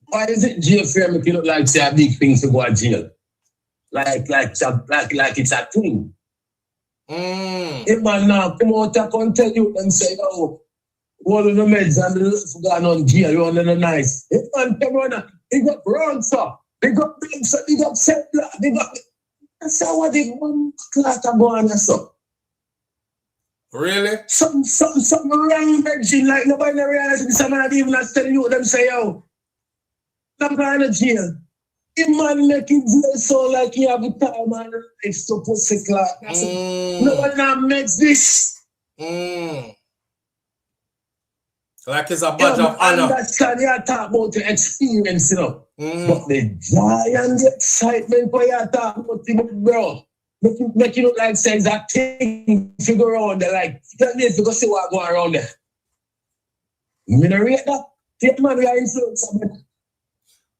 Why is it jail for make you look like say a big thing to go to jail? Like it's a thing. If man now come out and tell you and say, oh, one of the meds and the gone on jail, you want to nice. If man come on, they got wrong, sir. They got big, sir. They got set, they got. That's how what they one class to go on, sir. Really? Something wrong, Virgin. Like nobody realizes this. I'm not even telling you what them say, yo. I'm going to jail. The man making jail so like he have a time and it's so pussy class. Nobody now makes this. Like it's a badge of honor. I understand you talk about the experience, you know. But the joy and the excitement for you talk about it, bro. Make you look like saying that thing figure around there. Like, you need to go see what going around there. You don't rate that? Take man, we are influenced.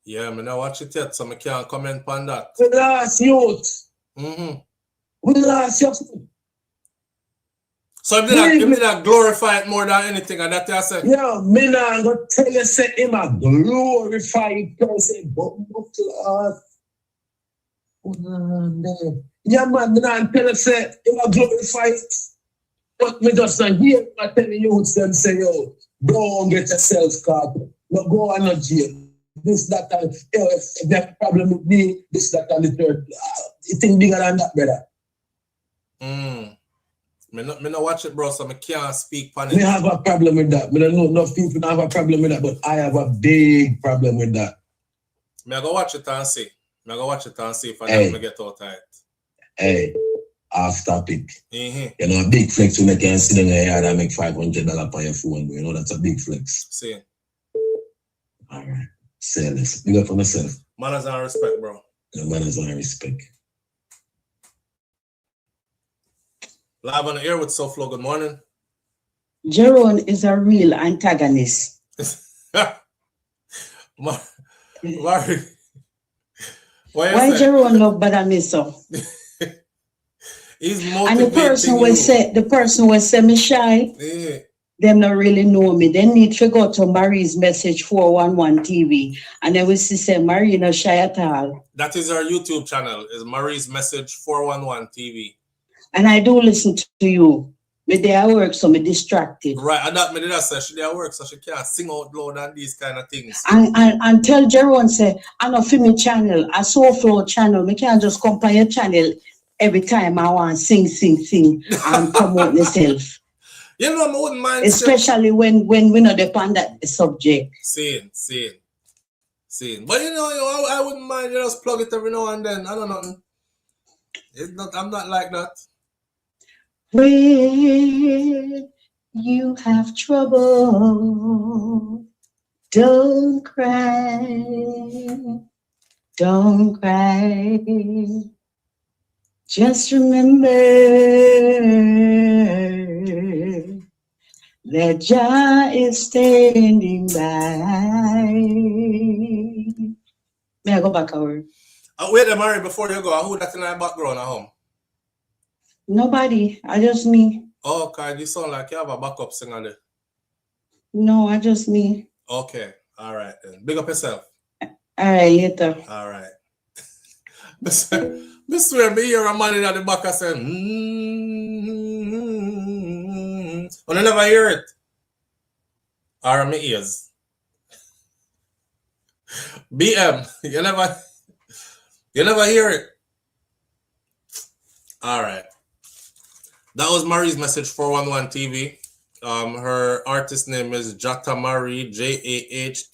Yeah, I don't watch it yet, so I can't comment on that. We lost youth. We lost youth. So if me not glorify it more than anything, and that you say? Yeah, me not gonna tell you say him a glorified person, but yeah, man, me not tell you say him a glorified. But me just not hear I tell the youths them say, yo, go and get yourself caught. No, go on a jail. This, that, and if there's a problem with me, this, that, and the third. It think bigger than that, brother. Me not watch it, bro, so I can't speak on it. Me have a problem with that. Me don't know enough people don't have a problem with that, but I have a big problem with that. Me I go watch it and see. If I get out of it. Hey, off topic. You know, a big flex when you can sit in your yard and make $500 on your phone. You know, that's a big flex. See. All right. Say this. Big up for myself. Manners and respect, bro. Manners and respect. Live on the air with SouFLo. Good morning. Jerome is a real antagonist. Why Jerome love bother me so? He's motivating and the person will say me shy. Them not really know me. They need to go to Marie's Message 411 TV and they will see say Marie no shy at all. That is our YouTube channel. Is Marie's Message 411 TV. And I do listen to you. Me day at work, so me distracted. Right, and that me did say she day at work, so she can't sing out loud and these kind of things. And tell Jerome say, I know for me channel, a SouFLo channel, me can't just come on your channel every time I want sing and promote myself. You know, I wouldn't mind. Especially when we not depend on the subject. Seeing. But you know, I wouldn't mind you just plug it every now and then. I don't know. I'm not like that. When you have trouble, don't cry. Don't cry. Just remember that Jah is standing by. May I go back over? Wait a minute before you go. Who that in our background at home? Nobody. I just me. Oh, okay. You sound like you have a backup singer there. No, I just me. Okay. All right then. Big up yourself. All right, later. All right. I swear me hear a man in the back saying, I never hear it. Or my ears. BM, you never hear it. All right. That was Marie's Message 411 TV. Her artist name is Jata Marie, Jahtamare.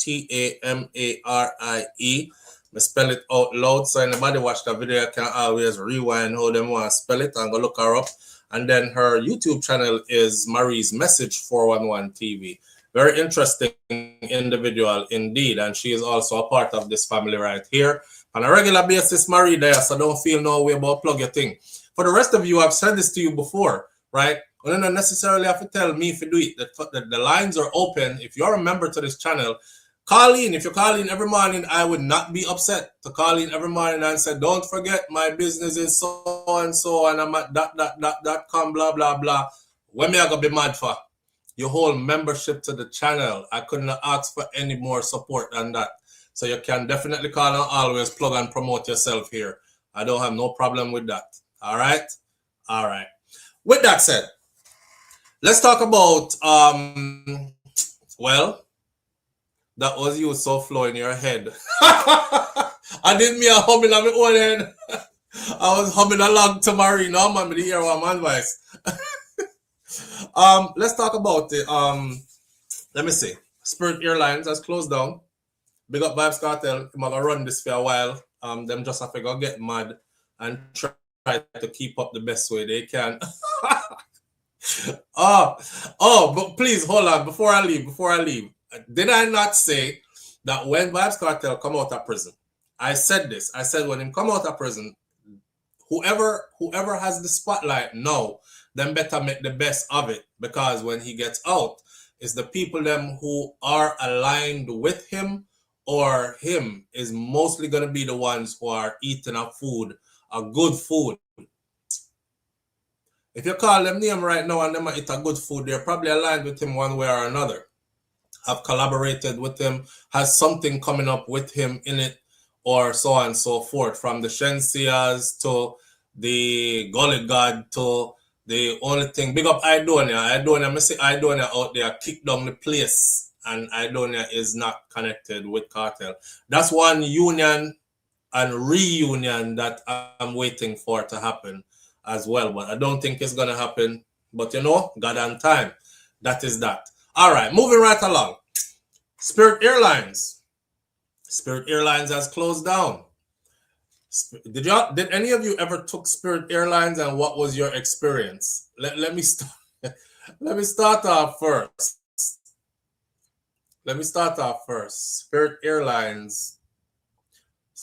I spell it out loud, so anybody watch the video can always rewind how them want to spell it and go look her up. And then her YouTube channel is Marie's Message 411 TV. Very interesting individual indeed, and she is also a part of this family right here. On a regular basis, Marie there, so don't feel no way about plug your thing. For the rest of you, I've said this to you before, right? You don't necessarily have to tell me if you do it. The lines are open. If you're a member to this channel, call in. If you call in every morning, I would not be upset to call in every morning and say, don't forget my business is so and so, and I'm at .com, blah, blah, blah. When me I gonna be mad for? Your whole membership to the channel. I couldn't ask for any more support than that. So you can definitely call and always plug and promote yourself here. I don't have no problem with that. All right? All right. With that said, let's talk about, well, that was you SouFlo in your head. I didn't mean humming on my own end. I was humming along to Marie. No, man, I didn't hear one man's voice. Let's talk about it. Let me see. Spirit Airlines has closed down. Big up Vybz Kartel. I'm gonna run this for a while. Them just have to go get mad and try to keep up the best way they can. But please hold on before I leave. Did I not say that when Vybz Kartel come out of prison? I said this. I said when him come out of prison, whoever has the spotlight now, then better make the best of it, because when he gets out, it's the people them who are aligned with him or him is mostly going to be the ones who are eating a good food. If you call them name right now and them eat a good food, they're probably aligned with him one way or another. Have collaborated with him, has something coming up with him in it, or so on and so forth. From the Shensias to the Gully God to the only thing, big up Idonia. I say Idonia out there, kick down the place, and Idonia is not connected with Kartel. That's one union and reunion that I'm waiting for to happen as well, but I don't think it's gonna happen. But you know, God and time. That is that. All right, moving right along. Spirit Airlines. Spirit Airlines has closed down. Did any of you ever took Spirit Airlines, and what was your experience? Let me start. Let me start off first. Spirit Airlines.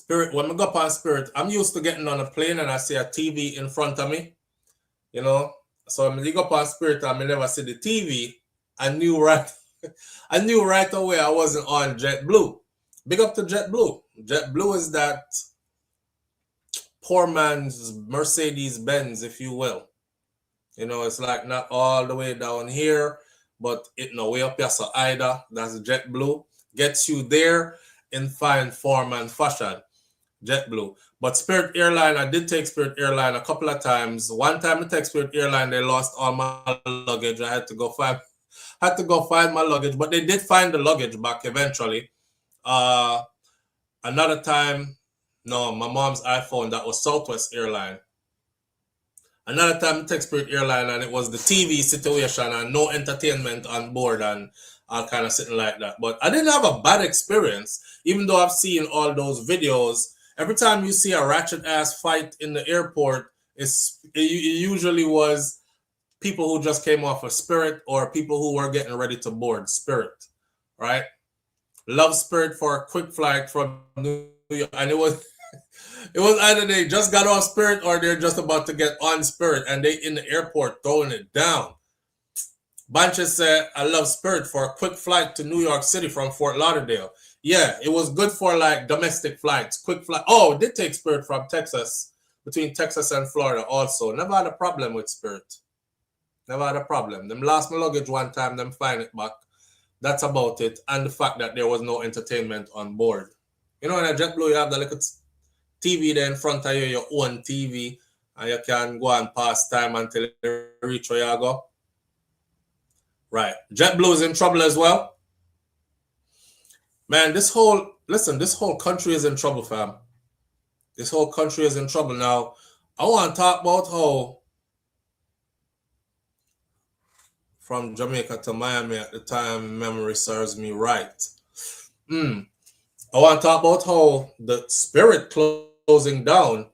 When I go up on Spirit, I'm used to getting on a plane and I see a TV in front of me. You know, so when I go up on Spirit and I never see the TV, I knew right away I wasn't on JetBlue. Big up to JetBlue. JetBlue is that poor man's Mercedes-Benz, if you will. You know, it's like not all the way down here, but it no way up here so either. That's JetBlue. Gets you there in fine form and fashion. JetBlue. But Spirit Airline, I did take Spirit Airline a couple of times. One time I took Spirit Airline, they lost all my luggage. I had to go find my luggage, but they did find the luggage back eventually. Another time, no, my mom's iPhone, that was Southwest Airline. Another time I took Spirit Airline and it was the TV situation and no entertainment on board and all kind of sitting like that. But I didn't have a bad experience, even though I've seen all those videos. Every time you see a ratchet ass fight in the airport, it usually was people who just came off of Spirit or people who were getting ready to board Spirit, right? Love Spirit for a quick flight from New York, and it was either they just got off Spirit or they're just about to get on Spirit and they in the airport throwing it down. Bunches said, I love Spirit for a quick flight to New York City from Fort Lauderdale. Yeah, it was good for like domestic flights, quick flight. Oh, did take Spirit from Texas, between Texas and Florida also. Never had a problem with Spirit. Never had a problem. Them lost my luggage one time, them find it back. That's about it. And the fact that there was no entertainment on board. You know, in a JetBlue, you have the little TV there in front of you, your own TV, and you can go and pass time until you reach where you go. Right. JetBlue is in trouble as well. Man, this whole country is in trouble, fam. This whole country is in trouble. Now, I want to talk about how from Jamaica to Miami at the time, memory serves me right. I want to talk about how the Spirit closing down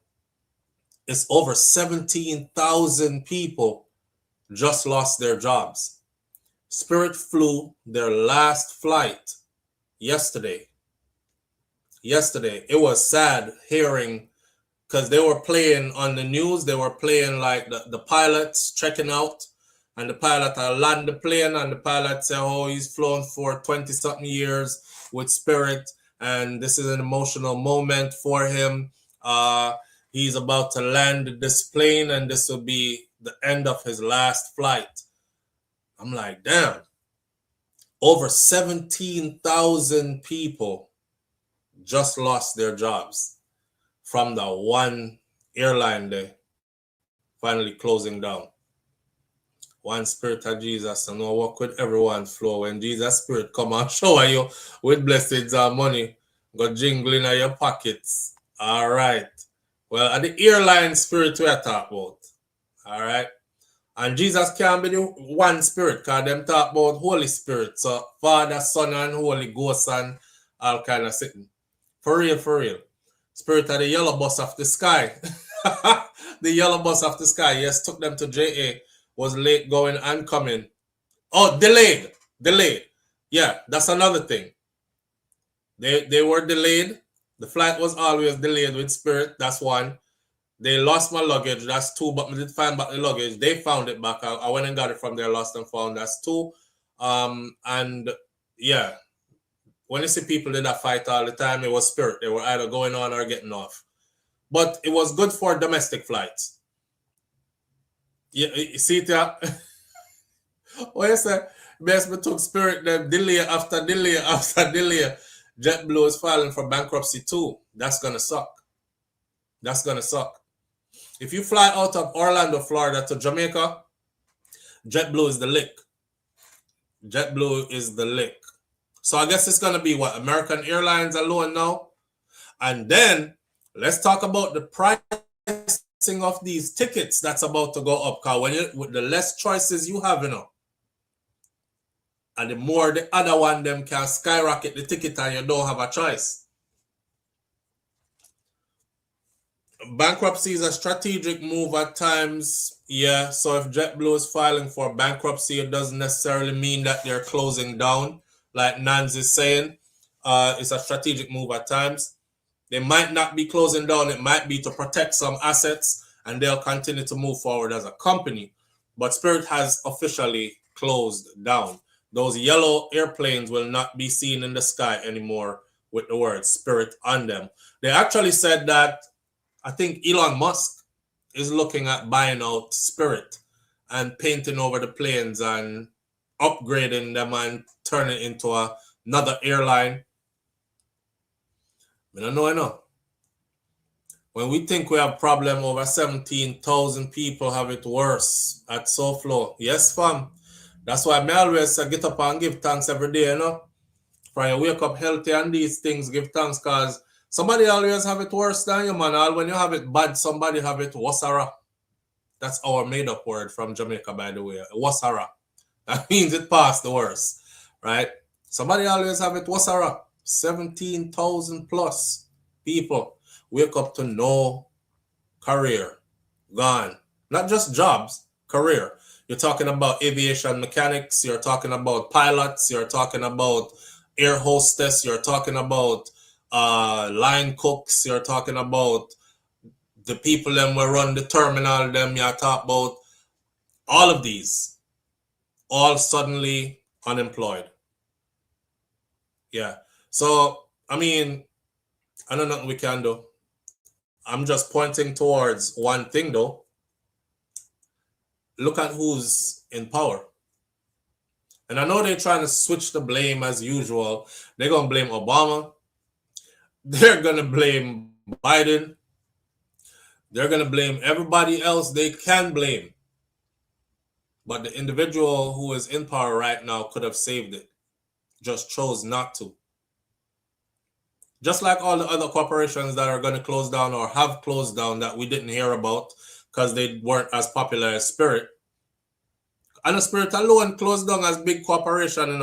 is over 17,000 people just lost their jobs. Spirit flew their last flight yesterday. It was sad hearing, because they were playing on the news, they were playing like the pilots checking out, and the pilot land the plane, and the pilot said, oh, he's flown for 20-something years with Spirit, and this is an emotional moment for him. He's about to land this plane, and this will be the end of his last flight. I'm like, damn. Over 17,000 people just lost their jobs from the one airline they finally closing down. One Spirit of Jesus, and no work with everyone's flow. When Jesus' Spirit come and shower you with blessings and money, go jingling in your pockets. All right. Well, at the airline Spirit we are talking about. All right. And Jesus can't be the one Spirit, because them talk about Holy Spirit. So Father, Son, and Holy Ghost, and all kind of sitting. For real, for real. Spirit of the yellow bus of the sky. The yellow bus of the sky. Yes, took them to JA. Was late going and coming. Oh, delayed. Yeah, that's another thing. They were delayed. The flight was always delayed with Spirit. That's one. They lost my luggage. That's two. But we did find back the luggage. They found it back. I went and got it from there, lost and found. That's two. And yeah, when you see people in that fight all the time, it was Spirit. They were either going on or getting off. But it was good for domestic flights. Yeah, you see that? What you say? Best me took Spirit, then delay after delay after delay. JetBlue is filing for bankruptcy too. That's gonna suck. That's gonna suck. If you fly out of Orlando, Florida to Jamaica, JetBlue is the lick. JetBlue is the lick. So I guess it's gonna be what, American Airlines alone now? And then let's talk about the price of these tickets that's about to go up, because with the less choices you have, and the more the other one them can skyrocket the ticket and you don't have a choice. Bankruptcy is a strategic move at times. Yeah, so if JetBlue is filing for bankruptcy, it doesn't necessarily mean that they're closing down, like Nans is saying. It's a strategic move at times. They might not be closing down. It might be to protect some assets, and they'll continue to move forward as a company. But Spirit has officially closed down. Those yellow airplanes will not be seen in the sky anymore with the word Spirit on them. They actually said that, I think Elon Musk is looking at buying out Spirit and painting over the planes and upgrading them and turning it into another airline. I don't know. When we think we have a problem, over 17,000 people have it worse at SouFLo. Yes, fam. That's why I always get up and give thanks every day, For you wake up healthy and these things, give thanks, because somebody always have it worse than you, man. All when you have it bad, somebody have it wasara. That's our made-up word from Jamaica, by the way. Wasara. That means it passed the worst, right? Somebody always have it wasara. 17,000 plus people wake up to no career, gone. Not just jobs, career. You're talking about aviation mechanics, you're talking about pilots, you're talking about air hostess, you're talking about line cooks, you're talking about the people them will run the terminal, them you're talking about all of these, all suddenly unemployed. Yeah. So, I mean, I don't know what we can do. I'm just pointing towards one thing, though. Look at who's in power. And I know they're trying to switch the blame as usual. They're going to blame Obama. They're going to blame Biden. They're going to blame everybody else they can blame. But the individual who is in power right now could have saved it. Just chose not to. Just like all the other corporations that are going to close down or have closed down that we didn't hear about because they weren't as popular as Spirit. And the Spirit alone closed down as big corporation,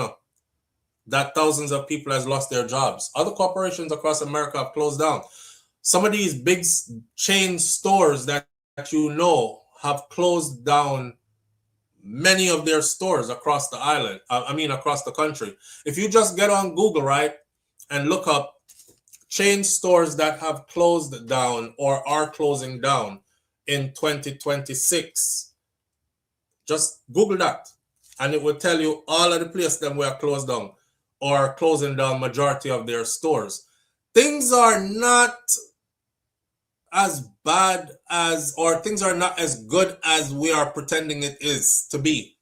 that thousands of people has lost their jobs. Other corporations across America have closed down. Some of these big chain stores that you know have closed down many of their stores across the island. Across the country. If you just get on Google, right, and look up chain stores that have closed down or are closing down in 2026, just Google that, and it will tell you all of the places that were closed down or closing down majority of their stores. Things are not as bad as, or things are not as good as we are pretending it is to be.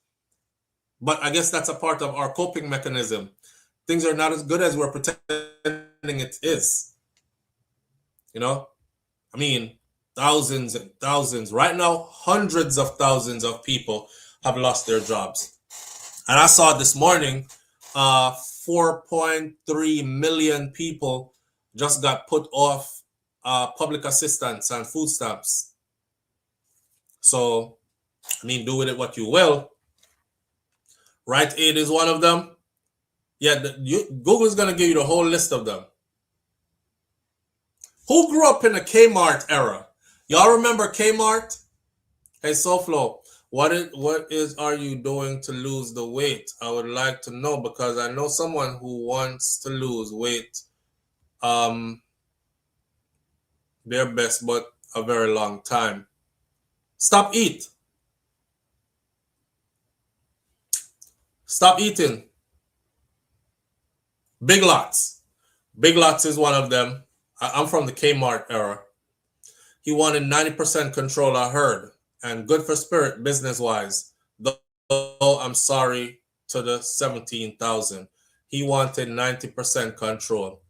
But I guess that's a part of our coping mechanism. Things are not as good as we're pretending it is. You know? I mean, thousands and thousands. Right now, hundreds of thousands of people have lost their jobs. And I saw this morning, 4.3 million people just got put off public assistance and food stamps. So, I mean, do with it what you will. Right Aid is one of them. Yeah, Google is going to give you the whole list of them. Who grew up in the Kmart era? Y'all remember Kmart? Hey, SouFlo, what are you doing to lose the weight? I would like to know, because I know someone who wants to lose weight. Their best, but a very long time. Stop eating. Big Lots. Big Lots is one of them. I'm from the Kmart era. He wanted 90% control, I heard, and good for Spirit business-wise. Though I'm sorry to the 17,000. He wanted 90% control.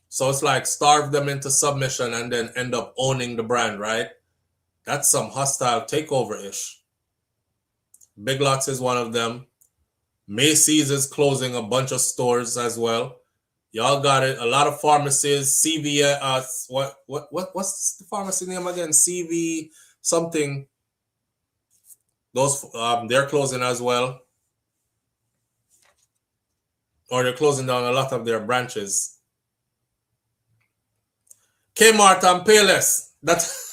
So it's like starve them into submission and then end up owning the brand, right? That's some hostile takeover-ish. Big Lots is one of them. Macy's is closing a bunch of stores as well. Y'all got it. A lot of pharmacies, CVS, what's the pharmacy name again? CV something. Those they're closing as well. Or they're closing down a lot of their branches. Kmart and Payless. That's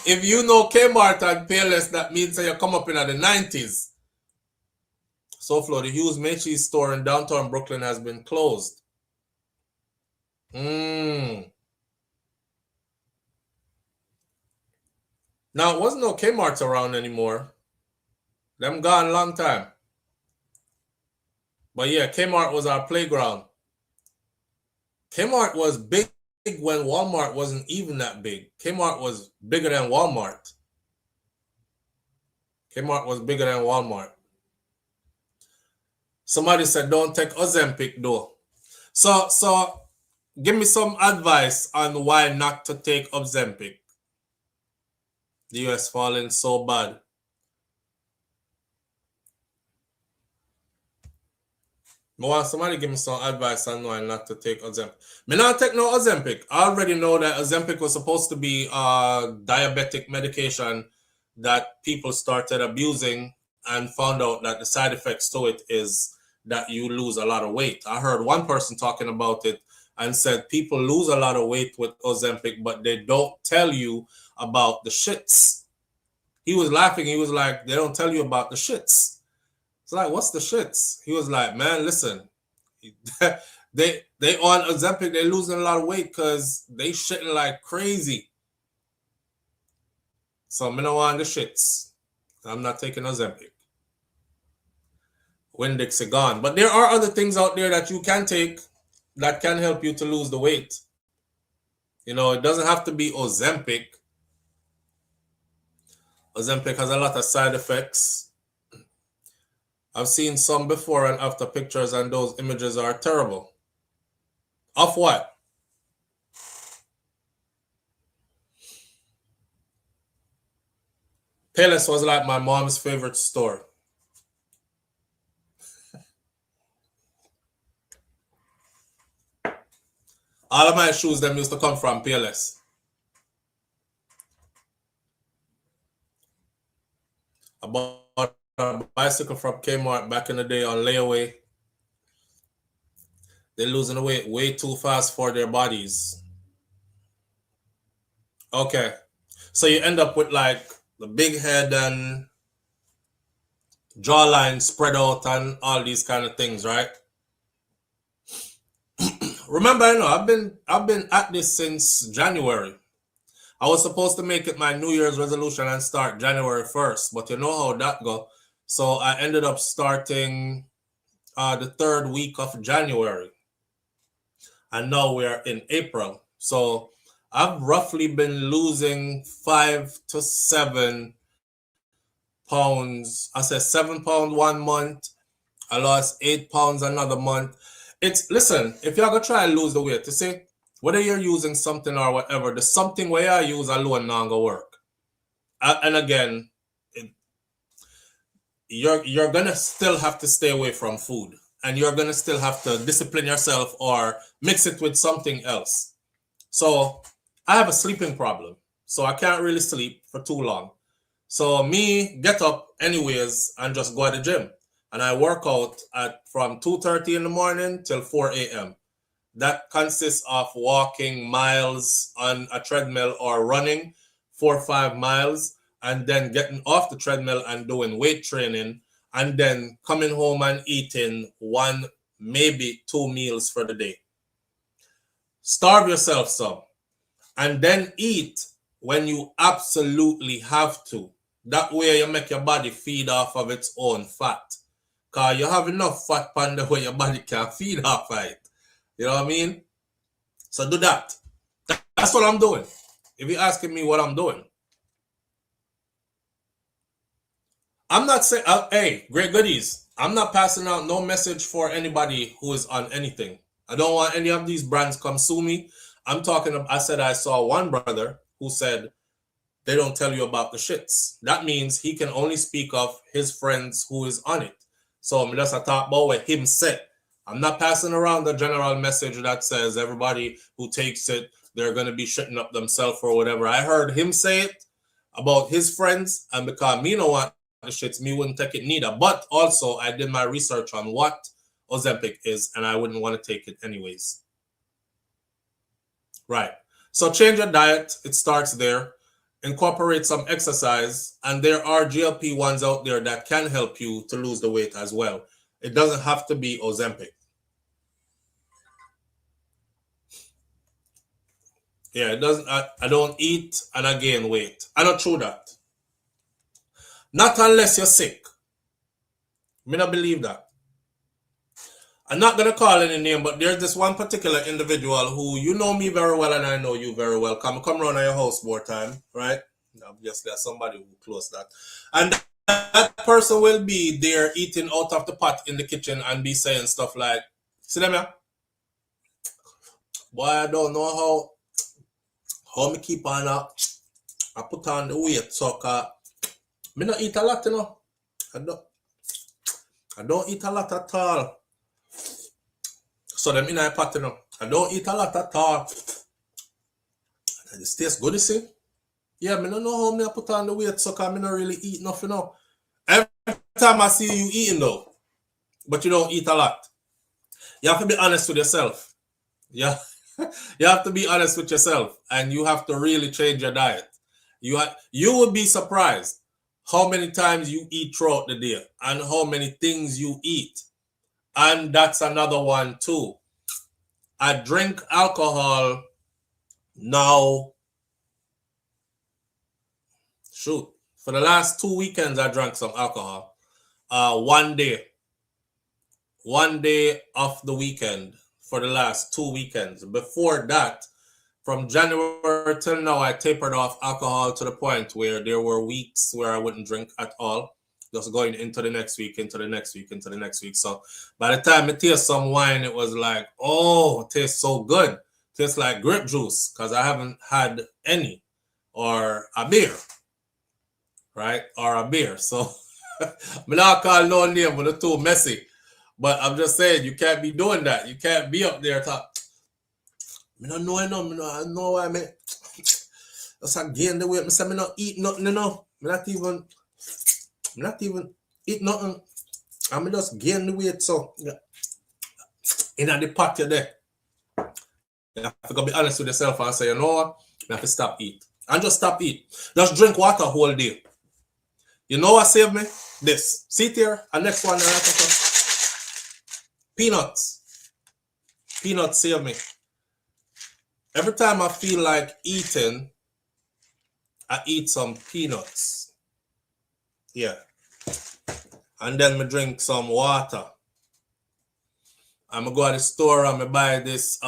if you know Kmart and Payless, that means that you come up in the 90s. SouFlo, the Hughes Macy's store in downtown Brooklyn has been closed. Now, it wasn't no Kmart's around anymore. Them gone a long time. But yeah, Kmart was our playground. Kmart was big when Walmart wasn't even that big. Kmart was bigger than Walmart. Somebody said, don't take Ozempic though. So give me some advice on why not to take Ozempic. The US falling so bad. Somebody give me some advice on why not to take Ozempic. Me not take no Ozempic. I already know that Ozempic was supposed to be a diabetic medication that people started abusing and found out that the side effects to it is that you lose a lot of weight. I heard one person talking about it and said people lose a lot of weight with Ozempic, but they don't tell you about the shits. He was laughing. He was like, they don't tell you about the shits. It's like, what's the shits? He was like, man, listen, they on Ozempic, they losing a lot of weight because they shitting like crazy. So I don't want the shits. I'm not taking Ozempic. Winn-Dixie gone. But there are other things out there that you can take that can help you to lose the weight. You know, it doesn't have to be Ozempic. Ozempic has a lot of side effects. I've seen some before and after pictures, and those images are terrible. Of what? Payless was like my mom's favorite store. All of my shoes them used to come from Payless. I bought a bicycle from Kmart back in the day on layaway. They're losing the weight way too fast for their bodies. Okay. So you end up with like the big head and jawline spread out and all these kind of things, right? Remember, you know, I've been at this since January. I was supposed to make it my New Year's resolution and start January 1st, but you know how that go. So I ended up starting the third week of January. And now we're in April. So I've roughly been losing 5 to 7 pounds. I said 7 pounds 1 month. I lost 8 pounds another month. Listen, if you're gonna try and lose the weight, you see, whether you're using something or whatever, the something where I use alone not gonna work. And again, you're gonna still have to stay away from food, and you're gonna still have to discipline yourself or mix it with something else. So I have a sleeping problem, so I can't really sleep for too long. So me get up anyways and just go to the gym, and I work out from 2:30 in the morning till 4 a.m. That consists of walking miles on a treadmill or running 4 or 5 miles, and then getting off the treadmill and doing weight training, and then coming home and eating 1, maybe 2 meals for the day. Starve yourself some, and then eat when you absolutely have to. That way you make your body feed off of its own fat. Because you have enough fat on the way your body can feed off of it. You know what I mean? So do that. That's what I'm doing. If you're asking me what I'm doing. I'm not saying, hey, great goodies. I'm not passing out no message for anybody who is on anything. I don't want any of these brands come sue me. I said I saw one brother who said they don't tell you about the shits. That means he can only speak of his friends who is on it. So I'm just talk about what him said. I'm not passing around the general message that says everybody who takes it, they're going to be shitting up themselves or whatever. I heard him say it about his friends, and because me don't want the shits, me wouldn't take it neither. But also, I did my research on what Ozempic is, and I wouldn't want to take it anyways. Right. So change your diet. It starts there. Incorporate some exercise, and there are GLP-1s out there that can help you to lose the weight as well. It doesn't have to be Ozempic. Yeah, it doesn't. I don't eat and I gain weight. I don't true that. Not unless you're sick. Me not believe that. I'm not gonna call any name, but there's this one particular individual who, you know me very well and I know you very well. Come around at your house more time, right? Obviously, there's somebody who close that. And that person will be there eating out of the pot in the kitchen and be saying stuff like, see them here? Boy, I don't know how me keep on I put on the weight, so me not eat a lot, you know. I don't eat a lot at all. So them in a pot, you know. I don't eat a lot at all. It tastes good, you see? Yeah, me don't know how me I put on the weight, so I don't really eat nothing, you know. Every time I see you eating though, but you don't eat a lot. You have to be honest with yourself. Yeah. You have to be honest with yourself, and you have to really change your diet. You would be surprised how many times you eat throughout the day and how many things you eat. And that's another one too. I drink alcohol now. Shoot. For the last 2 weekends, I drank some alcohol. One day of the weekend for the last 2 weekends. Before that, from January till now, I tapered off alcohol to the point where there were weeks where I wouldn't drink at all. Just going into the next week, into the next week, into the next week. So by the time I taste some wine, it was like, oh, it tastes so good. It tastes like grape juice because I haven't had any. Or a beer. Right? Or a beer. So I'm not calling no name, but it's too messy. But I'm just saying, you can't be doing that. You can't be up there talk. I don't know, I know why I mean. That's again the way I say I not eat nothing, you know. I not even eat nothing. I'm just gain the weight, so yeah. in the pot you're there. You have to go be honest with yourself and say, you know what? You have to stop eat. And just stop eat. Just drink water whole day. You know what saved me? This. See it here? And next one. Peanuts. Peanuts save me. Every time I feel like eating, I eat some peanuts. Yeah. And then I drink some water. I'm going to go to the store and I buy this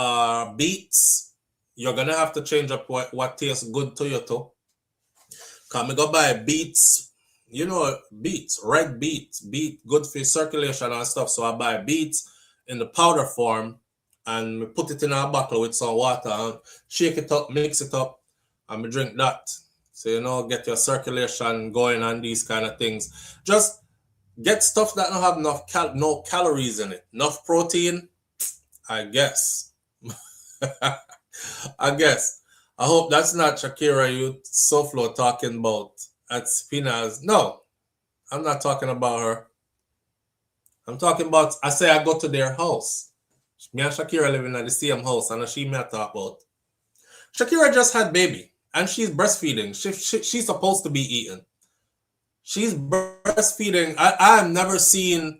beets. You're going to have to change up what tastes good to you too. Because I go buy beets. You know, beets, red beets. Beet, good for circulation and stuff. So I buy beets in the powder form and we put it in a bottle with some water and shake it up, mix it up, and we drink that. So, you know, get your circulation going and these kind of things. Just get stuff that don't have enough no calories in it. Enough protein, I guess. I guess. I hope that's not Shakira you SouFLo talking about at Spinaz. No, I'm not talking about her. I'm talking about, I say I go to their house. Me and Shakira living at the same house, and she me I talk about. Shakira just had baby, and she's breastfeeding. She's supposed to be eating. She's breastfeeding. I have never seen,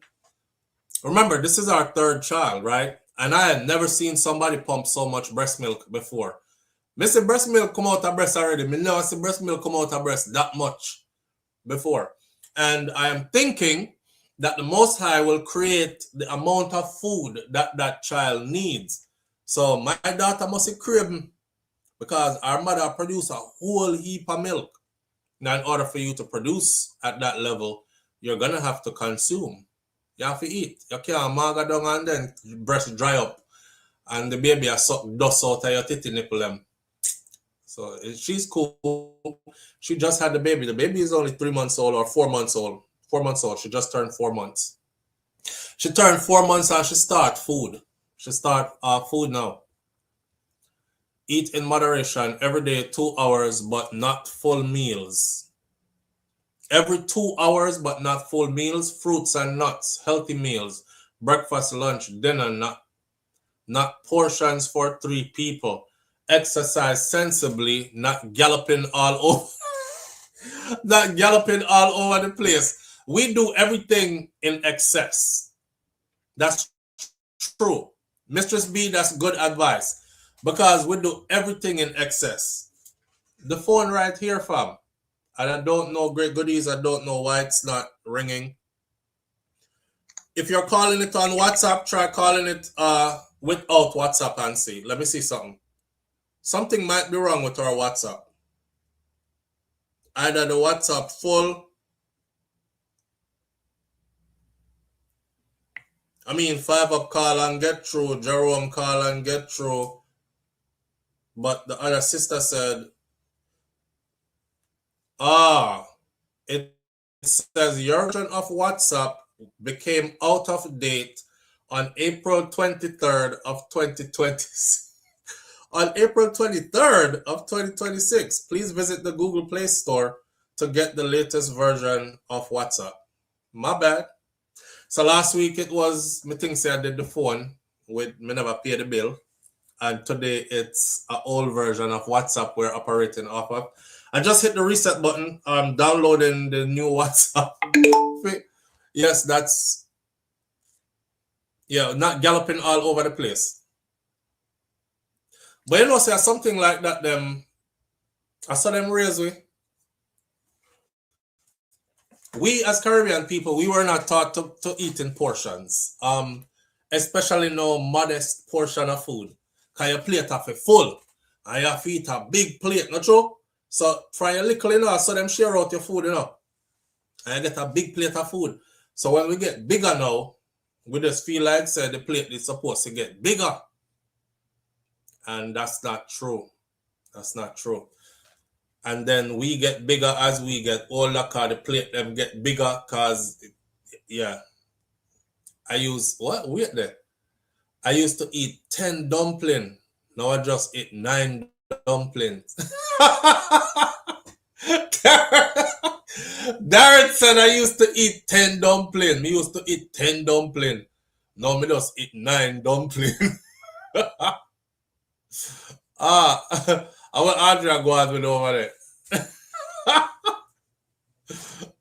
remember, this is our third child, right? And I had never seen somebody pump so much breast milk before. Me see breast milk come out of breast already. Me never see breast milk come out of breast that much before. And I am thinking that the Most High will create the amount of food that that child needs. So my daughter must crib because our mother produce a whole heap of milk. Now, in order for you to produce at that level, you're going to have to consume. You have to eat. You can't maga down and then breast dry up and the baby has suck dust out of your titty nipple them. So she's cool. She just had the baby. The baby is only 3 months old or 4 months old. 4 months old. She just turned 4 months. She turned 4 months and she start food. She start food now. Eat in moderation every day, 2 hours, but not full meals. Every 2 hours, but not full meals. Fruits and nuts, healthy meals. Breakfast, lunch, dinner, not portions for 3 people. Exercise sensibly, not galloping all over. Not galloping all over the place. We do everything in excess. That's true. Mistress B, that's good advice. Because we do everything in excess. The phone right here, fam. And I don't know, great goodies, I don't know why it's not ringing. If you're calling it on WhatsApp, try calling it without WhatsApp and see. Let me see something. Something might be wrong with our WhatsApp. Either the WhatsApp full. I mean, 5 up call and get through. Jerome call and get through. But the other sister said, it says your version of WhatsApp became out of date on April 23rd of 2020. On April 23rd of 2026, please visit the Google Play Store to get the latest version of WhatsApp. My bad. So last week it was, me think say I did the phone with me never pay the bill. And today it's an old version of WhatsApp we're operating off of. I just hit the reset button. I'm downloading the new WhatsApp. Yes, that's, yeah, not galloping all over the place. But you know, say something like that, I saw them raise we as Caribbean people, we were not taught to eat in portions. Especially no modest portion of food. Because your plate have a full. And you have to eat a big plate, not true? So try a little, you know, so them share out your food, you know. And you get a big plate of food. So when we get bigger now, we just feel like say the plate is supposed to get bigger. And that's not true. That's not true. And then we get bigger as we get older because the plate them get bigger because, yeah. I used to eat 10 dumplings. Now I just eat 9 dumplings. Darren said I used to eat 10 dumplings. Me used to eat 10 dumplings. No, me just eat 9 dumpling. I want Andrea go out with over there.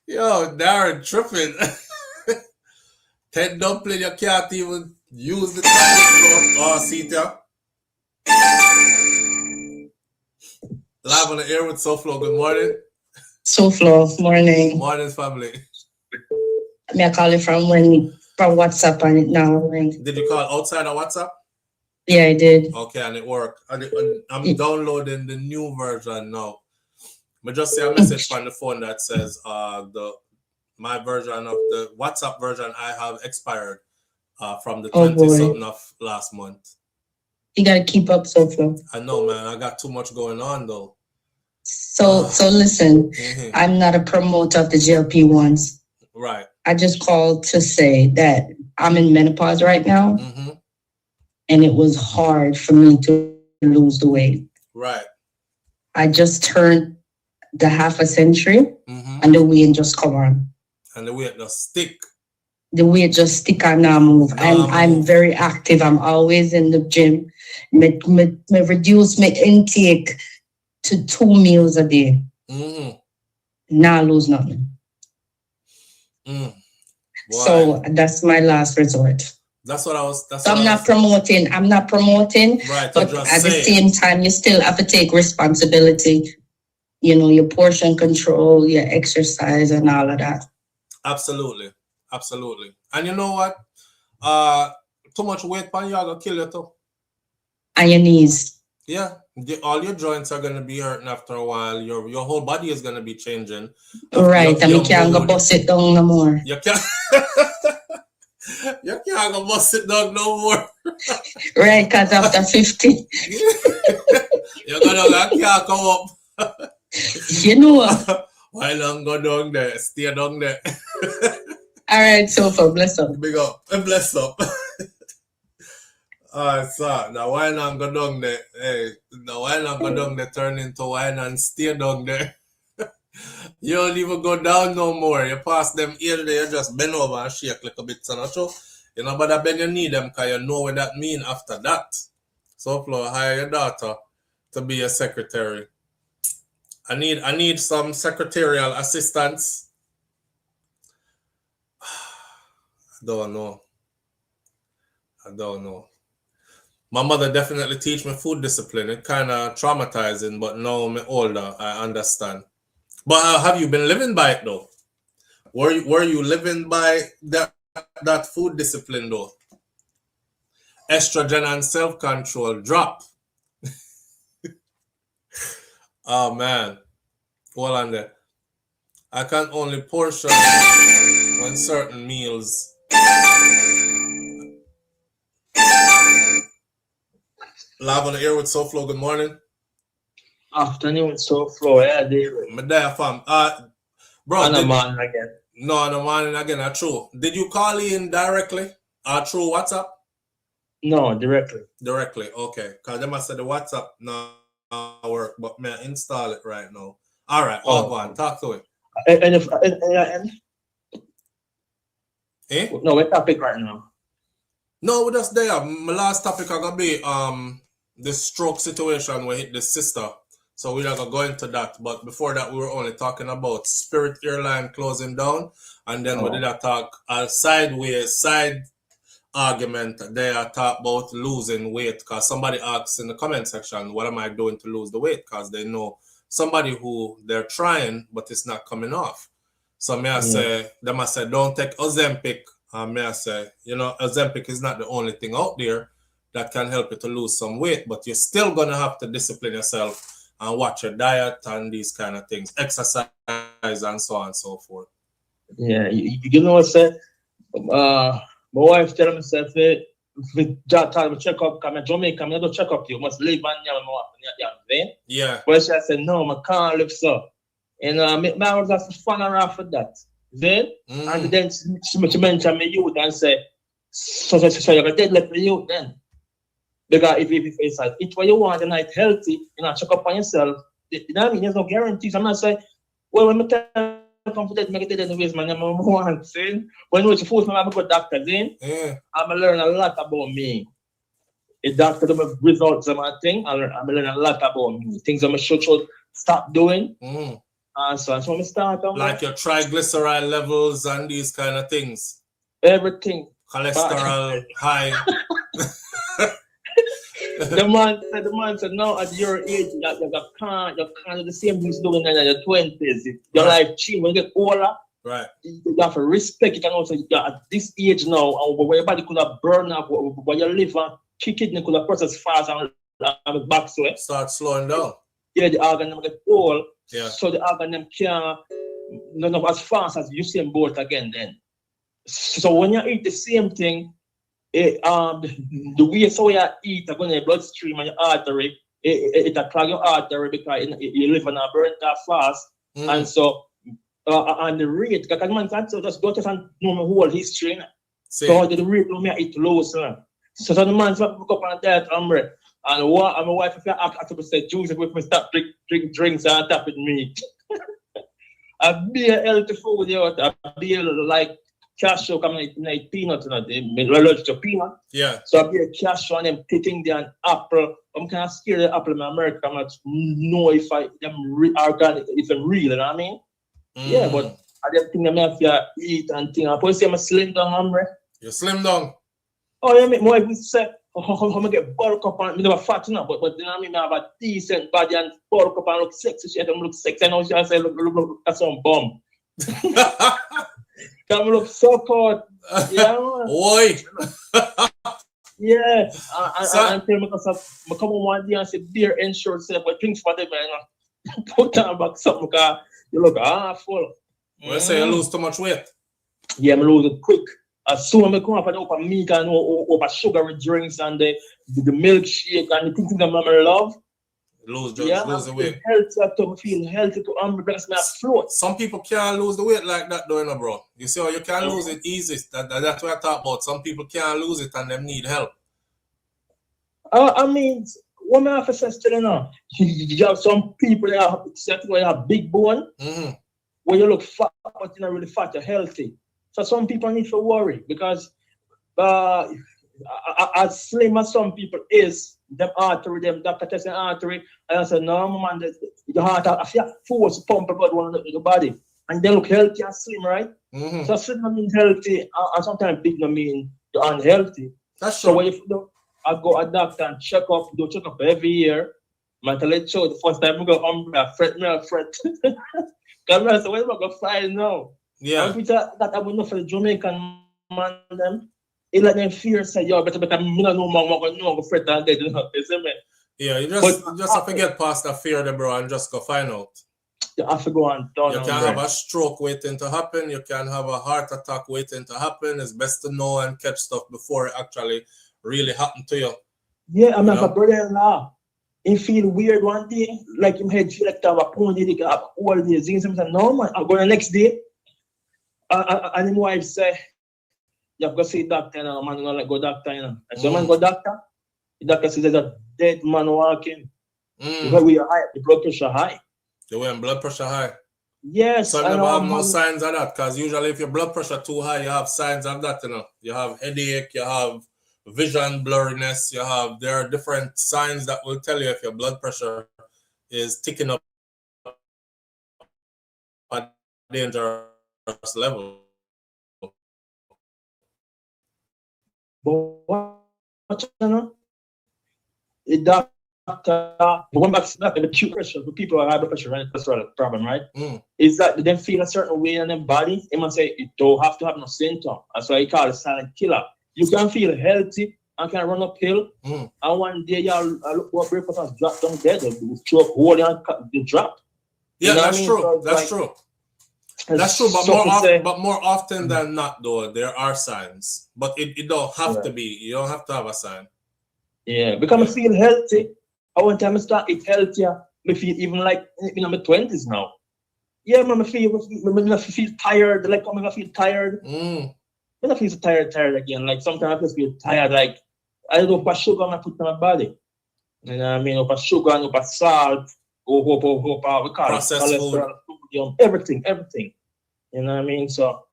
Yo, Darren tripping. 10 dumpling, you can't even use the time. Oh, see ya. Live on the air with SouFLo. Good morning. SouFLo, morning. Morning, family. I call it from WhatsApp and it now. Did you call outside of WhatsApp? Yeah, I did. Okay, and it worked. I'm downloading the new version now. I just see a message from the phone that says my version of the WhatsApp version I have expired from the 20-something of last month. You gotta keep up, SouFLo. I know, man. I got too much going on though. So listen, I'm not a promoter of the GLP-1s. Right. I just called to say that I'm in menopause right now, and it was hard for me to lose the weight. Right. I just turned the half a century, and the weight just come on. And the weight just stick. The weight just stick and now move. I'm very active. I'm always in the gym. Me reduce my intake to 2 meals a day. Now lose nothing. So that's my last resort. That's what I was. I'm not promoting. Right. But at the same time, you still have to take responsibility. You know, your portion control, your exercise, and all of that. Absolutely. And you know what? Too much weight pan you are gonna kill you too. And your knees. Yeah. All your joints are gonna be hurting after a while. Your whole body is gonna be changing. Right. And you can't go bust it down no more. You can't. You can't go bust it down no more. Right, because after 50. You're gonna can't come up. You know what? Why don't go down there? Stay down there. All right, SouFLo, bless up. Big up. Bless up. Alright, so now why not go down there? Hey, now why not go down there, turn into wine and stay down there? You don't even go down no more. You pass them here there, you just bend over and shake like a bit. So you know, but bend your knee them because you know what that mean after that. SouFLo, hire your daughter to be a secretary. I need some secretarial assistance. I don't know. My mother definitely teach me food discipline. It kind of traumatizing, but now I'm older, I understand. But have you been living by it though? Were you living by that food discipline though? Estrogen and self-control drop. Oh man, hold on there. I can only portion on certain meals. Live on the air with SouFLo. Good morning. Afternoon, SouFLo. Yeah, David. My dad, fam. Bro. And a man again. No, and a man again. True. Did you call in directly? Through WhatsApp? No, directly. Directly. Okay. Cause them I said the WhatsApp now work, but may I install it right now. All right. Go on. Talk to it. No, what topic right now? No, we're just there. My last topic are gonna be the stroke situation we hit the sister. So we're not gonna go into that. But before that, we were only talking about Spirit Airlines closing down, and then we did a talk side argument. They are talk about losing weight because somebody asks in the comment section, "What am I doing to lose the weight?" Because they know somebody who they're trying, but it's not coming off. So may I say, they must say, don't take Ozempic. May I say, Ozempic is not the only thing out there that can help you to lose some weight, but you're still gonna have to discipline yourself and watch your diet and these kind of things, exercise and so on and so forth. Yeah, you know what I said? My wife tell myself, if we talk about check up, come to Jamaica, I'm going to check up you must live on your yeah. But she said, no, I can't live so. And I was just fun around for that. Then, and then she mentioned me youth and say, so you're dead like the youth then. Because if it's like, it's what you want and it's healthy, check up on yourself. You know what I mean? There's no guarantees. I'm not saying, well, when I tell confident, make it anyways, man. I'm one thing. When you force me, I'm a good doctor, then I'm learn a lot about me. A doctor, the results of my thing, I'm learn a lot about me. Things I'm should stop doing. So that's when I start. Like your triglyceride levels and these kind of things. Everything. Cholesterol high. The man said, now at your age, you can't do the same things doing in your 20s. Your life change when you get older. Right. You have to respect it, and also at this age now, where your body could have burned up, where your liver, kidney could have processed fast and back to it. Start slowing down. Yeah, the organ get old. Yeah. So the organ can't not as fast as you see both again then. So when you eat the same thing, the way so you eat going in the bloodstream and your artery, it clog your artery because you live on a burn that fast. And so and the rate, because man can't just go to and know my whole history. So the rate of me eat low, sir. So the man said, pick up on that, and my wife, if you actually said, Juice, if we stop drink drinks and tap with meat. I be a healthy food, I be like cashew coming like peanut, I'm allergic to peanut. Yeah. So I be a cashew and I'm taking the apple. I'm kind of scared of the apple in America. I'm not know if them organic, if I'm real, you know what I mean? Yeah, but I just think I'm have to eat and think. I probably say I'm slim down, hungry. You slim down. Oh, yeah, my wife say, how I get bulk up and me never fat enough, but you know what I mean? I have a decent body and bulk up and look sexy. She don't look sexy. I know she say look at some bum. Can look so cold. Yeah, man. Oi. Yeah. And tell me because I come on one day and say beer insurance self, but drinks for them, man. Put down back something because you look full. Well, say you lose too much weight. Yeah, I lose it quick. As soon as I come up and open meat and over sugary drinks and the milkshake and the things that I love. Lose the weight. Healthy to feel healthy to because I float. Some people can't lose the weight like that, though, bro. You see how you can't lose it easy. That's what I talk about. Some people can't lose it and them need help. I mean, what my officer says to you now, you have some people that have big bone, where you look fat, but you're not really fat, you're healthy. So some people need to worry because as slim as some people is, them artery, them doctor testing artery, and I said, no, man, your heart has force pump blood in the body. And they look healthy and slim, right? So slim don't mean healthy, and sometimes big don't mean you're unhealthy. That's so when you I go a doctor and check up, do check up every year. Man, tell it show the first time I go I fret. Because I say, where am I going to find now? Yeah. And that I would know for the Jamaican man, them. It let them fear, say, yo, better, I don't know, man, I'm going to fret and get it. You see me? Yeah, you just have to get past that fear, there, bro, and just go find out. You have to go and down. You can have a stroke waiting to happen. You can have a heart attack waiting to happen. It's best to know and catch stuff before it actually really happen to you. Yeah, I'm like a brother-in-law. He feel weird one day, like him head feel like to have a pony, they have all these things. I said, no, man, I'll go the next day. And his wife say, you have to see doctor, man, you know, like go doctor, you know. And so man go doctor, the doctor says there's a dead man walking. Because we are high, the blood pressure high. The way blood pressure high. Yes. So you never have no signs of that, because usually if your blood pressure too high, you have signs of that, you know. You have headache, you have vision blurriness, there are different signs that will tell you if your blood pressure is ticking up at dangerous level. But what you know? The doctor, going back to that, the acute pressure for people who have high blood pressure, right? That's a problem, right? Is that they feel a certain way in their body. They must say it don't have to have no symptom. That's why you call it silent killer. You can feel healthy and can run uphill, and one day you'll look what breakfast and drop down dead, the stroke hole and the drop. Yeah, you know that's true. So that's like, true. That's true, but more often than not, though, there are signs. But it don't have to be. You don't have to have a sign. Yeah, because I feel healthy. I want time I start eat healthier. I feel even like in my 20s now. Yeah, man, I feel tired. Like I feel tired. I feel so tired again. Like sometimes I just feel tired. Like I don't know what sugar I put in my body. You know what I mean? What sugar and what salt, we call processed it cholesterol, sodium, everything. You know what I mean? So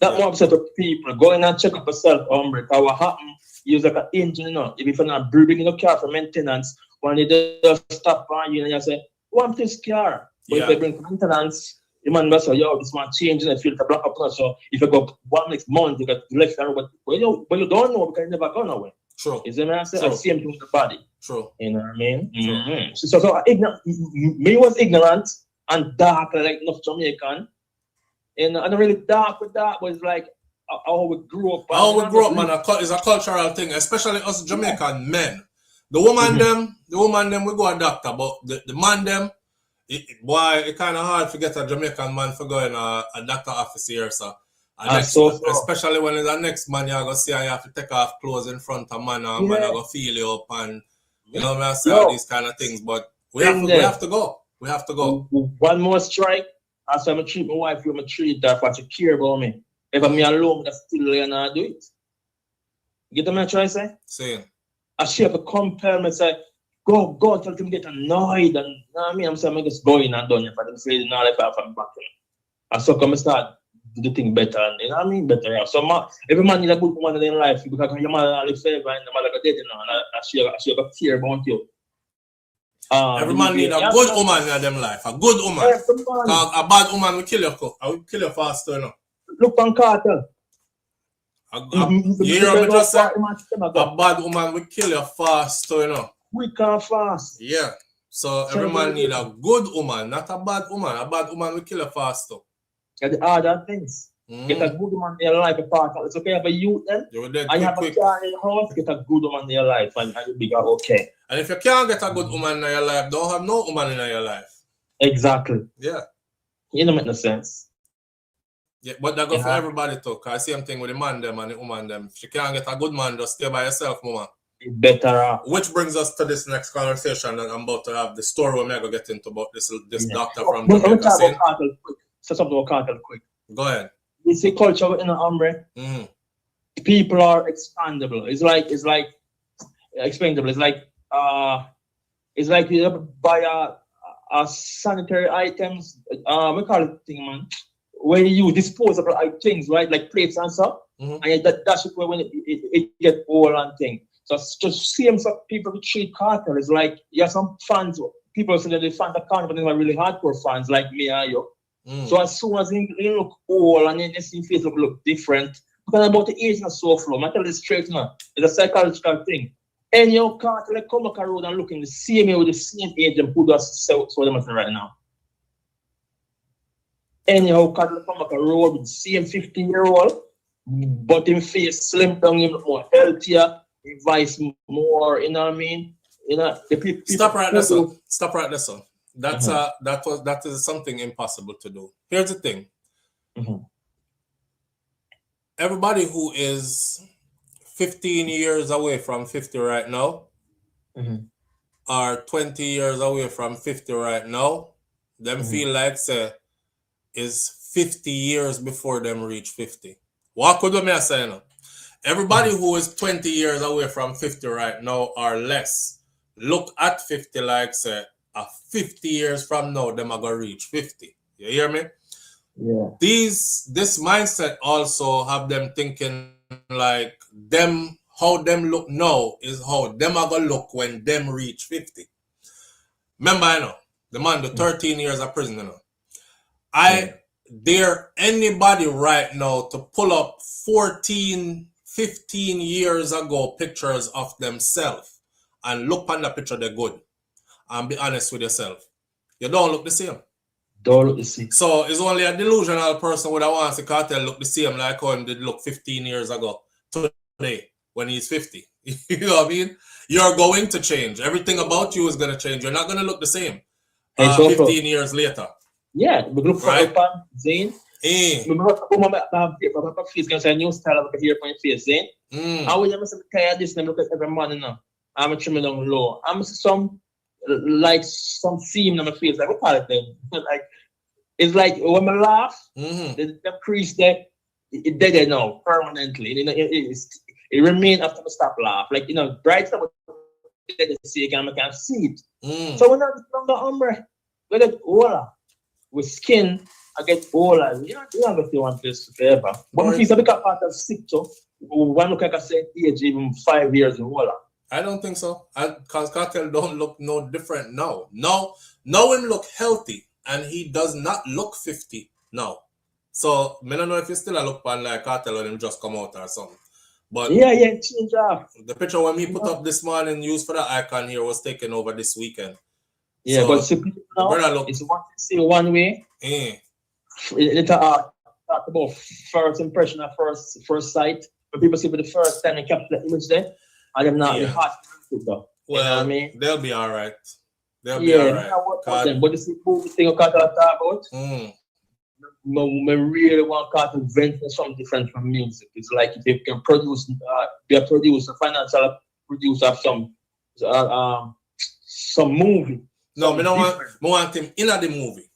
that more upset of people going and check up yourself, hombre. Because what happened, you like an engine, you know. If you're not bringing your car for maintenance, when they just stop on you and you say, want this car. But if they bring for maintenance, the man will say, yo, this man changing the filter block up. So if you go one next month, you got left and but you don't know because you never gone away. True. Is the man say the same thing with the body? True. You know what I mean? So ignorant. Me was ignorant and dark like enough Jamaican. And I'm not really dark with that, but it's like how we grew up. How we grew up, man, it's a cultural thing, especially us Jamaican men. The woman them, we go a doctor, but the man them, it kind of hard to get a Jamaican man for going a doctor office here, so. Especially when it's the next man, you're going to see and you have to take off clothes in front of man, and man are going to feel you up, and you know what I say, all these kind of things, but we have to go. We have to go. One more strike. As I'm treat my wife, I'm treat her for she care about me. If I'm alone, that's still there and I do it. You get what I'm trying to say? Same. I she have to compel me say, go, tell them get annoyed and you know what I mean? I'm saying I'm just going and done if I don't say no if I'm back. And so come start do the thing better and you know what I mean? Better. So every man need a good woman in their life because your man live forever and the man like dead, you know, and she have care about you. Every man need a good woman in them life. A good woman. A bad woman will kill you faster, you know. Look on Kartel. You hear what I just said? A bad woman will kill you faster, you know. Quick and fast. Yeah. So every man need a good woman, not a bad woman. A bad woman will kill you faster. Yeah, the other things. Get a good woman in your life, a partner. It's okay, have a youth then. And you have a car in your house, get a good woman in your life, and you'll be okay. And if you can't get a good woman in your life, don't have no woman in your life. Exactly. Yeah. You don't make no sense. Yeah, but that go for everybody too. Cause same thing with the man them and the woman them. If you can't get a good man, just stay by yourself, woman. Better off. Which brings us to this next conversation that I'm about to have. The story we're going to get into about this doctor from Jamaica. Let me talk about Kartel quick. Say something about Kartel quick. Go ahead. You see culture in the hombre. People are expandable. It's like expandable. It's like you buy a sanitary items. We call it thing, man. When you use disposable things, right, like plates and stuff, and that's when it get old and thing. So it's just same stuff. People who treat Kartel is like some fans. People say that they fan the Kartel, but they're not really hardcore fans like me and you. So as soon as he look old and then his face look different, because about the age of SouFLo, I tell you straight now, it's a psychological thing. And your Kartel like come back a road and looking the same way with the same age and who does so them right now. Anyhow, Kartel come back a road with the same 15-year-old, but him face slim down, him look more healthier, his voice more, you know what I mean? You know, the people Stop right there, son. Stop right there, son. That is something impossible to do. Here's the thing. Everybody who is 15 years away from 50 right now, or 20 years away from 50 right now, them feel like say is 50 years before them reach 50. What could I say now? Everybody who is 20 years away from 50 right now or less, look at 50 like say 50 years from now, them are gonna reach 50. You hear me? Yeah. This mindset also have them thinking like them, how them look now is how them are gonna look when them reach 50. Remember, I know the man do 13 years of prison, you know. I dare anybody right now to pull up 14, 15 years ago pictures of themselves and look on the picture they're good. And be honest with yourself. You don't look the same. Don't look the same. So it's only a delusional person would want the Kartel look the same like how he did look 15 years ago today when he's 50. You know what I mean? You're going to change. Everything about you is going to change. You're not going to look the same 15 years later. Yeah, we look right? for Zane. My face can say a new style of hair for your face, Zane. I will never say tired this and look at every man now. I'm trimming down low. I'm some seam on my face. Like, what call it then? Like, it's like when I laugh, the crease there, it dead now permanently. You know, it remains after I stop laugh. Like, you know, bright stuff, I can see it. So when I'm the umbre, with it, voila, with skin, I get older. You don't go to one place forever. But I think it's a part of sick too. One look like I said age, even 5 years and older. I don't think so. Because Kartel don't look no different now. Now him look healthy, and he does not look 50 now. So I don't know if he still a look pan like Kartel when him just come out or something. But yeah, change off. The picture when me put up this morning, used for the icon here, was taken over this weekend. Yeah, so, but see, now, it's one to see one way. It talk about first impression at first sight. When people see for the first time and capture the image there, and them not the hot. Well, you know what I mean? They'll be all right. They'll be all right. But this is the thing I talk about. I really want to invent something different from music. It's like if you can produce, be a producer, financial producer of some movie. No, I want him in the movie.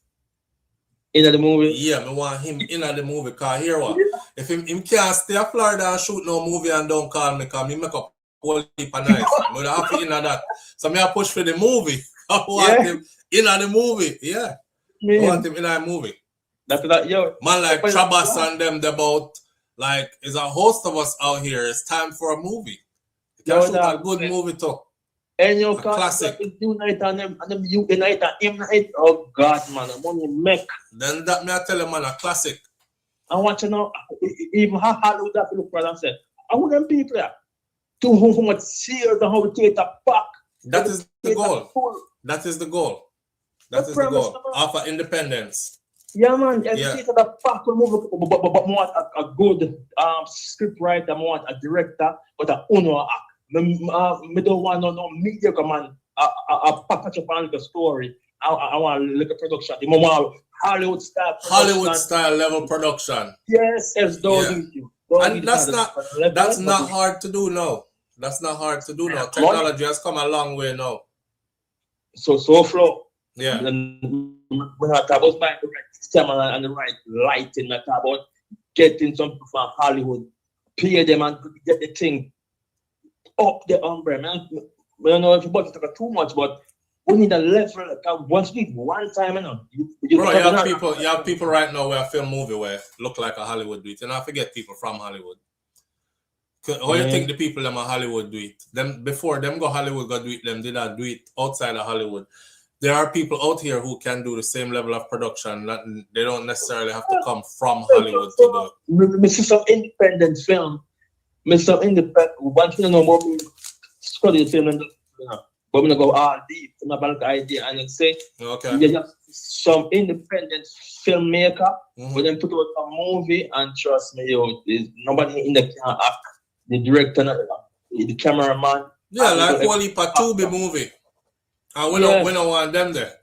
In the movie? Yeah, I want him in the movie. Because here what? If him can't stay in Florida and shoot no movie and don't call me, because he make up whole heap of nice. I'm happy in that. So I push for the movie. I want him in the movie. Yeah. I want him in the movie. Yo, man like Trabas and them about like is a host of us out here. It's time for a movie. You can shoot a good movie too. And your classic. Unite and them you unite and him night. Oh God, man, I'm only make. Then that me I tell you, man, a classic. I want to know even how Hollywood that look for and said, I want them people there to who much serious and how we take a back. That is the goal. That is the goal. That is the goal. Offer independence. Yeah, man. Take the back movie, but I want a good script writer, I want a director, but an owner act. I don't want no mediocre man. I package up on the story. I want to look at production. I want Hollywood style production. Hollywood style level production. Yes, and that's not hard to do now. That's not hard to do now. Technology has come a long way now. So SouFLo. Yeah. And when I talk about the right camera and the right lighting, I talk about getting some people from Hollywood, pay them and get the thing up the umbrella. Man, I don't know if you bought it too much, but we need a level. Once we one time, you have people right now where film movie where look like a Hollywood do it, and I forget people from Hollywood. How you think the people in Hollywood do it? Them before them go Hollywood go do it, them did not do it outside of Hollywood. There are people out here who can do the same level of production. They don't necessarily have to come from Hollywood to do it. I see some independent film. One thing I know about me, study the film, but I'm going to go all deep in about the idea and then say, some independent filmmaker, but then put out a movie and trust me, there's nobody in the can act. The director, the cameraman. Yeah, like one heap of Tubi movie. And we don't want them there.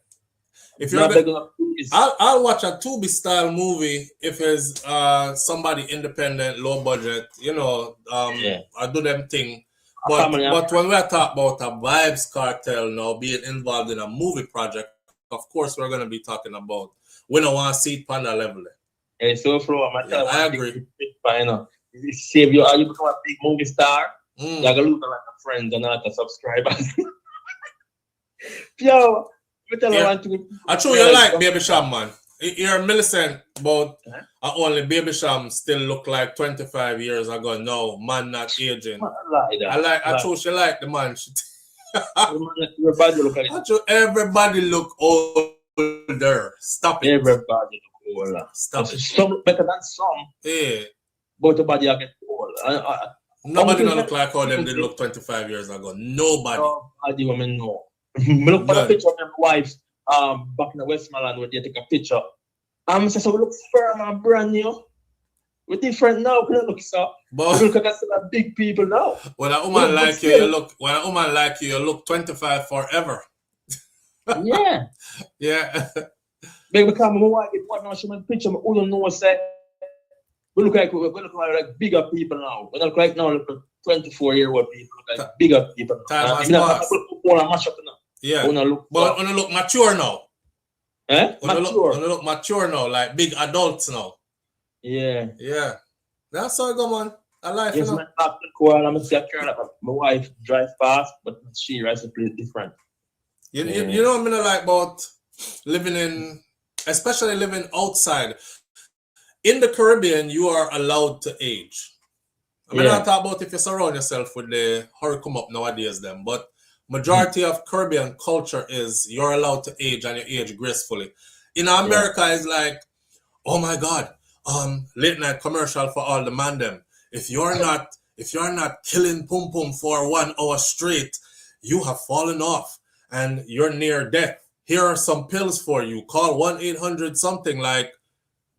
If you're I'll watch a Tubi style movie if it's somebody independent, low budget, I do them thing. But when we talk about a Vybz Kartel now being involved in a movie project, of course we're gonna be talking about we don't want to see it on that level. Hey, SouFLo, I agree. You save you become a big movie star, you're gonna lose a lot of friends and a lot of subscribers. Yo, I true you like Baby Sham, man. You're Millicent, but only Baby Sham still look like 25 years ago. No, man not aging. I true she like the man. Everybody look older. Stop it. Everybody look older. Stop it. Some better than some. Yeah. But the body get old. Nobody don't look like how them did look 25 years ago. Nobody. Nobody women know. Look for a picture of my wife back in the Westmoreland where they take a picture. So we look firm and brand new. We're different now. We look so. But we look at big people now. When a woman like you look 25 forever. Yeah. Yeah. Because my wife get one now. She made a picture. I don't know what we look like bigger people now. We look like now look like 24-year-old people, like bigger people. Yeah. But when you look mature now. Mature. When you look mature now, like big adults now. Yeah. Yeah. That's how it go, man. I like it. My wife drives fast, but she drives a place different. You know what I mean like about living in especially living outside. In the Caribbean, you are allowed to age. I mean, I talk about if you surround yourself with the hurry come up nowadays, then, but majority of Caribbean culture is you're allowed to age and you age gracefully. In America, it's like, oh my God, late night commercial for all the man them. If you're not killing pum pum for 1 hour straight, you have fallen off and you're near death. Here are some pills for you. Call 1-800 something. Like,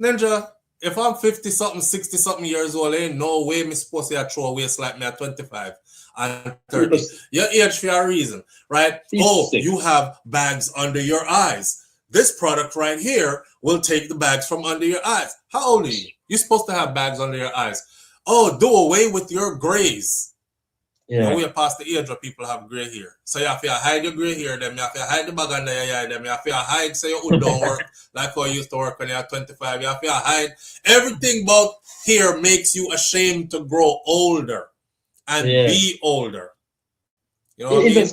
Ninja, if I'm 50 something, 60 something years old, ain't no way me supposed to throw a waist like me at 25 and 30. Your age for a reason, right? Oh, you have bags under your eyes. This product right here will take the bags from under your eyes. How old are you? You're supposed to have bags under your eyes. Oh, do away with your grays. Yeah. We are past the age where people have gray hair. So you have to hide your gray hair, then you have to hide the bag under your eye, then you have to hide so your hood don't work like how you used to work when you are 25. You have to hide. Everything about hair makes you ashamed to grow older and be older. You know what I mean?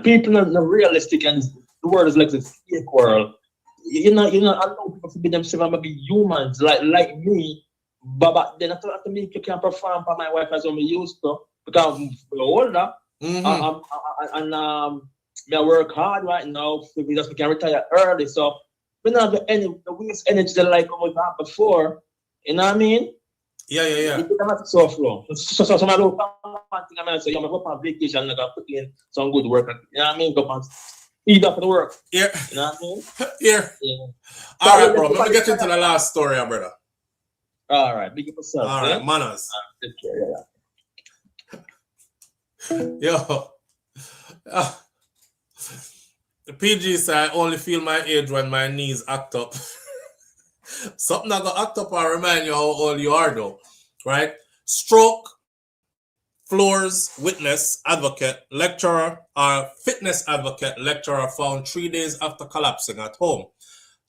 People are not realistic and the world is like the fake world. You're not allowing people to be themselves and be humans like me. But then I thought to me, you can't perform for my wife as I'm used to because I'm older. I work hard right now. We can retire early. So we don't have the waste energy like we had before. You know what I mean? Yeah. You don't have to SouFLo. So I don't think I'm going to say, I'm going to go on vacation and I'm going to put in some good work. You know what I mean? Go on. Eat up for the work. Yeah. You know what I mean? Yeah. All right, bro. Let me get into the last story, brother. All right. Big up yourself. All right, manners. Yo. The PG said, I only feel my age when my knees act up. Something that got act up and remind you how old you are, though. Right? Stroke, floors, witness, advocate, lecturer, fitness advocate, lecturer found 3 days after collapsing at home.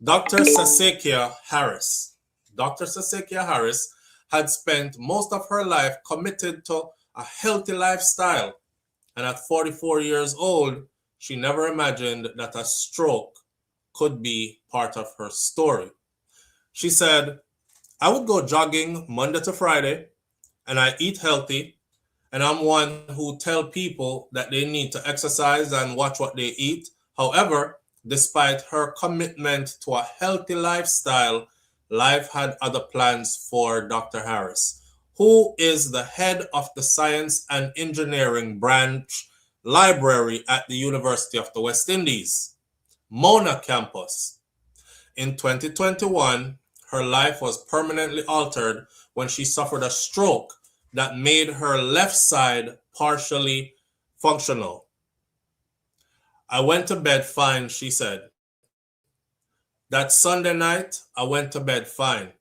Dr. Sasekia Harris had spent most of her life committed to a healthy lifestyle. And at 44 years old, she never imagined that a stroke could be part of her story. She said, I would go jogging Monday to Friday, and I eat healthy, and I'm one who tell people that they need to exercise and watch what they eat. However, despite her commitment to a healthy lifestyle, life had other plans for Dr. Harris, who is the head of the Science and Engineering Branch Library at the University of the West Indies, Mona campus. In 2021, her life was permanently altered when she suffered a stroke that made her left side partially functional. I went to bed fine, she said. That Sunday night, I went to bed fine.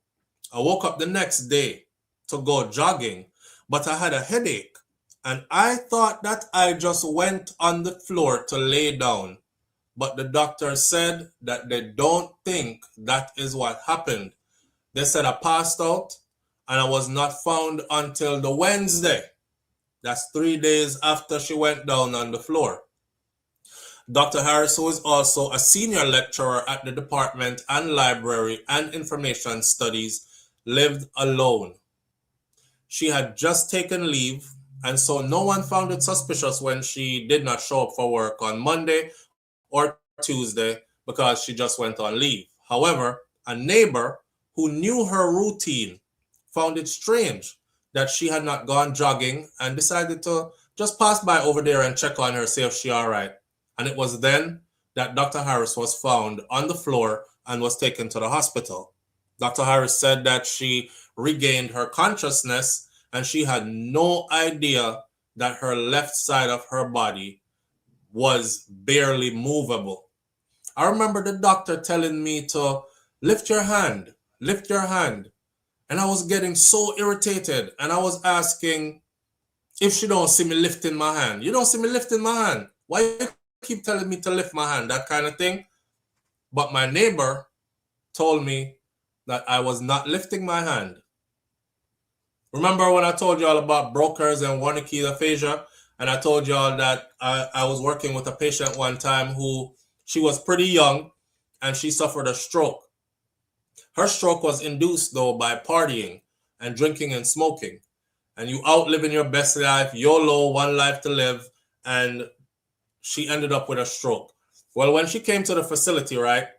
I woke up the next day to go jogging, but I had a headache, and I thought that I just went on the floor to lay down. But the doctor said that they don't think that is what happened. They said I passed out, and I was not found until the Wednesday. That's 3 days after she went down on the floor. Dr. Harris, who is also a senior lecturer at the Department and Library and Information Studies, lived alone. She had just taken leave, and so no one found it suspicious when she did not show up for work on Monday or Tuesday because she just went on leave. However, a neighbor who knew her routine found it strange that she had not gone jogging and decided to just pass by over there and check on her, see if she's all right. And it was then that Dr. Harris was found on the floor and was taken to the hospital. Dr. Harris said that she regained her consciousness and she had no idea that her left side of her body was barely movable. I remember the doctor telling me to lift your hand. And I was getting so irritated. And I was asking if she don't see me lifting my hand. You don't see me lifting my hand. Why you keep telling me to lift my hand? That kind of thing. But my neighbor told me that I was not lifting my hand. Remember when I told you all about brokers and Wernicke aphasia? And I told you all that I was working with a patient one time who she was pretty young and she suffered a stroke. Her stroke was induced, though, by partying and drinking and smoking. And you out living your best life, YOLO, one life to live, and she ended up with a stroke. Well, when she came to the facility, right,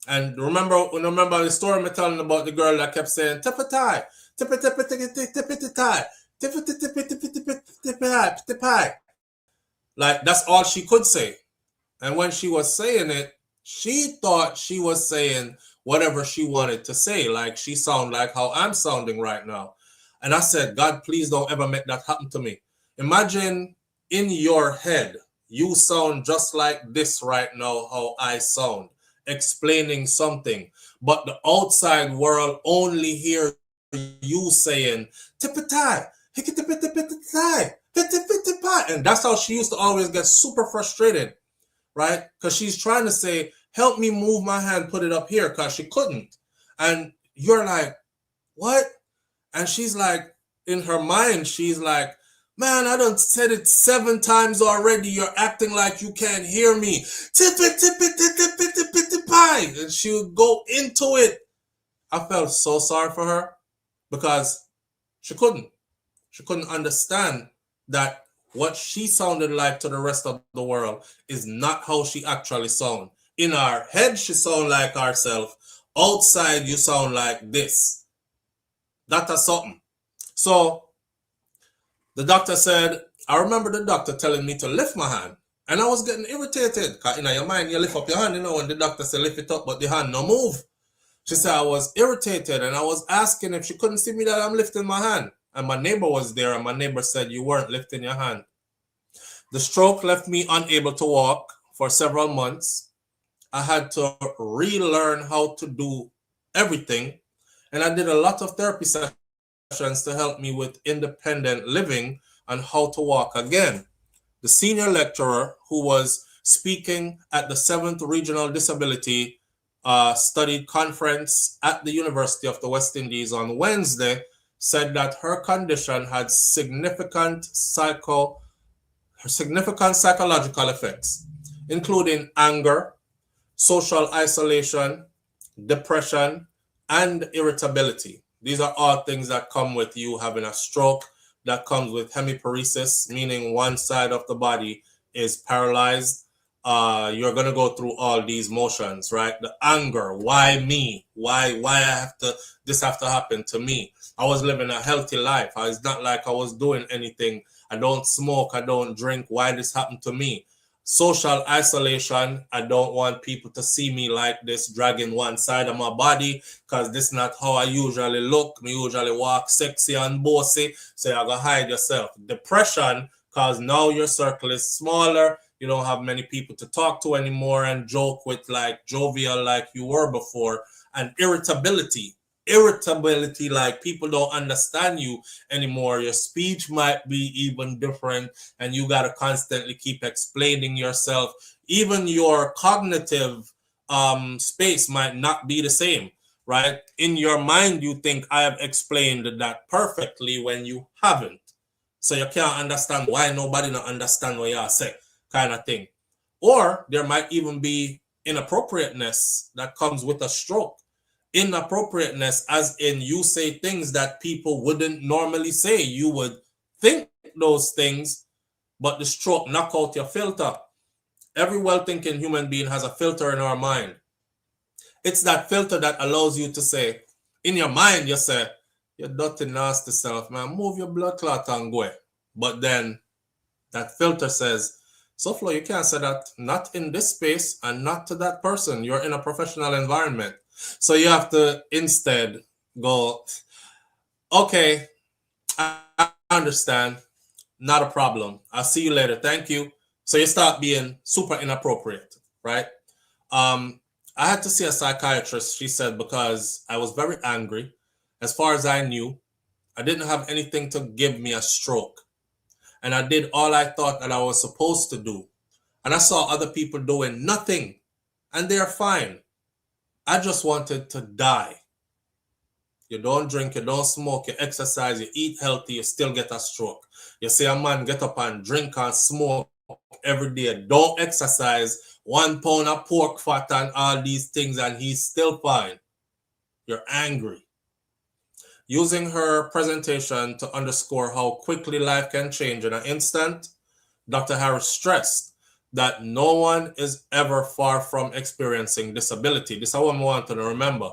and remember the story I'm telling about the girl that kept saying, "Tippity, tippity, tippity, tippity, tippity, tippity, tippity." Like, that's all she could say. And when she was saying it, she thought she was saying whatever she wanted to say. Like, she sounded like how I'm sounding right now. And I said, God, please don't ever make that happen to me. Imagine in your head, you sound just like this right now, how I sound, explaining something. But the outside world only hears you saying, "Tippity, hickety-pitty-pitty-tie, pitty-pitty-pie." And that's how she used to always get super frustrated, right? Because she's trying to say, "Help me move my hand, put it up here," because she couldn't. And you're like, what? And she's like, in her mind, she's like, "Man, I done said it 7 times already. You're acting like you can't hear me. Tippity-pitty-pitty-pitty-pie." And she would go into it. I felt so sorry for her because she couldn't understand that what she sounded like to the rest of the world is not how she actually sound. In her head, she sound like herself. Outside, you sound like this. That's something. So the doctor said, I remember the doctor telling me to lift my hand. And I was getting irritated. Because in your mind, you lift up your hand, when the doctor said lift it up, but the hand no move. She said I was irritated, and I was asking if she couldn't see me that I'm lifting my hand. And my neighbor was there, and my neighbor said, "You weren't lifting your hand." The stroke left me unable to walk for several months. I had to relearn how to do everything. And I did a lot of therapy sessions to help me with independent living and how to walk again. The senior lecturer who was speaking at the 7th Regional Disability Study Conference at the University of the West Indies on Wednesday said that her condition had significant psychological effects, including anger, social isolation, depression, and irritability. These are all things that come with you having a stroke, that comes with hemiparesis, meaning one side of the body is paralyzed. You're going to go through all these motions, right? The anger, why me? Why this have to happen to me? I was living a healthy life. It's not like I was doing anything. I don't smoke. I don't drink. Why this happened to me? Social isolation. I don't want people to see me like this, dragging one side of my body, because this is not how I usually look. Me usually walk sexy and bossy, so you gotta hide yourself. Depression, because now your circle is smaller. You don't have many people to talk to anymore and joke with, like jovial like you were before. And irritability, like people don't understand you anymore. Your speech might be even different, and you got to constantly keep explaining yourself. Even your cognitive space might not be the same, right? In your mind, you think I have explained that perfectly when you haven't. So you can't understand why nobody don't understand what you say, kind of thing. Or there might even be inappropriateness that comes with a stroke. Inappropriateness as in you say things that people wouldn't normally say. You would think those things, but the stroke knock out your filter. Every well-thinking human being has a filter in our mind. It's that filter that allows you to say, in your mind, you say, "You dirty nasty self, man, move your blood clot and go." But then that filter says, "SouFlo, you can't say that, not in this space and not to that person. You're in a professional environment." So you have to instead go, "Okay, I understand. Not a problem. I'll see you later. Thank you." So you start being super inappropriate, right? I had to see a psychiatrist, she said, because I was very angry. As far as I knew, I didn't have anything to give me a stroke. And I did all I thought that I was supposed to do. And I saw other people doing nothing, and they're fine. I just wanted to die. You don't drink, you don't smoke, you exercise, you eat healthy, you still get a stroke. You see a man get up and drink and smoke every day, don't exercise, 1 pound of pork fat and all these things, and he's still fine. You're angry. Using her presentation to underscore how quickly life can change in an instant, Dr. Harris stressed that no one is ever far from experiencing disability. This is what I want to remember.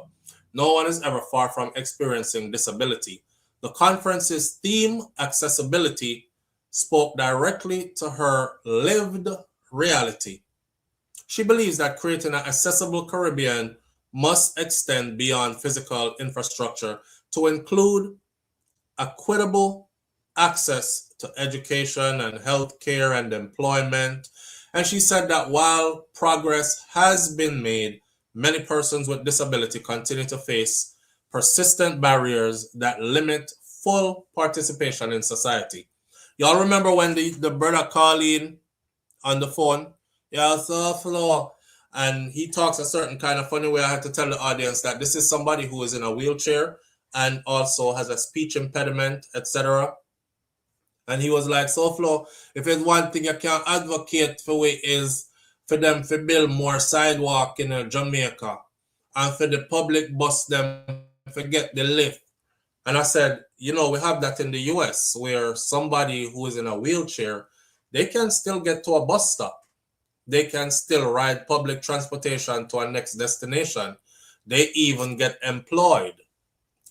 No one is ever far from experiencing disability. The conference's theme, accessibility, spoke directly to her lived reality. She believes that creating an accessible Caribbean must extend beyond physical infrastructure to include equitable access to education and healthcare and employment. And she said that while progress has been made, many persons with disability continue to face persistent barriers that limit full participation in society. Y'all remember when the brother called in on the phone? Yeah, SouFLo. And he talks a certain kind of funny way. I had to tell the audience that this is somebody who is in a wheelchair and also has a speech impediment, etc. And he was like, SouFLo, if there's one thing you can advocate for it is for them to build more sidewalk in Jamaica and for the public bus them to get the lift. And I said, you know, we have that in the US where somebody who is in a wheelchair, they can still get to a bus stop. They can still ride public transportation to a next destination. They even get employed.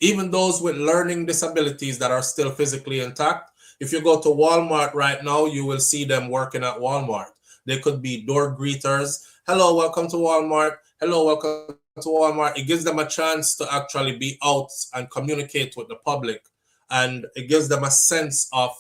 Even those with learning disabilities that are still physically intact, if you go to Walmart right now, you will see them working at Walmart. They could be door greeters. Hello, welcome to Walmart. Hello, welcome to Walmart. It gives them a chance to actually be out and communicate with the public. And it gives them a sense of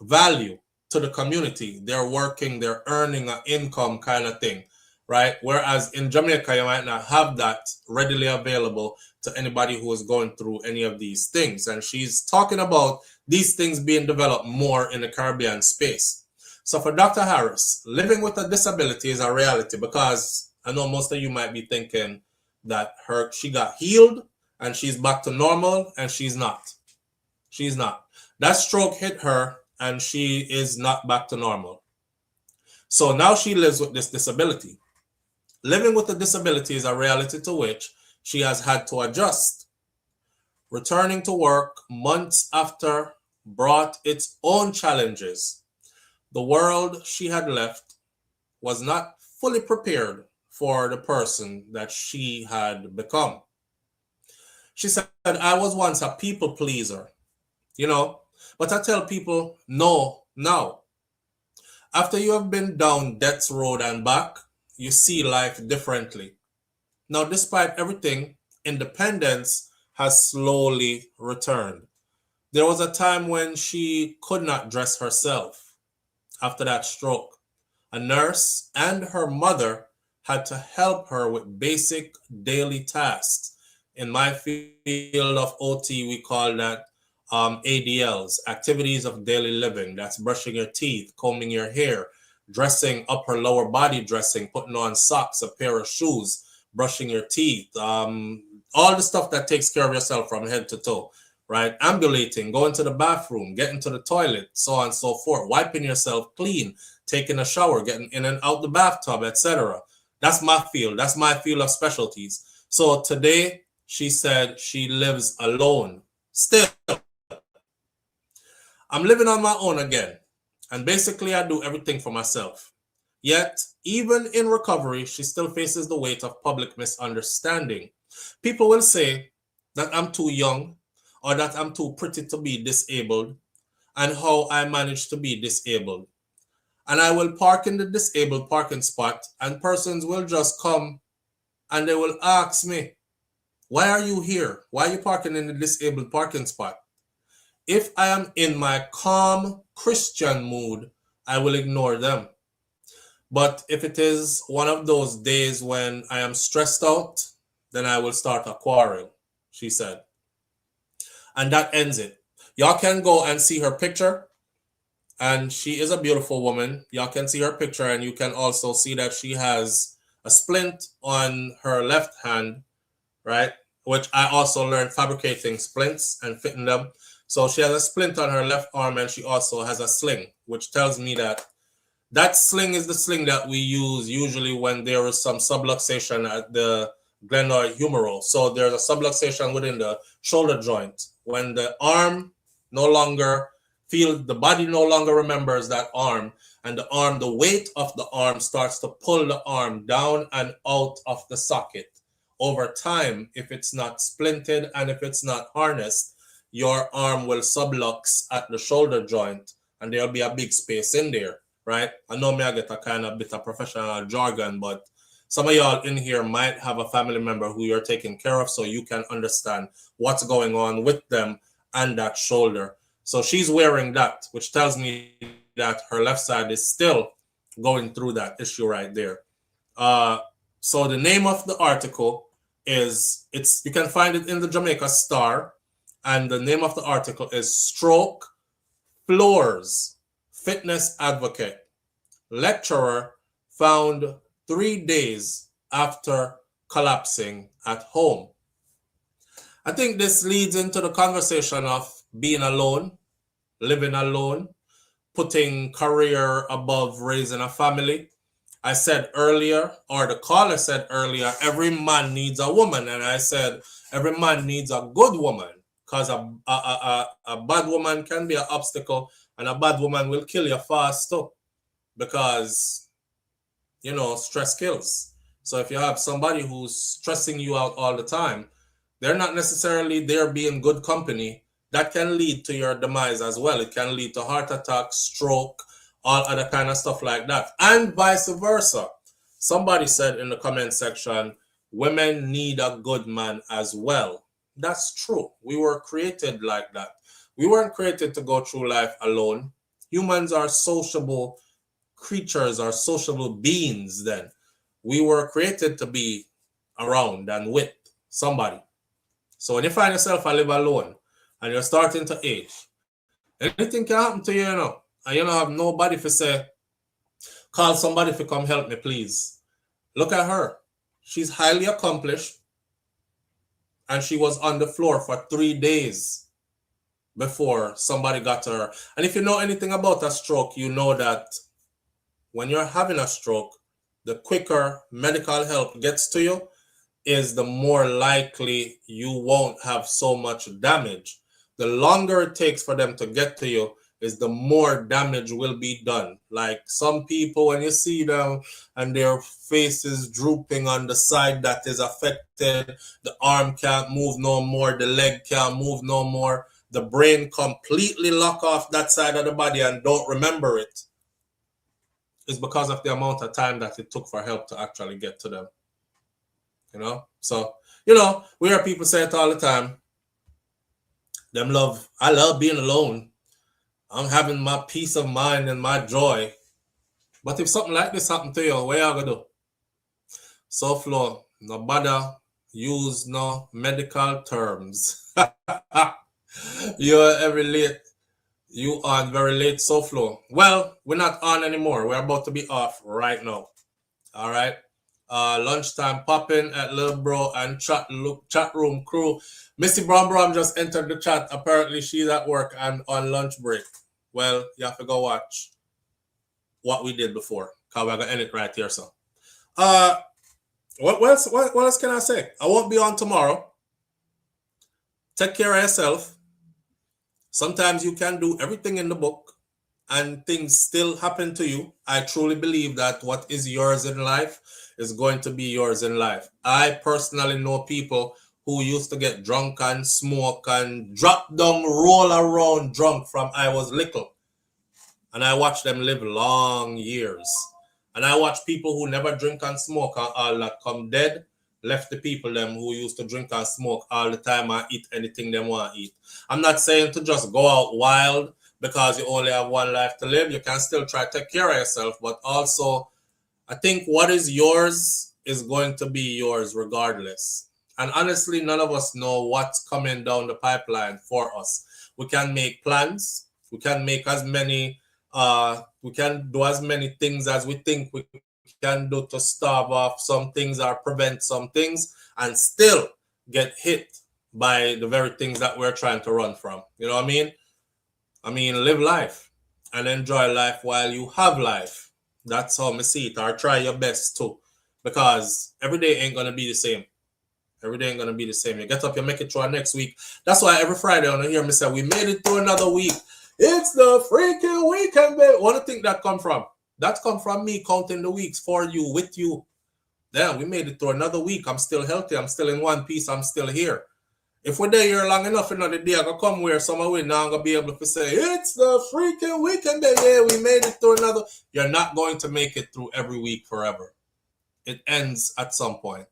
value to the community. They're working, they're earning an income kind of thing, right? Whereas in Jamaica, you might not have that readily available to anybody who is going through any of these things. And she's talking about these things being developed more in the Caribbean space. So for Dr. Harris, living with a disability is a reality, because I know most of you might be thinking that she got healed and she's back to normal, and she's not. She's not. That stroke hit her and she is not back to normal. So now she lives with this disability. Living with a disability is a reality to which she has had to adjust. Returning to work months after brought its own challenges. The world she had left was not fully prepared for the person that she had become. She said, I was once a people pleaser, you know, but I tell people no now. After you have been down death's road and back, you see life differently. Now, despite everything, independence has slowly returned. There was a time when she could not dress herself after that stroke. A nurse and her mother had to help her with basic daily tasks. In my field of OT, we call that ADLs, activities of daily living. That's brushing your teeth, combing your hair, dressing upper lower body dressing, putting on socks, a pair of shoes, brushing your teeth, all the stuff that takes care of yourself from head to toe, right? Ambulating, going to the bathroom, getting to the toilet, so on and so forth, wiping yourself clean, taking a shower, getting in and out the bathtub, etc. That's my field. That's my field of specialties. So today, she said she lives alone. Still, I'm living on my own again. And basically, I do everything for myself. Yet, even in recovery, she still faces the weight of public misunderstanding. People will say that I'm too young or that I'm too pretty to be disabled, and how I managed to be disabled. And I will park in the disabled parking spot, and persons will just come and they will ask me, why are you here? Why are you parking in the disabled parking spot? If I am in my calm Christian mood, I will ignore them. But if it is one of those days when I am stressed out, then I will start a quarrel, she said. And that ends it. Y'all can go and see her picture. And she is a beautiful woman. Y'all can see her picture, and you can also see that she has a splint on her left hand, right? Which I also learned fabricating splints and fitting them. So she has a splint on her left arm, and she also has a sling, which tells me that that sling is the sling that we use usually when there is some subluxation at the glenohumeral. So there's a subluxation within the shoulder joint. When the arm no longer the body no longer remembers that arm, and the weight of the arm starts to pull the arm down and out of the socket. Over time, if it's not splinted and if it's not harnessed, your arm will sublux at the shoulder joint, and there'll be a big space in there, right? I know I get a kind of bit of professional jargon, but some of y'all in here might have a family member who you're taking care of, so you can understand what's going on with them and that shoulder. So she's wearing that, which tells me that her left side is still going through that issue right there. So the name of the article is, you can find it in the Jamaica Star, and the name of the article is Stroke Floors Fitness Advocate. Lecturer found 3 days after collapsing at home. I think this leads into the conversation of being alone, living alone, putting career above raising a family. I said earlier, or the caller said earlier, every man needs a woman. And I said, every man needs a good woman, because a bad woman can be an obstacle, and a bad woman will kill you fast too, because, stress kills. So if you have somebody who's stressing you out all the time, they're not necessarily there being good company. That can lead to your demise as well. It can lead to heart attack, stroke, all other kind of stuff like that, and vice versa. Somebody said in the comment section, women need a good man as well. That's true. We were created like that. We weren't created to go through life alone. Humans are sociable creatures, are sociable beings then. We were created to be around and with somebody. So when you find yourself live alone and you're starting to age, anything can happen to you, and you don't have nobody to say, call somebody to come help me, please. Look at her. She's highly accomplished, and she was on the floor for 3 days before somebody got to her. And if you know anything about a stroke, you know that when you're having a stroke, the quicker medical help gets to you is the more likely you won't have so much damage. The longer it takes for them to get to you is the more damage will be done. Like some people, when you see them and their face is drooping on the side that is affected, the arm can't move no more, the leg can't move no more, the brain completely lock off that side of the body and don't remember it, is because of the amount of time that it took for help to actually get to them. So, we hear people say it all the time. I love being alone. I'm having my peace of mind and my joy. But if something like this happened to you, what you gonna do? SouFLo, no bother use no medical terms. You're on very late, SouFLo. Well, we're not on anymore. We're about to be off right now. All right. Lunchtime popping at Lil Bro and chat room crew. Missy Brown just entered the chat. Apparently she's at work and on lunch break. Well, you have to go watch what we did before, because we're gonna end it right here. So what else can I say? I won't be on tomorrow. Take care of yourself. Sometimes you can do everything in the book and things still happen to you. I truly believe that what is yours in life is going to be yours in life. I personally know people who used to get drunk and smoke and drop down, roll around drunk from I was little. And I watched them live long years. And I watch people who never drink and smoke and all that come dead, left the people them who used to drink and smoke all the time and eat anything they want to eat. I'm not saying to just go out wild because you only have one life to live. You can still try to take care of yourself, but also I think what is yours is going to be yours regardless. And honestly, none of us know what's coming down the pipeline for us. We can make plans. We can make we can do as many things as we think we can do to starve off some things or prevent some things and still get hit by the very things that we're trying to run from. You know what I mean? I mean, live life and enjoy life while you have life. That's how I see it. Or try your best too, because every day ain't going to be the same. Every day ain't gonna be the same. You get up, you make it through our next week. That's why every Friday on hear me say we made it through another week. It's the freaking weekend, baby. What do you think that come from? That come from me counting the weeks for you, with you. Damn, we made it through another week. I'm still healthy. I'm still in one piece. I'm still here. If we're there here long enough, another day, I'm going to come where someone will now going to be able to say, it's the freaking weekend, baby. Yeah, we made it through another. You're not going to make it through every week forever. It ends at some point.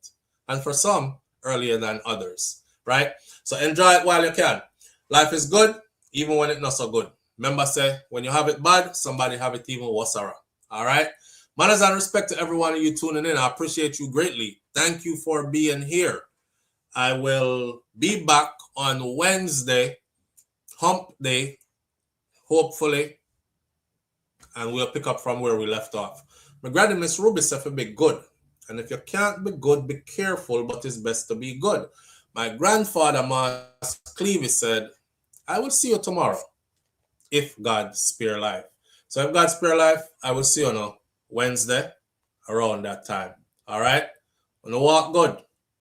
And for some, earlier than others, right? So enjoy it while you can. Life is good, even when it's not so good. Remember, say, when you have it bad, somebody have it even worse. All right? Manners and respect to every one of you tuning in. I appreciate you greatly. Thank you for being here. I will be back on Wednesday, hump day, hopefully, and we'll pick up from where we left off. My granny Miss Ruby said, be good. And if you can't be good, be careful, but it's best to be good. My grandfather, Mas Clevey, said, I will see you tomorrow, if God spare life. So if God spare life, I will see you on Wednesday around that time. All right? And walk good.